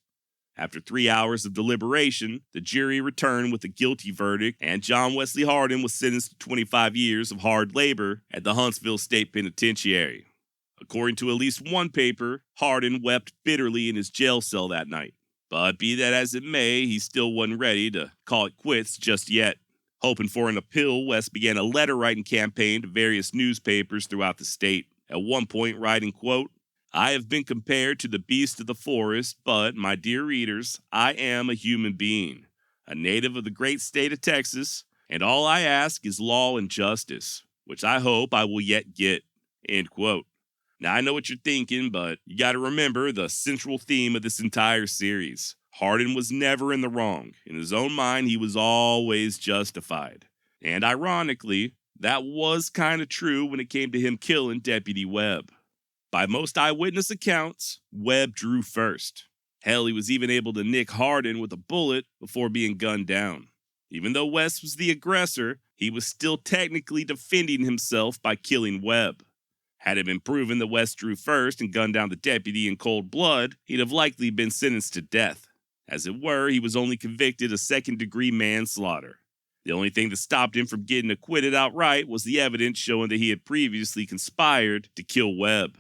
After 3 hours of deliberation, the jury returned with a guilty verdict, and John Wesley Hardin was sentenced to 25 years of hard labor at the Huntsville State Penitentiary. According to at least one paper, Hardin wept bitterly in his jail cell that night. But be that as it may, he still wasn't ready to call it quits just yet. Hoping for an appeal, West began a letter-writing campaign to various newspapers throughout the state, at one point writing, quote, "I have been compared to the beast of the forest, but, my dear readers, I am a human being, a native of the great state of Texas, and all I ask is law and justice, which I hope I will yet get." End quote. Now, I know what you're thinking, but you got to remember the central theme of this entire series. Hardin was never in the wrong. In his own mind, he was always justified. And ironically, that was kind of true when it came to him killing Deputy Webb. By most eyewitness accounts, Webb drew first. Hell, he was even able to nick Hardin with a bullet before being gunned down. Even though West was the aggressor, he was still technically defending himself by killing Webb. Had it been proven that West drew first and gunned down the deputy in cold blood, he'd have likely been sentenced to death. As it were, he was only convicted of second-degree manslaughter. The only thing that stopped him from getting acquitted outright was the evidence showing that he had previously conspired to kill Webb.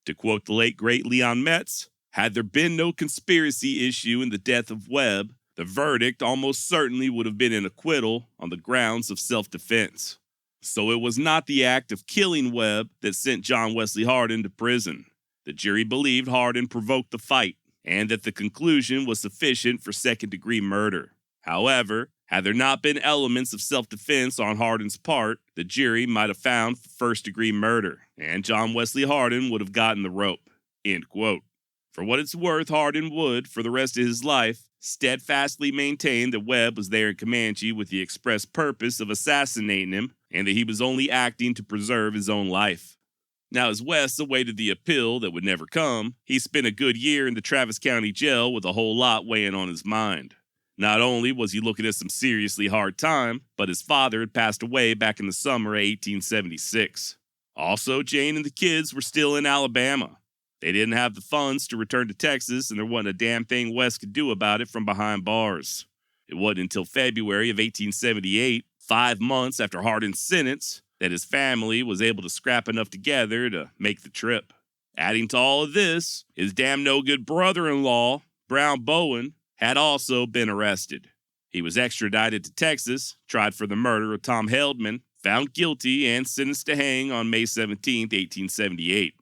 To quote the late great Leon Metz, "Had there been no conspiracy issue in the death of Webb, the verdict almost certainly would have been an acquittal on the grounds of self-defense." So it was not the act of killing Webb that sent John Wesley Hardin to prison. The jury believed Hardin provoked the fight, and that the conclusion was sufficient for second-degree murder. However, had there not been elements of self-defense on Hardin's part, the jury might have found first-degree murder, and John Wesley Hardin would have gotten the rope. End quote. For what it's worth, Hardin would, for the rest of his life, steadfastly maintain that Webb was there in Comanche with the express purpose of assassinating him, and that he was only acting to preserve his own life. Now, as West awaited the appeal that would never come, he spent a good year in the Travis County Jail with a whole lot weighing on his mind. Not only was he looking at some seriously hard time, but his father had passed away back in the summer of 1876. Also, Jane and the kids were still in Alabama. They didn't have the funds to return to Texas, and there wasn't a damn thing West could do about it from behind bars. It wasn't until February of 1878, 5 months after Hardin's sentence, that his family was able to scrap enough together to make the trip. Adding to all of this, his damn no-good brother-in-law, Brown Bowen, had also been arrested. He was extradited to Texas, tried for the murder of Tom Heldman, found guilty, and sentenced to hang on May 17, 1878.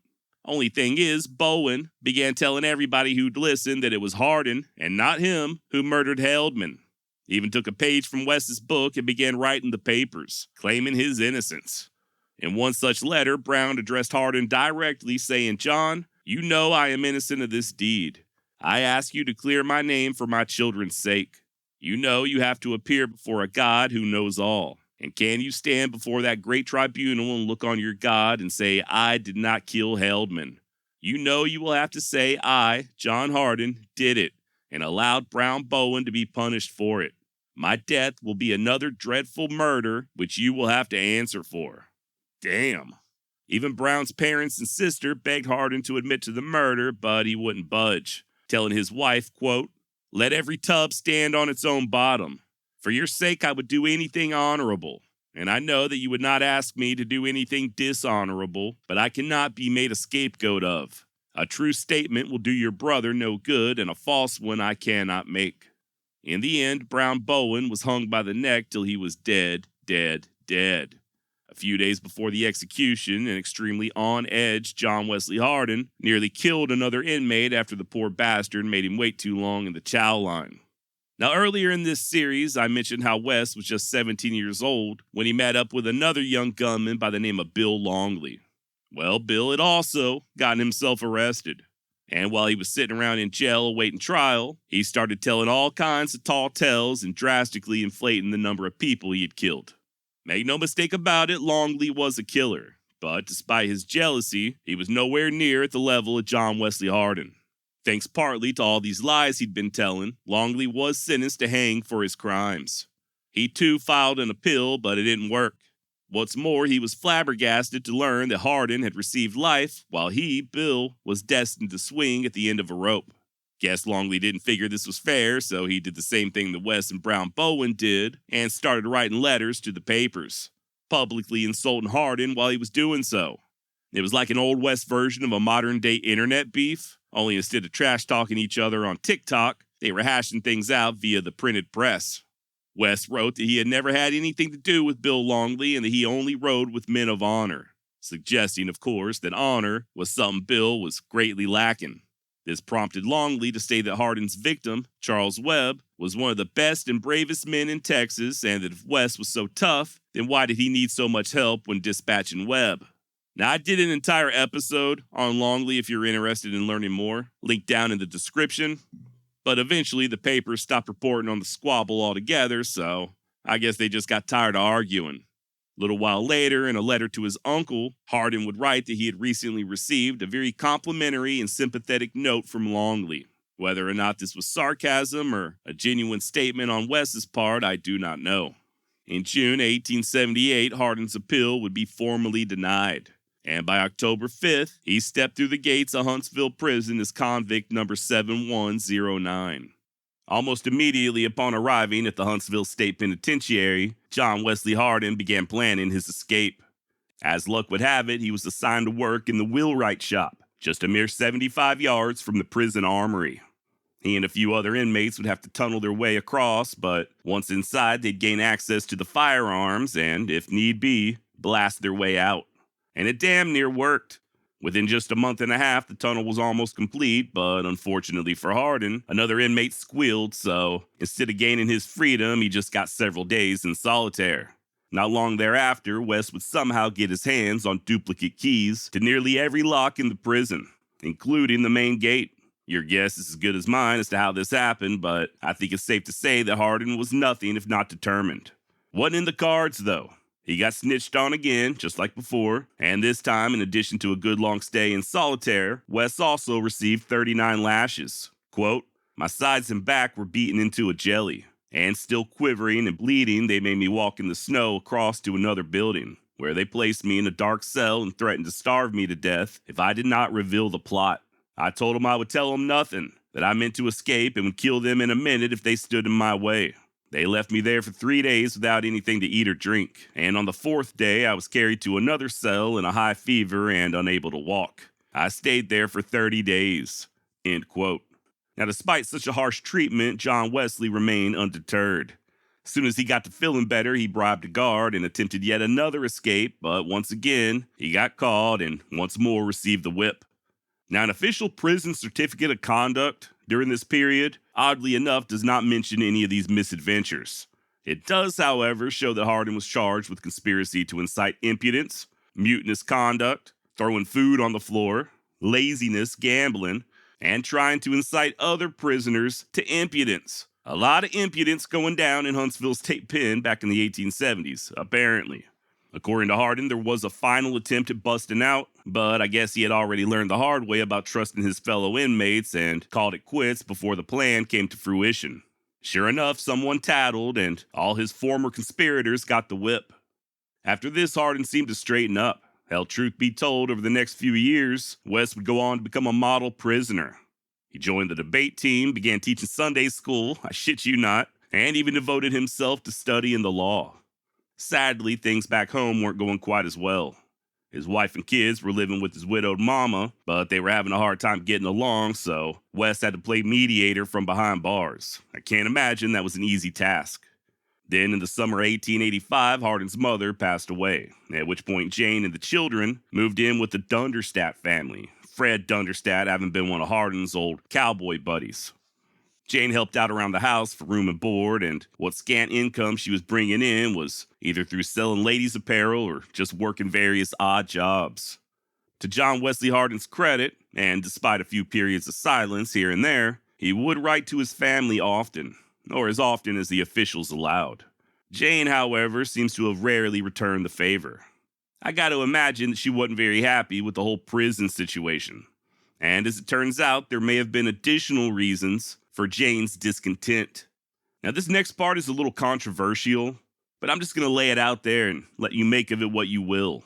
Only thing is, Bowen began telling everybody who'd listen that it was Hardin, and not him, who murdered Heldman. He even took a page from West's book and began writing the papers, claiming his innocence. In one such letter, Brown addressed Hardin directly, saying, "John, you know I am innocent of this deed. I ask you to clear my name for my children's sake. You know you have to appear before a God who knows all. And can you stand before that great tribunal and look on your God and say, 'I did not kill Heldman'? You know you will have to say, 'I, John Hardin, did it, and allowed Brown Bowen to be punished for it. My death will be another dreadful murder which you will have to answer for.'" Damn. Even Brown's parents and sister begged Hardin to admit to the murder, but he wouldn't budge, telling his wife, quote, "Let every tub stand on its own bottom. For your sake, I would do anything honorable. And I know that you would not ask me to do anything dishonorable, but I cannot be made a scapegoat of. A true statement will do your brother no good, and a false one I cannot make." In the end, Brown Bowen was hung by the neck till he was dead. A few days before the execution, an extremely on-edge John Wesley Hardin nearly killed another inmate after the poor bastard made him wait too long in the chow line. Now, earlier in this series, I mentioned how West was just 17 years old when he met up with another young gunman by the name of Bill Longley. Well, Bill had also gotten himself arrested. And while he was sitting around in jail awaiting trial, he started telling all kinds of tall tales and drastically inflating the number of people he had killed. Make no mistake about it, Longley was a killer, but despite his jealousy, he was nowhere near at the level of John Wesley Hardin. Thanks partly to all these lies he'd been telling, Longley was sentenced to hang for his crimes. He too filed an appeal, but it didn't work. What's more, he was flabbergasted to learn that Hardin had received life, while he, Bill, was destined to swing at the end of a rope. Guess Longley didn't figure this was fair, so he did the same thing that West and Brown Bowen did, and started writing letters to the papers, publicly insulting Hardin while he was doing so. It was like an Old West version of a modern-day internet beef, only instead of trash-talking each other on TikTok, they were hashing things out via the printed press. West wrote that he had never had anything to do with Bill Longley and that he only rode with men of honor, suggesting, of course, that honor was something Bill was greatly lacking. This prompted Longley to say that Hardin's victim, Charles Webb, was one of the best and bravest men in Texas, and that if West was so tough, then why did he need so much help when dispatching Webb? Now, I did an entire episode on Longley if you're interested in learning more, link down in the description. But eventually the papers stopped reporting on the squabble altogether, so I guess they just got tired of arguing. A little while later, in a letter to his uncle, Hardin would write that he had recently received a very complimentary and sympathetic note from Longley. Whether or not this was sarcasm or a genuine statement on West's part, I do not know. In June 1878, Hardin's appeal would be formally denied. And by October 5th, he stepped through the gates of Huntsville Prison as convict number 7109. Almost immediately upon arriving at the Huntsville State Penitentiary, John Wesley Hardin began planning his escape. As luck would have it, he was assigned to work in the wheelwright shop, just a mere 75 yards from the prison armory. He and a few other inmates would have to tunnel their way across, but once inside, they'd gain access to the firearms and, if need be, blast their way out. And it damn near worked. Within just a month and a half, the tunnel was almost complete, but unfortunately for Hardin, another inmate squealed, so instead of gaining his freedom, he just got several days in solitaire. Not long thereafter, West would somehow get his hands on duplicate keys to nearly every lock in the prison, including the main gate. Your guess is as good as mine as to how this happened, but I think it's safe to say that Hardin was nothing if not determined. Wasn't in the cards, though. He got snitched on again, just like before, and this time, in addition to a good long stay in solitaire, West also received 39 lashes. Quote, "My sides and back were beaten into a jelly, and still quivering and bleeding, they made me walk in the snow across to another building, where they placed me in a dark cell and threatened to starve me to death if I did not reveal the plot. I told them I would tell them nothing, that I meant to escape and would kill them in a minute if they stood in my way. They left me there for 3 days without anything to eat or drink, and on the 4th day I was carried to another cell in a high fever and unable to walk. I stayed there for 30 days. End quote. Now, despite such a harsh treatment, John Wesley remained undeterred. As soon as he got to feeling better, he bribed a guard and attempted yet another escape, but once again, he got caught and once more received the whip. Now, an official prison certificate of conduct during this period, oddly enough, does not mention any of these misadventures. It does, however, show that Hardin was charged with conspiracy to incite impudence, mutinous conduct, throwing food on the floor, laziness, gambling, and trying to incite other prisoners to impudence. A lot of impudence going down in Huntsville State Pen back in the 1870s, apparently. According to Hardin, there was a final attempt at busting out, but I guess he had already learned the hard way about trusting his fellow inmates and called it quits before the plan came to fruition. Sure enough, someone tattled, and all his former conspirators got the whip. After this, Hardin seemed to straighten up. Hell, truth be told, over the next few years, West would go on to become a model prisoner. He joined the debate team, began teaching Sunday school, I shit you not, and even devoted himself to studying the law. Sadly, things back home weren't going quite as well. His wife and kids were living with his widowed mama, but they were having a hard time getting along, so West had to play mediator from behind bars. I can't imagine that was an easy task. Then, in the summer of 1885, Hardin's mother passed away, at which point Jane and the children moved in with the Dunderstadt family, Fred Dunderstadt having been one of Hardin's old cowboy buddies. Jane helped out around the house for room and board, and what scant income she was bringing in was either through selling ladies' apparel or just working various odd jobs. To John Wesley Hardin's credit, and despite a few periods of silence here and there, he would write to his family often, or as often as the officials allowed. Jane, however, seems to have rarely returned the favor. I got to imagine that she wasn't very happy with the whole prison situation. And as it turns out, there may have been additional reasons for Jane's discontent. Now, this next part is a little controversial, but I'm just going to lay it out there and let you make of it what you will.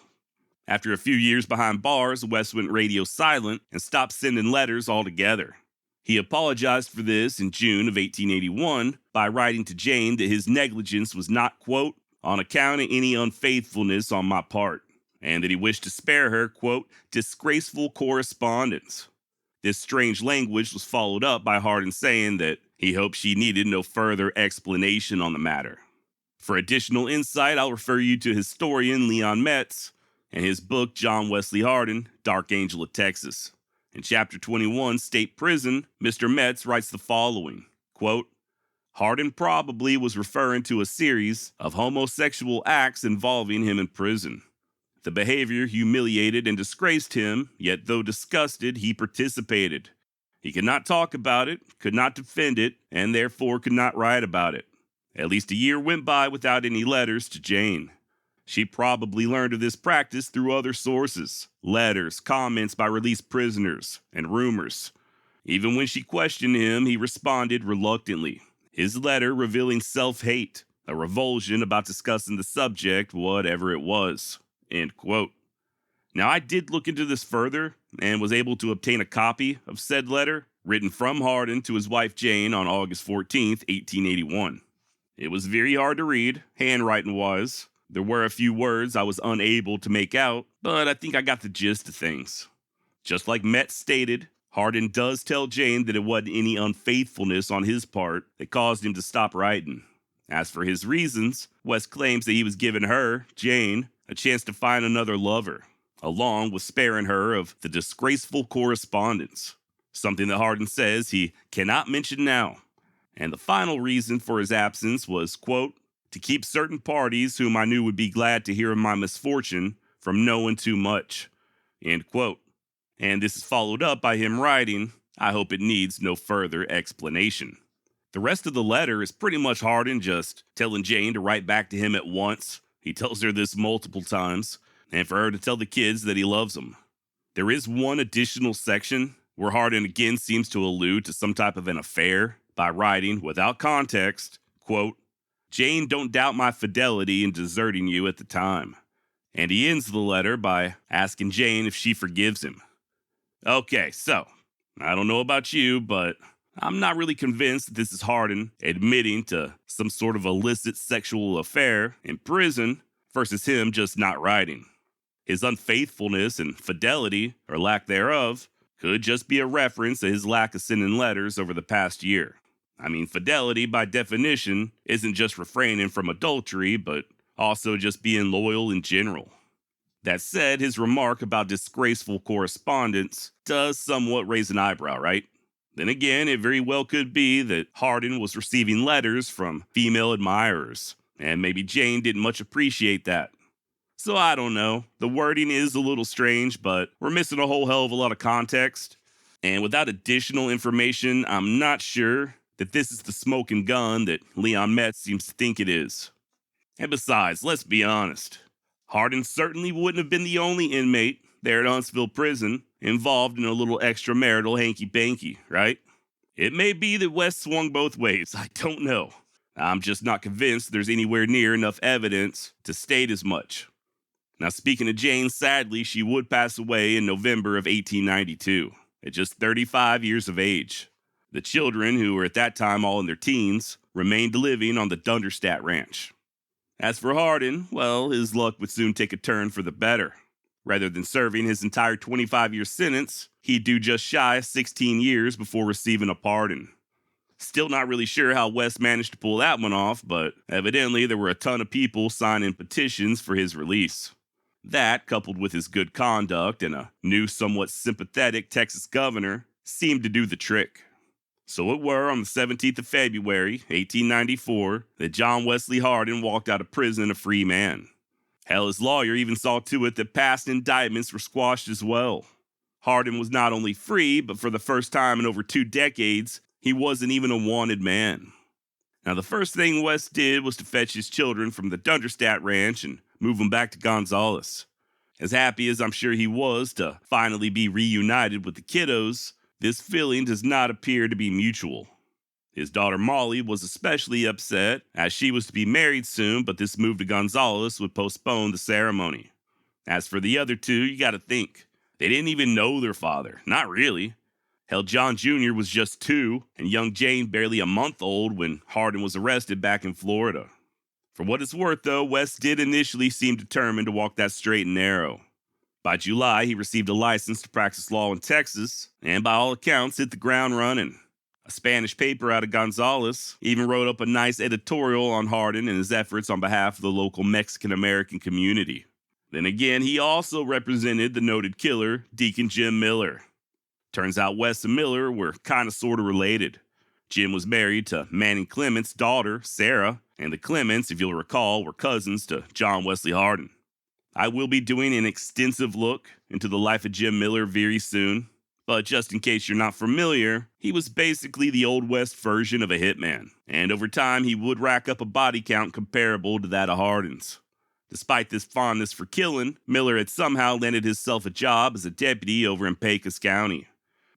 After a few years behind bars, West went radio silent and stopped sending letters altogether. He apologized for this in June of 1881 by writing to Jane that his negligence was not, quote, on account of any unfaithfulness on my part, and that he wished to spare her, quote, disgraceful correspondence. This strange language was followed up by Hardin saying that he hoped she needed no further explanation on the matter. For additional insight, I'll refer you to historian Leon Metz and his book John Wesley Hardin, Dark Angel of Texas. In Chapter 21, State Prison, Mr. Metz writes the following, quote, Hardin probably was referring to a series of homosexual acts involving him in prison. The behavior humiliated and disgraced him, yet though disgusted, he participated. He could not talk about it, could not defend it, and therefore could not write about it. At least a year went by without any letters to Jane. She probably learned of this practice through other sources, letters, comments by released prisoners, and rumors. Even when she questioned him, he responded reluctantly. His letter revealing self-hate, a revulsion about discussing the subject, whatever it was. End quote. Now, I did look into this further and was able to obtain a copy of said letter written from Hardin to his wife Jane on August 14th, 1881. It was very hard to read, handwriting-wise. There were a few words I was unable to make out, but I think I got the gist of things. Just like Metz stated, Hardin does tell Jane that it wasn't any unfaithfulness on his part that caused him to stop writing. As for his reasons, West claims that he was giving her, Jane, a chance to find another lover, along with sparing her of the disgraceful correspondence, something that Hardin says he cannot mention now. And the final reason for his absence was, quote, to keep certain parties whom I knew would be glad to hear of my misfortune from knowing too much, end quote. And this is followed up by him writing, I hope it needs no further explanation. The rest of the letter is pretty much Hardin just telling Jane to write back to him at once. He tells her this multiple times, and for her to tell the kids that he loves them. There is one additional section where Hardin again seems to allude to some type of an affair by writing, without context, quote, Jane, don't doubt my fidelity in deserting you at the time. And he ends the letter by asking Jane if she forgives him. Okay, so, I don't know about you, but I'm not really convinced that this is Hardin admitting to some sort of illicit sexual affair in prison versus him just not writing. His unfaithfulness and fidelity, or lack thereof, could just be a reference to his lack of sending letters over the past year. I mean, fidelity, by definition, isn't just refraining from adultery, but also just being loyal in general. That said, his remark about disgraceful correspondence does somewhat raise an eyebrow, right? Then again, it very well could be that Hardin was receiving letters from female admirers, and maybe Jane didn't much appreciate that. So I don't know. The wording is a little strange, but we're missing a whole hell of a lot of context. And without additional information, I'm not sure that this is the smoking gun that Leon Metz seems to think it is. And besides, let's be honest, Hardin certainly wouldn't have been the only inmate there at Huntsville Prison involved in a little extramarital hanky-panky, right? It may be that West swung both ways, I don't know. I'm just not convinced there's anywhere near enough evidence to state as much. Now, speaking of Jane, sadly, she would pass away in November of 1892, at just 35 years of age. The children, who were at that time all in their teens, remained living on the Dunderstadt Ranch. As for Hardin, well, his luck would soon take a turn for the better. Rather than serving his entire 25-year sentence, he'd do just shy of 16 years before receiving a pardon. Still not really sure how West managed to pull that one off, but evidently there were a ton of people signing petitions for his release. That, coupled with his good conduct and a new, somewhat sympathetic Texas governor, seemed to do the trick. So it were on the 17th of February, 1894, that John Wesley Hardin walked out of prison a free man. Hell, his lawyer even saw to it that past indictments were squashed as well. Hardin was not only free, but for the first time in over 2 decades, he wasn't even a wanted man. Now, the first thing West did was to fetch his children from the Dunderstadt Ranch and move them back to Gonzales. As happy as I'm sure he was to finally be reunited with the kiddos, this feeling does not appear to be mutual. His daughter Molly was especially upset, as she was to be married soon, but this move to Gonzales would postpone the ceremony. As for the other two, you gotta think. They didn't even know their father. Not really. Hell, John Jr. was just 2, and young Jane barely a month old when Hardin was arrested back in Florida. For what it's worth, though, West did initially seem determined to walk that straight and narrow. By July, he received a license to practice law in Texas, and by all accounts, hit the ground running. A Spanish paper out of Gonzales even wrote up a nice editorial on Hardin and his efforts on behalf of the local Mexican-American community. Then again, he also represented the noted killer, Deacon Jim Miller. Turns out West and Miller were kind of sort of related. Jim was married to Manning Clement's daughter, Sarah, and the Clements, if you'll recall, were cousins to John Wesley Hardin. I will be doing an extensive look into the life of Jim Miller very soon, but just in case you're not familiar, he was basically the Old West version of a hitman, and over time he would rack up a body count comparable to that of Hardin's. Despite this fondness for killing, Miller had somehow landed himself a job as a deputy over in Pecos County.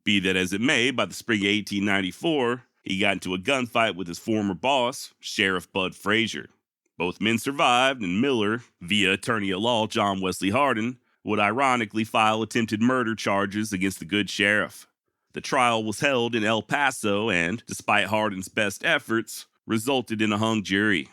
Be that as it may, by the spring of 1894, he got into a gunfight with his former boss, Sheriff Bud Frazier. Both men survived, and Miller, via attorney at law John Wesley Hardin, would ironically file attempted murder charges against the good sheriff. The trial was held in El Paso and, despite Hardin's best efforts, resulted in a hung jury.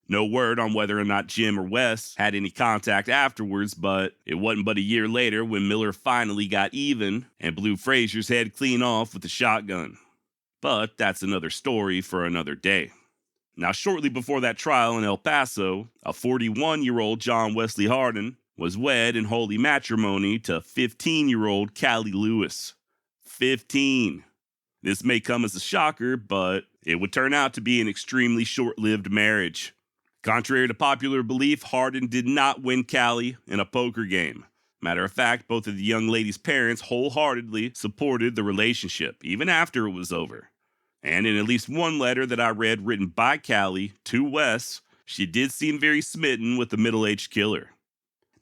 No word on whether or not Jim or Wes had any contact afterwards, but it wasn't but a year later when Miller finally got even and blew Frazier's head clean off with a shotgun. But that's another story for another day. Now, shortly before that trial in El Paso, a 41-year-old John Wesley Hardin was wed in holy matrimony to 15-year-old Callie Lewis. 15. This may come as a shocker, but it would turn out to be an extremely short-lived marriage. Contrary to popular belief, Hardin did not win Callie in a poker game. Matter of fact, both of the young lady's parents wholeheartedly supported the relationship, even after it was over. And in at least one letter that I read written by Callie to Wes, she did seem very smitten with the middle-aged killer.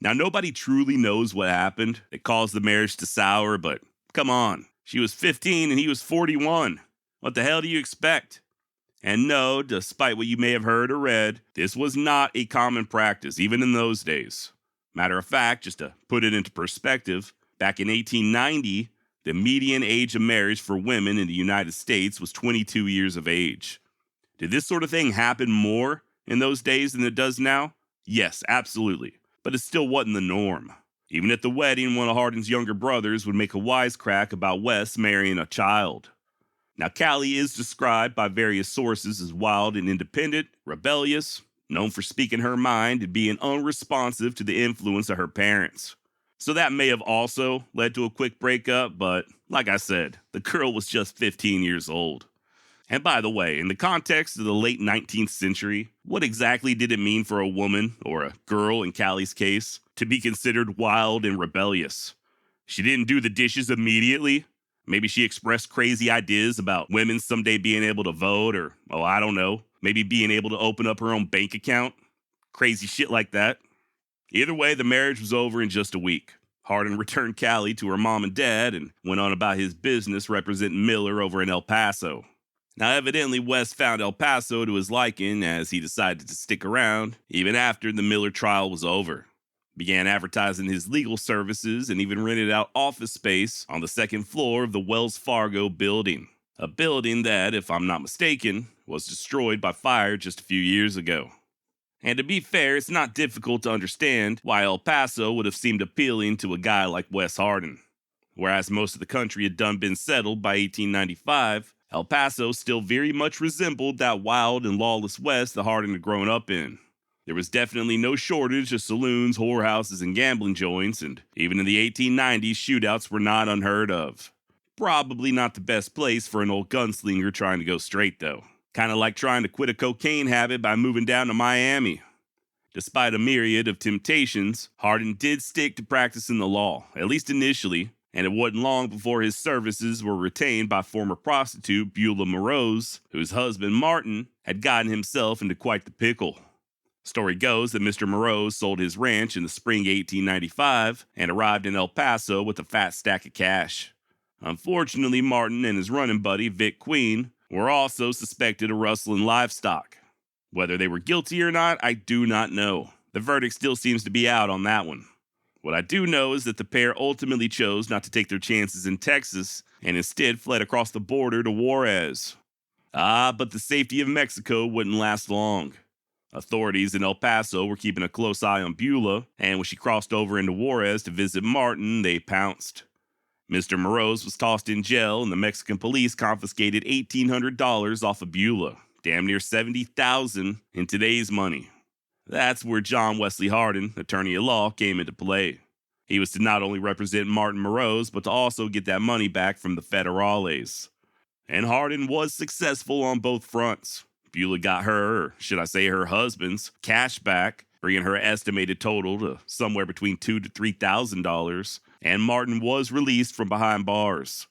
Now, nobody truly knows what happened that caused the marriage to sour, but come on, she was 15 and he was 41. What the hell do you expect? And no, despite what you may have heard or read, this was not a common practice, even in those days. Matter of fact, just to put it into perspective, back in 1890, the median age of marriage for women in the United States was 22 years of age. Did this sort of thing happen more in those days than it does now? Yes, absolutely. But it still wasn't the norm. Even at the wedding, one of Hardin's younger brothers would make a wisecrack about Wes marrying a child. Now, Callie is described by various sources as wild and independent, rebellious, known for speaking her mind and being unresponsive to the influence of her parents. So that may have also led to a quick breakup, but like I said, the girl was just 15 years old. And by the way, in the context of the late 19th century, what exactly did it mean for a woman, or a girl in Callie's case, to be considered wild and rebellious? She didn't do the dishes immediately? Maybe she expressed crazy ideas about women someday being able to vote, or, oh, I don't know, maybe being able to open up her own bank account? Crazy shit like that. Either way, the marriage was over in just a week. Hardin returned Callie to her mom and dad and went on about his business representing Miller over in El Paso. Now, evidently, Wes found El Paso to his liking as he decided to stick around even after the Miller trial was over. Began advertising his legal services and even rented out office space on the second floor of the Wells Fargo building. A building that, if I'm not mistaken, was destroyed by fire just a few years ago. And to be fair, it's not difficult to understand why El Paso would have seemed appealing to a guy like Wes Hardin. Whereas most of the country had done been settled by 1895, El Paso still very much resembled that wild and lawless West that Hardin had grown up in. There was definitely no shortage of saloons, whorehouses, and gambling joints, and even in the 1890s, shootouts were not unheard of. Probably not the best place for an old gunslinger trying to go straight, though. Kind of like trying to quit a cocaine habit by moving down to Miami. Despite a myriad of temptations, Hardin did stick to practicing the law, at least initially, and it wasn't long before his services were retained by former prostitute Beulah Morose, whose husband Martin had gotten himself into quite the pickle. Story goes that Mr. Morose sold his ranch in the spring 1895 and arrived in El Paso with a fat stack of cash. Unfortunately, Martin and his running buddy Vic Queen were also suspected of rustling livestock. Whether they were guilty or not, I do not know. The verdict still seems to be out on that one. What I do know is that the pair ultimately chose not to take their chances in Texas and instead fled across the border to Juarez. But the safety of Mexico wouldn't last long. Authorities in El Paso were keeping a close eye on Beulah, and when she crossed over into Juarez to visit Martin, they pounced. Mr. Morose was tossed in jail, and the Mexican police confiscated $1,800 off of Beulah, damn near $70,000 in today's money. That's where John Wesley Hardin, attorney at law, came into play. He was to not only represent Martin Morose, but to also get that money back from the Federales. And Hardin was successful on both fronts. Beulah got her, or should I say her husband's, cash back, bringing her estimated total to somewhere between $2,000 to $3,000, and Martin was released from behind bars.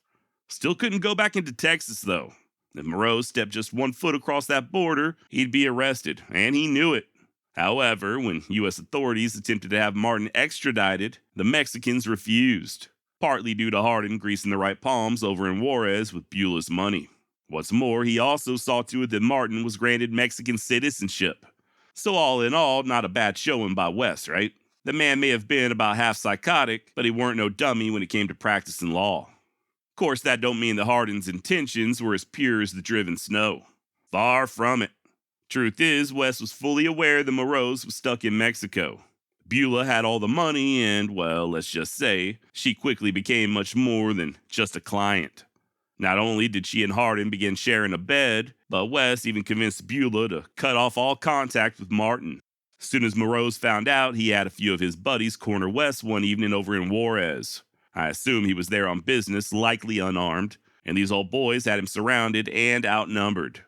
Still couldn't go back into Texas, though. If Morose stepped just 1 foot across that border, he'd be arrested, and he knew it. However, when U.S. authorities attempted to have Martin extradited, the Mexicans refused, partly due to Hardin greasing the right palms over in Juarez with Beulah's money. What's more, he also saw to it that Martin was granted Mexican citizenship. So all in all, not a bad showing by Wes, right? The man may have been about half psychotic, but he weren't no dummy when it came to practicing law. Of course, that don't mean that Hardin's intentions were as pure as the driven snow. Far from it. Truth is, Wes was fully aware that Morose was stuck in Mexico. Beulah had all the money and, well, let's just say, she quickly became much more than just a client. Not only did she and Hardin begin sharing a bed, but Wes even convinced Beulah to cut off all contact with Martin. As soon as Morose found out, he had a few of his buddies corner Wes one evening over in Juarez. I assume he was there on business, likely unarmed, and these old boys had him surrounded and outnumbered.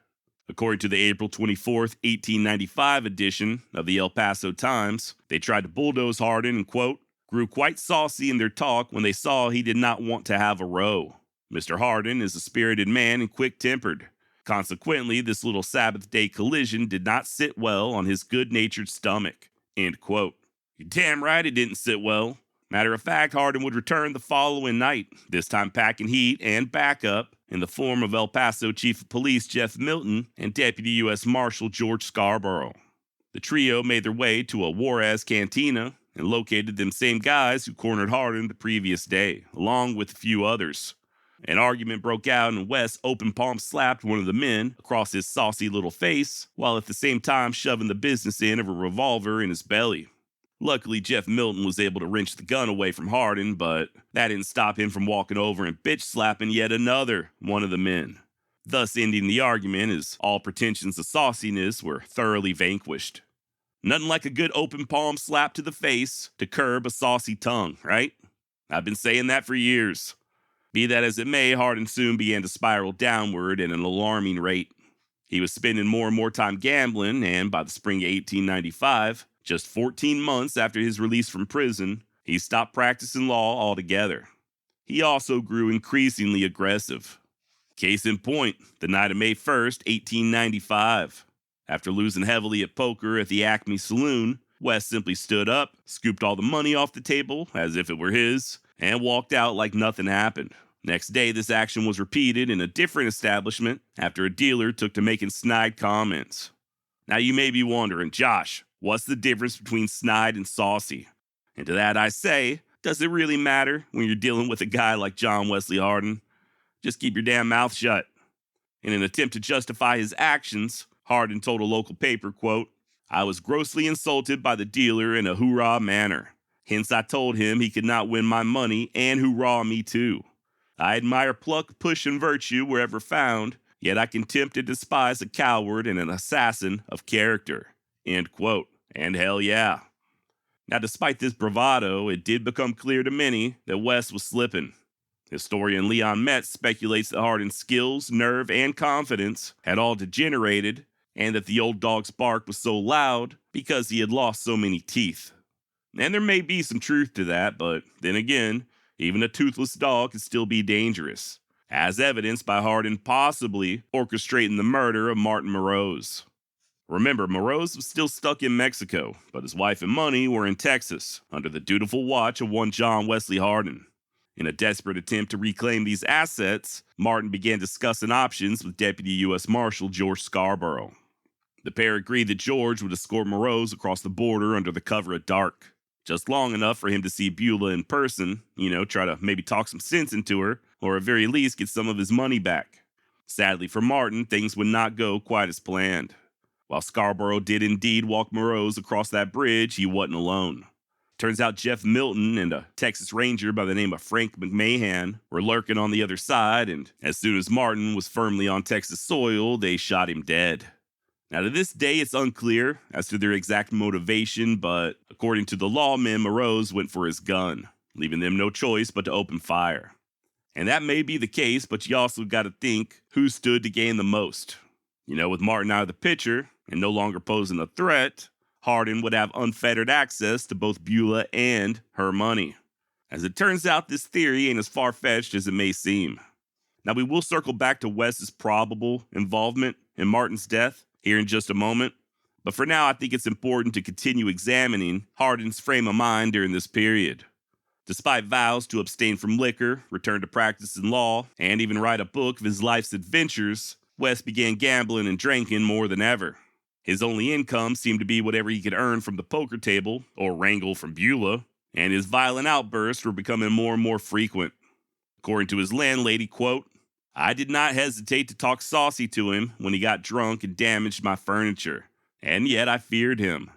According to the April 24th, 1895 edition of the El Paso Times, they tried to bulldoze Hardin and, quote, grew quite saucy in their talk when they saw he did not want to have a row. Mr. Hardin is a spirited man and quick-tempered. Consequently, this little Sabbath day collision did not sit well on his good-natured stomach, end quote. You're damn right it didn't sit well. Matter of fact, Hardin would return the following night, this time packing heat and backup in the form of El Paso Chief of Police Jeff Milton and Deputy U.S. Marshal George Scarborough. The trio made their way to a Juarez cantina and located them same guys who cornered Hardin the previous day, along with a few others. An argument broke out and Wes open palm slapped one of the men across his saucy little face, while at the same time shoving the business end of a revolver in his belly. Luckily, Jeff Milton was able to wrench the gun away from Hardin, but that didn't stop him from walking over and bitch-slapping yet another one of the men, thus ending the argument as all pretensions of sauciness were thoroughly vanquished. Nothing like a good open palm slap to the face to curb a saucy tongue, right? I've been saying that for years. Be that as it may, Hardin soon began to spiral downward at an alarming rate. He was spending more and more time gambling, and by the spring of 1895, just 14 months after his release from prison, he stopped practicing law altogether. He also grew increasingly aggressive. Case in point, the night of May 1st, 1895. After losing heavily at poker at the Acme Saloon, Wes simply stood up, scooped all the money off the table as if it were his, and walked out like nothing happened. Next day, this action was repeated in a different establishment after a dealer took to making snide comments. Now you may be wondering, Josh, what's the difference between snide and saucy? And to that I say, does it really matter when you're dealing with a guy like John Wesley Hardin? Just keep your damn mouth shut. In an attempt to justify his actions, Hardin told a local paper, quote, I was grossly insulted by the dealer in a hoorah manner. Hence I told him he could not win my money and hoorah me too. I admire pluck, push, and virtue wherever found, yet I contempt and despise a coward and an assassin of character. End quote. And hell yeah. Now, despite this bravado, it did become clear to many that Wes was slipping. Historian Leon Metz speculates that Hardin's skills, nerve, and confidence had all degenerated, and that the old dog's bark was so loud because he had lost so many teeth. And there may be some truth to that, but then again, Even a toothless dog can still be dangerous, as evidenced by Hardin possibly orchestrating the murder of Martin Moroz. Remember, Moroz was still stuck in Mexico, but his wife and money were in Texas, under the dutiful watch of one John Wesley Hardin. In a desperate attempt to reclaim these assets, Martin began discussing options with Deputy U.S. Marshal George Scarborough. The pair agreed that George would escort Moroz across the border under the cover of dark, just long enough for him to see Beulah in person, try to maybe talk some sense into her, or at very least get some of his money back. Sadly for Martin, things would not go quite as planned. While Scarborough did indeed walk Moroz across that bridge, he wasn't alone. Turns out Jeff Milton and a Texas Ranger by the name of Frank McMahon were lurking on the other side, and as soon as Martin was firmly on Texas soil, they shot him dead. Now, to this day, it's unclear as to their exact motivation, but according to the lawmen, Moroz went for his gun, leaving them no choice but to open fire. And that may be the case, but you also got to think who stood to gain the most. With Martin out of the picture and no longer posing a threat, Hardin would have unfettered access to both Beulah and her money. As it turns out, this theory ain't as far-fetched as it may seem. Now, we will circle back to Wes's probable involvement in Martin's death here in just a moment, but for now, I think it's important to continue examining Hardin's frame of mind during this period. Despite vows to abstain from liquor, return to practice in law, and even write a book of his life's adventures, Wes began gambling and drinking more than ever. His only income seemed to be whatever he could earn from the poker table or wrangle from Beulah, and his violent outbursts were becoming more and more frequent. According to his landlady, quote, "I did not hesitate to talk saucy to him when he got drunk and damaged my furniture, and yet I feared him.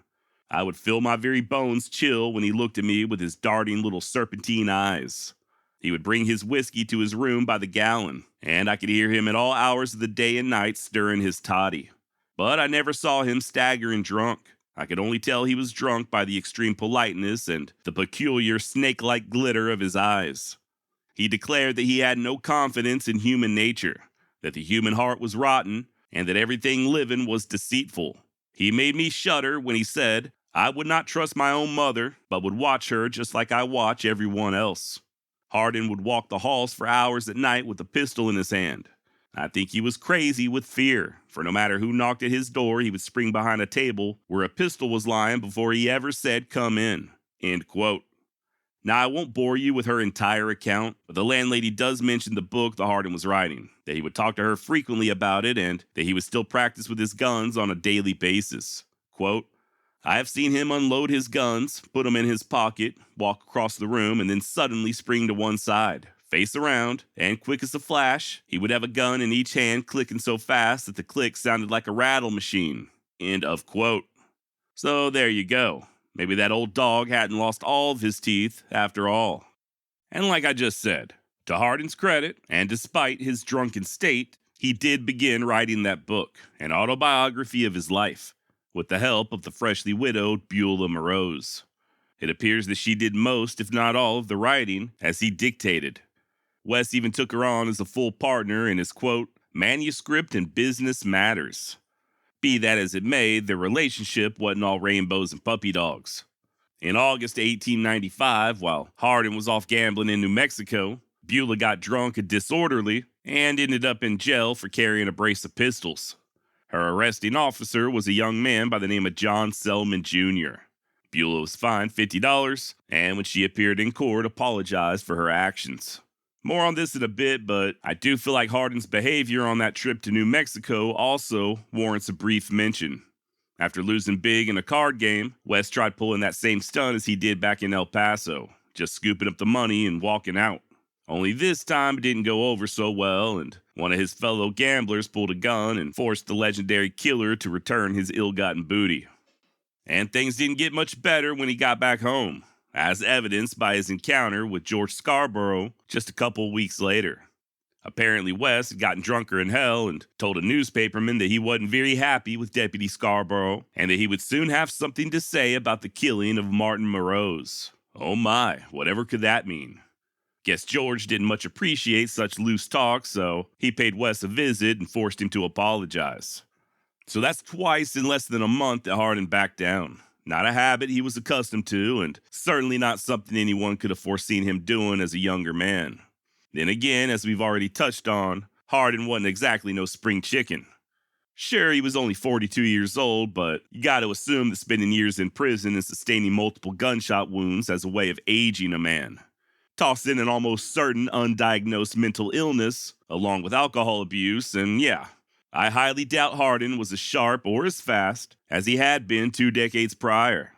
I would feel my very bones chill when he looked at me with his darting little serpentine eyes. He would bring his whiskey to his room by the gallon, and I could hear him at all hours of the day and night stirring his toddy. But I never saw him staggering drunk. I could only tell he was drunk by the extreme politeness and the peculiar snake-like glitter of his eyes. He declared that he had no confidence in human nature, that the human heart was rotten, and that everything living was deceitful. He made me shudder when he said, I would not trust my own mother, but would watch her just like I watch everyone else. Hardin would walk the halls for hours at night with a pistol in his hand. I think he was crazy with fear, for no matter who knocked at his door, he would spring behind a table where a pistol was lying before he ever said, come in." End quote. Now, I won't bore you with her entire account, but the landlady does mention the book the Hardin was writing, that he would talk to her frequently about it, and that he would still practice with his guns on a daily basis. Quote, "I have seen him unload his guns, put them in his pocket, walk across the room, and then suddenly spring to one side, face around, and quick as a flash, he would have a gun in each hand clicking so fast that the click sounded like a rattle machine." End of quote. So there you go. Maybe that old dog hadn't lost all of his teeth after all. And like I just said, to Hardin's credit, and despite his drunken state, he did begin writing that book, an autobiography of his life, with the help of the freshly widowed Beulah Moroz. It appears that she did most, if not all, of the writing, as he dictated. Wes even took her on as a full partner in his, quote, "manuscript and business matters." Be that as it may, their relationship wasn't all rainbows and puppy dogs. In August 1895, while Hardin was off gambling in New Mexico, Beulah got drunk and disorderly and ended up in jail for carrying a brace of pistols. Her arresting officer was a young man by the name of John Selman Jr. Beulah was fined $50, and when she appeared in court, apologized for her actions. More on this in a bit, but I do feel like Hardin's behavior on that trip to New Mexico also warrants a brief mention. After losing big in a card game, Wes tried pulling that same stunt as he did back in El Paso, just scooping up the money and walking out. Only this time it didn't go over so well, and one of his fellow gamblers pulled a gun and forced the legendary killer to return his ill-gotten booty. And things didn't get much better when he got back home, as evidenced by his encounter with George Scarborough just a couple weeks later. Apparently, Wes had gotten drunker in hell and told a newspaperman that he wasn't very happy with Deputy Scarborough and that he would soon have something to say about the killing of Martin Moroz. Oh my, whatever could that mean? Guess George didn't much appreciate such loose talk, so he paid Wes a visit and forced him to apologize. So that's twice in less than a month that Hardin backed down. Not a habit he was accustomed to, and certainly not something anyone could have foreseen him doing as a younger man. Then again, as we've already touched on, Hardin wasn't exactly no spring chicken. Sure, he was only 42 years old, but you gotta assume that spending years in prison and sustaining multiple gunshot wounds as a way of aging a man. Toss in an almost certain undiagnosed mental illness, along with alcohol abuse, and yeah, I highly doubt Hardin was as sharp or as fast as he had been 2 decades prior.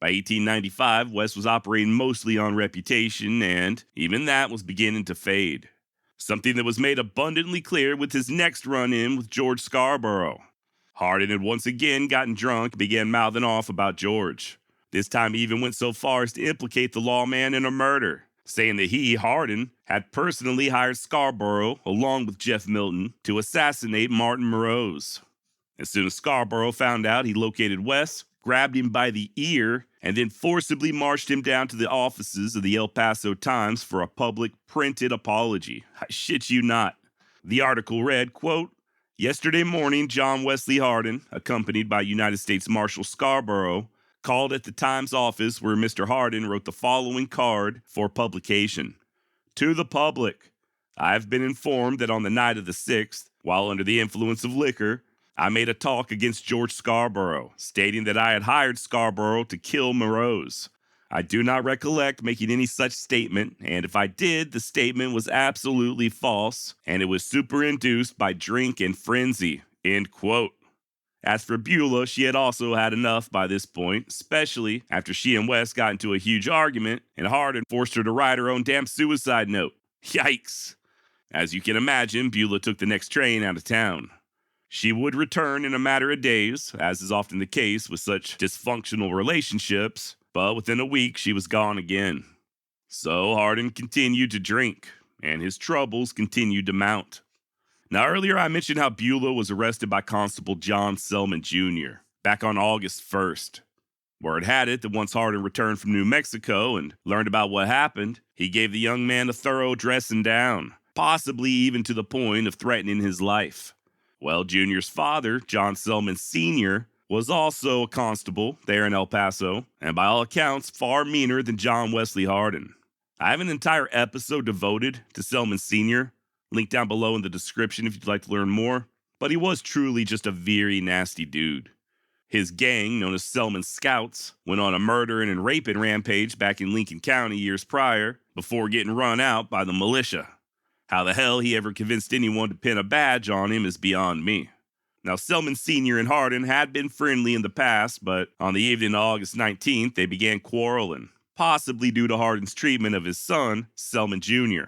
By 1895, West was operating mostly on reputation, and even that was beginning to fade. Something that was made abundantly clear with his next run-in with George Scarborough. Hardin had once again gotten drunk and began mouthing off about George. This time he even went so far as to implicate the lawman in a murder, saying that he, Hardin, had personally hired Scarborough, along with Jeff Milton, to assassinate Martin Moroz. As soon as Scarborough found out, he located West, grabbed him by the ear, and then forcibly marched him down to the offices of the El Paso Times for a public printed apology. I shit you not. The article read, quote, "Yesterday morning, John Wesley Hardin, accompanied by United States Marshal Scarborough, called at the Times office where Mr. Hardin wrote the following card for publication. To the public, I have been informed that on the night of the 6th, while under the influence of liquor, I made a talk against George Scarborough, stating that I had hired Scarborough to kill Moroz. I do not recollect making any such statement, and if I did, the statement was absolutely false, and it was superinduced by drink and frenzy." End quote. As for Beulah, she had also had enough by this point, especially after she and West got into a huge argument, and Hardin forced her to write her own damn suicide note. Yikes! As you can imagine, Beulah took the next train out of town. She would return in a matter of days, as is often the case with such dysfunctional relationships, but within a week she was gone again. So Hardin continued to drink, and his troubles continued to mount. Now earlier I mentioned how Beulah was arrested by Constable John Selman Jr. back on August 1st. Word had it that once Hardin returned from New Mexico and learned about what happened, he gave the young man a thorough dressing down, possibly even to the point of threatening his life. Well, Junior's father, John Selman Sr., was also a constable there in El Paso, and by all accounts, far meaner than John Wesley Hardin. I have an entire episode devoted to Selman Sr., linked down below in the description if you'd like to learn more, but he was truly just a very nasty dude. His gang, known as Selman Scouts, went on a murdering and raping rampage back in Lincoln County years prior, before getting run out by the militia. How the hell he ever convinced anyone to pin a badge on him is beyond me. Now, Selman Sr. and Hardin had been friendly in the past, but on the evening of August 19th, they began quarreling, possibly due to Hardin's treatment of his son, Selman Jr.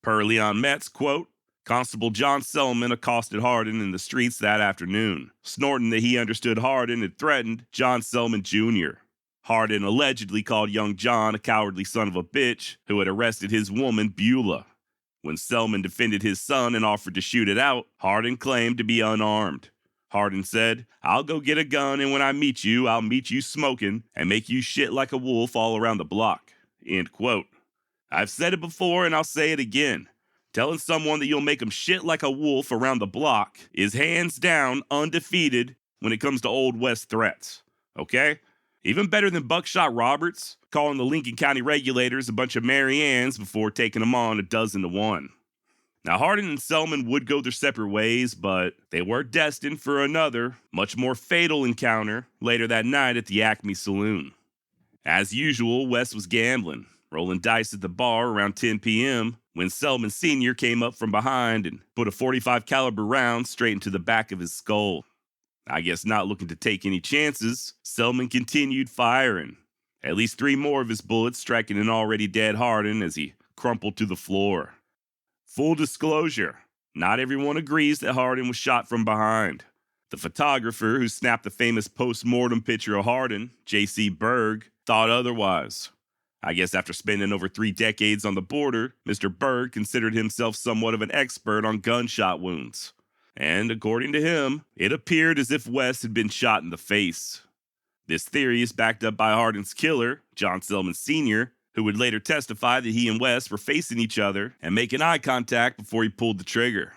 Per Leon Metz, quote, "Constable John Selman accosted Hardin in the streets that afternoon, snorting that he understood Hardin had threatened John Selman Jr. Hardin allegedly called young John a cowardly son of a bitch who had arrested his woman, Beulah. When Selman defended his son and offered to shoot it out, Hardin claimed to be unarmed. Hardin said, 'I'll go get a gun, and when I meet you, I'll meet you smoking and make you shit like a wolf all around the block.' End quote. I've said it before and I'll say it again. Telling someone that you'll make them shit like a wolf around the block is hands down undefeated when it comes to Old West threats. Okay? Even better than Buckshot Roberts calling the Lincoln County regulators a bunch of Mary Anns before taking them on 12-1. Now, Hardin and Selman would go their separate ways, but they were destined for another, much more fatal encounter later that night at the Acme Saloon. As usual, West was gambling, rolling dice at the bar around 10 p.m. when Selman Sr. came up from behind and put a .45 caliber round straight into the back of his skull. I guess not looking to take any chances, Selman continued firing. At least 3 more of his bullets striking an already dead Hardin as he crumpled to the floor. Full disclosure, not everyone agrees that Hardin was shot from behind. The photographer who snapped the famous post-mortem picture of Hardin, J.C. Berg, thought otherwise. I guess after spending over 3 decades on the border, Mr. Berg considered himself somewhat of an expert on gunshot wounds. And according to him, it appeared as if West had been shot in the face. This theory is backed up by Hardin's killer, John Selman Sr., who would later testify that he and West were facing each other and making eye contact before he pulled the trigger.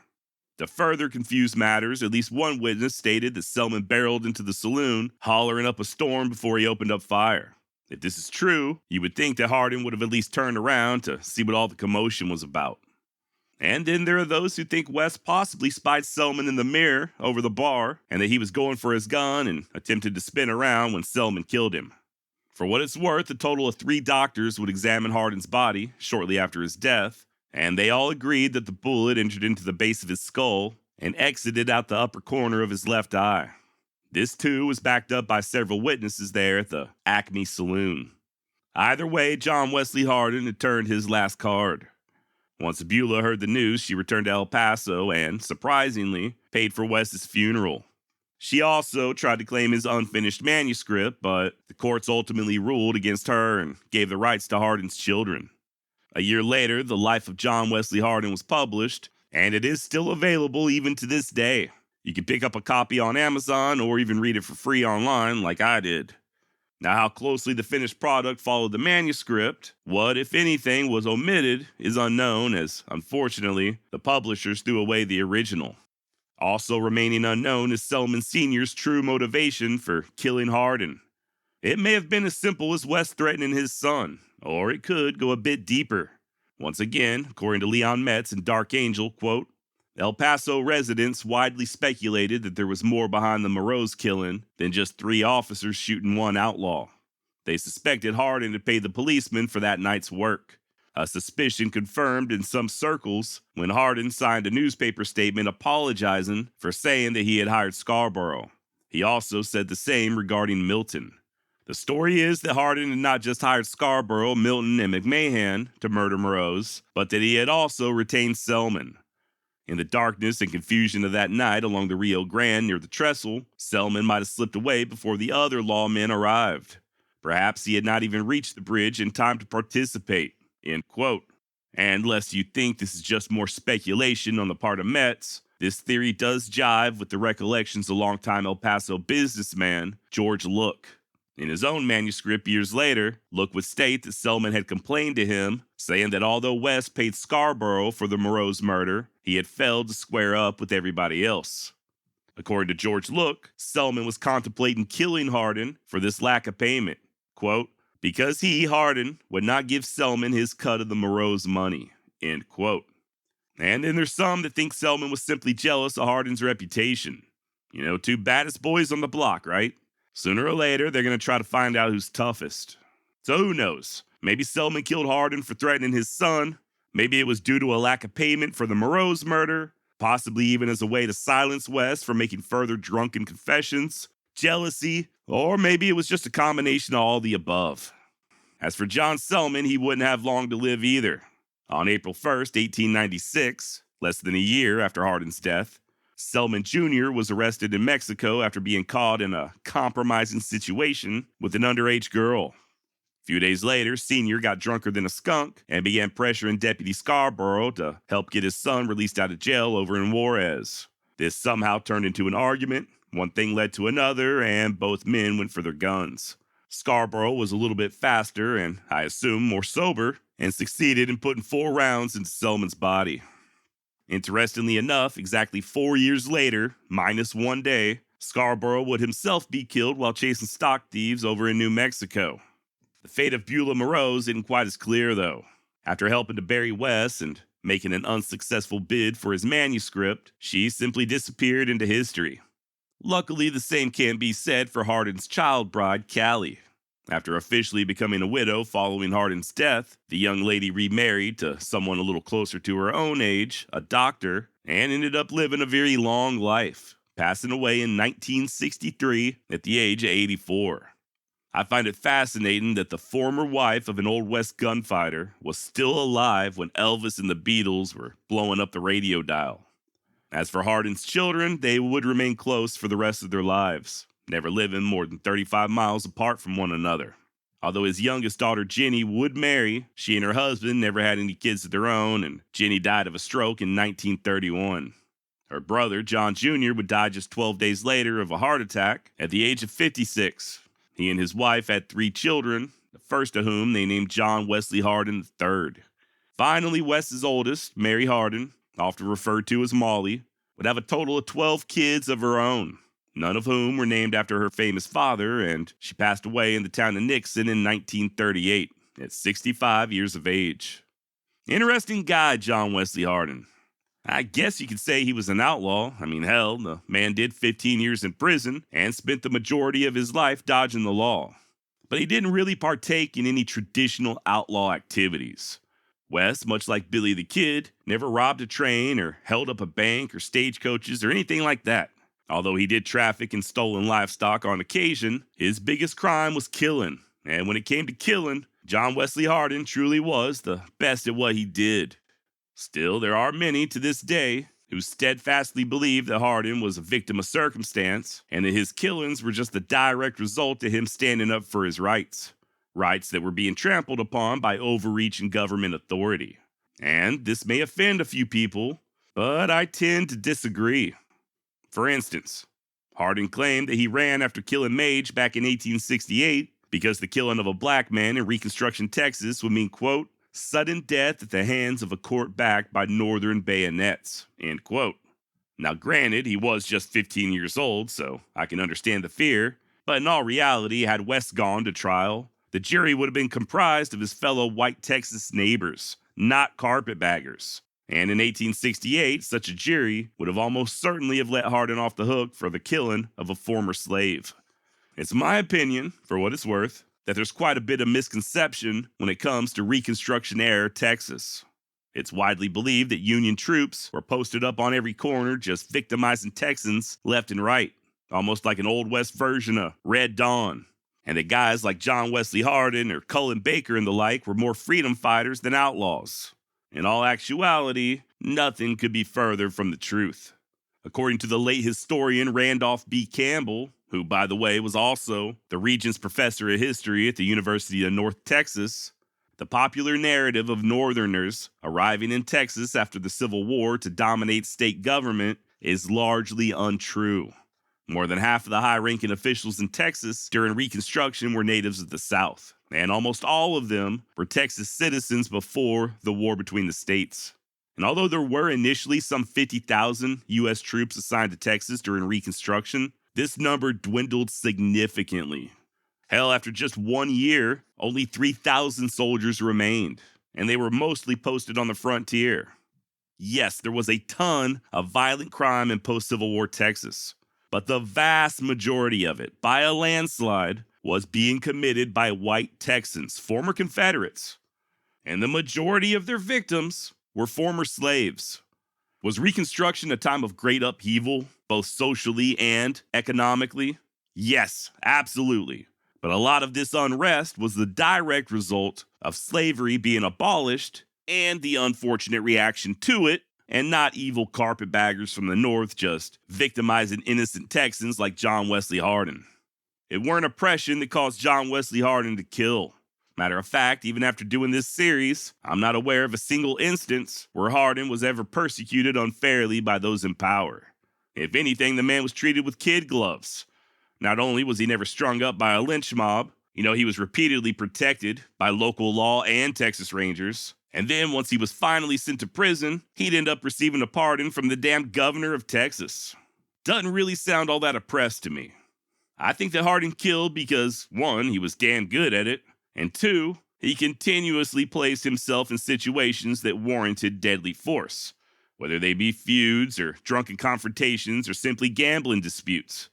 To further confuse matters, at least one witness stated that Selman barreled into the saloon, hollering up a storm before he opened up fire. If this is true, you would think that Hardin would have at least turned around to see what all the commotion was about. And then there are those who think West possibly spied Selman in the mirror over the bar and that he was going for his gun and attempted to spin around when Selman killed him. For what it's worth, a total of 3 doctors would examine Hardin's body shortly after his death, and they all agreed that the bullet entered into the base of his skull and exited out the upper corner of his left eye. This too was backed up by several witnesses there at the Acme Saloon. Either way, John Wesley Hardin had turned his last card. Once Beulah heard the news, she returned to El Paso and, surprisingly, paid for West's funeral. She also tried to claim his unfinished manuscript, but the courts ultimately ruled against her and gave the rights to Hardin's children. A year later, The Life of John Wesley Hardin was published, and it is still available even to this day. You can pick up a copy on Amazon or even read it for free online like I did. Now, how closely the finished product followed the manuscript, what, if anything, was omitted, is unknown as, unfortunately, the publishers threw away the original. Also remaining unknown is Selman Sr.'s true motivation for killing Hardin. It may have been as simple as West threatening his son, or it could go a bit deeper. Once again, according to Leon Metz and Dark Angel, quote, El Paso residents widely speculated that there was more behind the Moreau's killing than just 3 officers shooting 1 outlaw. They suspected Hardin had paid the policeman for that night's work. A suspicion confirmed in some circles when Hardin signed a newspaper statement apologizing for saying that he had hired Scarborough. He also said the same regarding Milton. The story is that Hardin had not just hired Scarborough, Milton, and McMahon to murder Moreau's, but that he had also retained Selman. In the darkness and confusion of that night along the Rio Grande near the trestle, Selman might have slipped away before the other lawmen arrived. Perhaps he had not even reached the bridge in time to participate. End quote. And lest you think this is just more speculation on the part of Metz, this theory does jive with the recollections of longtime El Paso businessman George Look. In his own manuscript years later, Look would state that Selman had complained to him, saying that although West paid Scarborough for the Moreau's murder, he had failed to square up with everybody else. According to George Look, Selman was contemplating killing Hardin for this lack of payment. Quote, because he, Hardin, would not give Selman his cut of the Moreau's money. End quote. And then there's some that think Selman was simply jealous of Hardin's reputation. 2 baddest boys on the block, right? Sooner or later, they're going to try to find out who's toughest. So who knows? Maybe Selman killed Hardin for threatening his son. Maybe it was due to a lack of payment for the Moreau's murder. Possibly even as a way to silence West from making further drunken confessions. Jealousy. Or maybe it was just a combination of all the above. As for John Selman, he wouldn't have long to live either. On April 1st, 1896, less than a year after Hardin's death, Selman Jr. was arrested in Mexico after being caught in a compromising situation with an underage girl. A few days later, Sr. got drunker than a skunk and began pressuring Deputy Scarborough to help get his son released out of jail over in Juarez. This somehow turned into an argument. One thing led to another, and both men went for their guns. Scarborough was a little bit faster and, I assume, more sober, and succeeded in putting 4 rounds into Selman's body. Interestingly enough, exactly 4 years later, minus 1 day, Scarborough would himself be killed while chasing stock thieves over in New Mexico. The fate of Beulah Moreau isn't quite as clear, though. After helping to bury West and making an unsuccessful bid for his manuscript, she simply disappeared into history. Luckily, the same can be said for Hardin's child bride, Callie. After officially becoming a widow following Hardin's death, the young lady remarried to someone a little closer to her own age, a doctor, and ended up living a very long life, passing away in 1963 at the age of 84. I find it fascinating that the former wife of an Old West gunfighter was still alive when Elvis and the Beatles were blowing up the radio dial. As for Hardin's children, they would remain close for the rest of their lives, never living more than 35 miles apart from one another. Although his youngest daughter Jenny would marry, she and her husband never had any kids of their own, and Jenny died of a stroke in 1931. Her brother, John Jr., would die just 12 days later of a heart attack at the age of 56. He and his wife had 3 children, the first of whom they named John Wesley Hardin III. Finally, West's oldest, Mary Hardin, often referred to as Molly, would have a total of 12 kids of her own, none of whom were named after her famous father, and she passed away in the town of Nixon in 1938 at 65 years of age. Interesting guy, John Wesley Hardin. I guess you could say he was an outlaw. I mean, hell, the man did 15 years in prison and spent the majority of his life dodging the law. But he didn't really partake in any traditional outlaw activities. Wes, much like Billy the Kid, never robbed a train or held up a bank or stagecoaches or anything like that. Although he did traffic in stolen livestock on occasion, his biggest crime was killing. And when it came to killing, John Wesley Hardin truly was the best at what he did. Still, there are many to this day who steadfastly believe that Hardin was a victim of circumstance and that his killings were just the direct result of him standing up for his rights. Rights that were being trampled upon by overreaching government authority. And this may offend a few people, but I tend to disagree. For instance, Hardin claimed that he ran after killing Mage back in 1868 because the killing of a black man in Reconstruction, Texas would mean, quote, sudden death at the hands of a court backed by northern bayonets, end quote. Now granted, he was just 15 years old, so I can understand the fear, but in all reality, had West gone to trial, the jury would have been comprised of his fellow white Texas neighbors, not carpetbaggers. And in 1868, such a jury would have almost certainly have let Hardin off the hook for the killing of a former slave. It's my opinion, for what it's worth, that there's quite a bit of misconception when it comes to Reconstruction-era Texas. It's widely believed that Union troops were posted up on every corner just victimizing Texans left and right, almost like an Old West version of Red Dawn, and that guys like John Wesley Hardin or Cullen Baker and the like were more freedom fighters than outlaws. In all actuality, nothing could be further from the truth. According to the late historian Randolph B. Campbell, who, by the way, was also the Regents Professor of History at the University of North Texas, the popular narrative of Northerners arriving in Texas after the Civil War to dominate state government is largely untrue. More than half of the high-ranking officials in Texas during Reconstruction were natives of the South, and almost all of them were Texas citizens before the war between the states. And although there were initially some 50,000 U.S. troops assigned to Texas during Reconstruction, this number dwindled significantly. Hell, after just 1 year, only 3,000 soldiers remained, and they were mostly posted on the frontier. Yes, there was a ton of violent crime in post-Civil War Texas, but the vast majority of it, by a landslide, was being committed by white Texans, former Confederates. And the majority of their victims were former slaves. Was Reconstruction a time of great upheaval, both socially and economically? Yes, absolutely. But a lot of this unrest was the direct result of slavery being abolished and the unfortunate reaction to it, and not evil carpetbaggers from the North just victimizing innocent Texans like John Wesley Hardin. It weren't oppression that caused John Wesley Hardin to kill. Matter of fact, even after doing this series, I'm not aware of a single instance where Hardin was ever persecuted unfairly by those in power. If anything, the man was treated with kid gloves. Not only was he never strung up by a lynch mob, he was repeatedly protected by local law and Texas Rangers. And then once he was finally sent to prison, he'd end up receiving a pardon from the damn governor of Texas. Doesn't really sound all that oppressed to me. I think that Hardin killed because, 1, he was damn good at it, and 2, he continuously placed himself in situations that warranted deadly force, whether they be feuds or drunken confrontations or simply gambling disputes.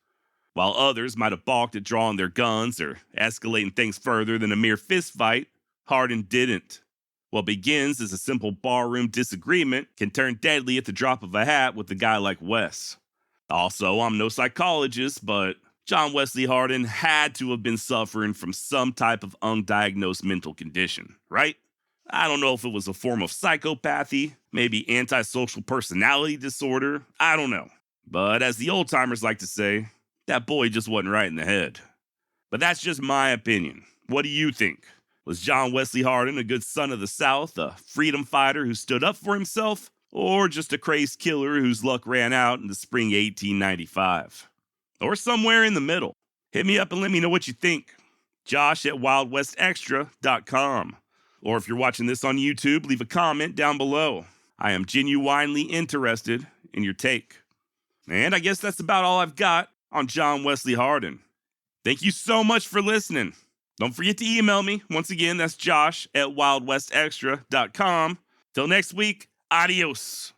While others might have balked at drawing their guns or escalating things further than a mere fistfight, Hardin didn't. What begins as a simple barroom disagreement can turn deadly at the drop of a hat with a guy like Wes. Also, I'm no psychologist, but John Wesley Hardin had to have been suffering from some type of undiagnosed mental condition, right? I don't know if it was a form of psychopathy, maybe antisocial personality disorder, I don't know. But as the old-timers like to say, that boy just wasn't right in the head. But that's just my opinion. What do you think? Was John Wesley Hardin a good son of the South, a freedom fighter who stood up for himself, or just a crazed killer whose luck ran out in the spring 1895? Or somewhere in the middle? Hit me up and let me know what you think. Josh at wildwestextra.com. Or if you're watching this on YouTube, leave a comment down below. I am genuinely interested in your take. And I guess that's about all I've got on John Wesley Hardin. Thank you so much for listening. Don't forget to email me. Once again, that's josh@wildwestextra.com. Till next week, adios.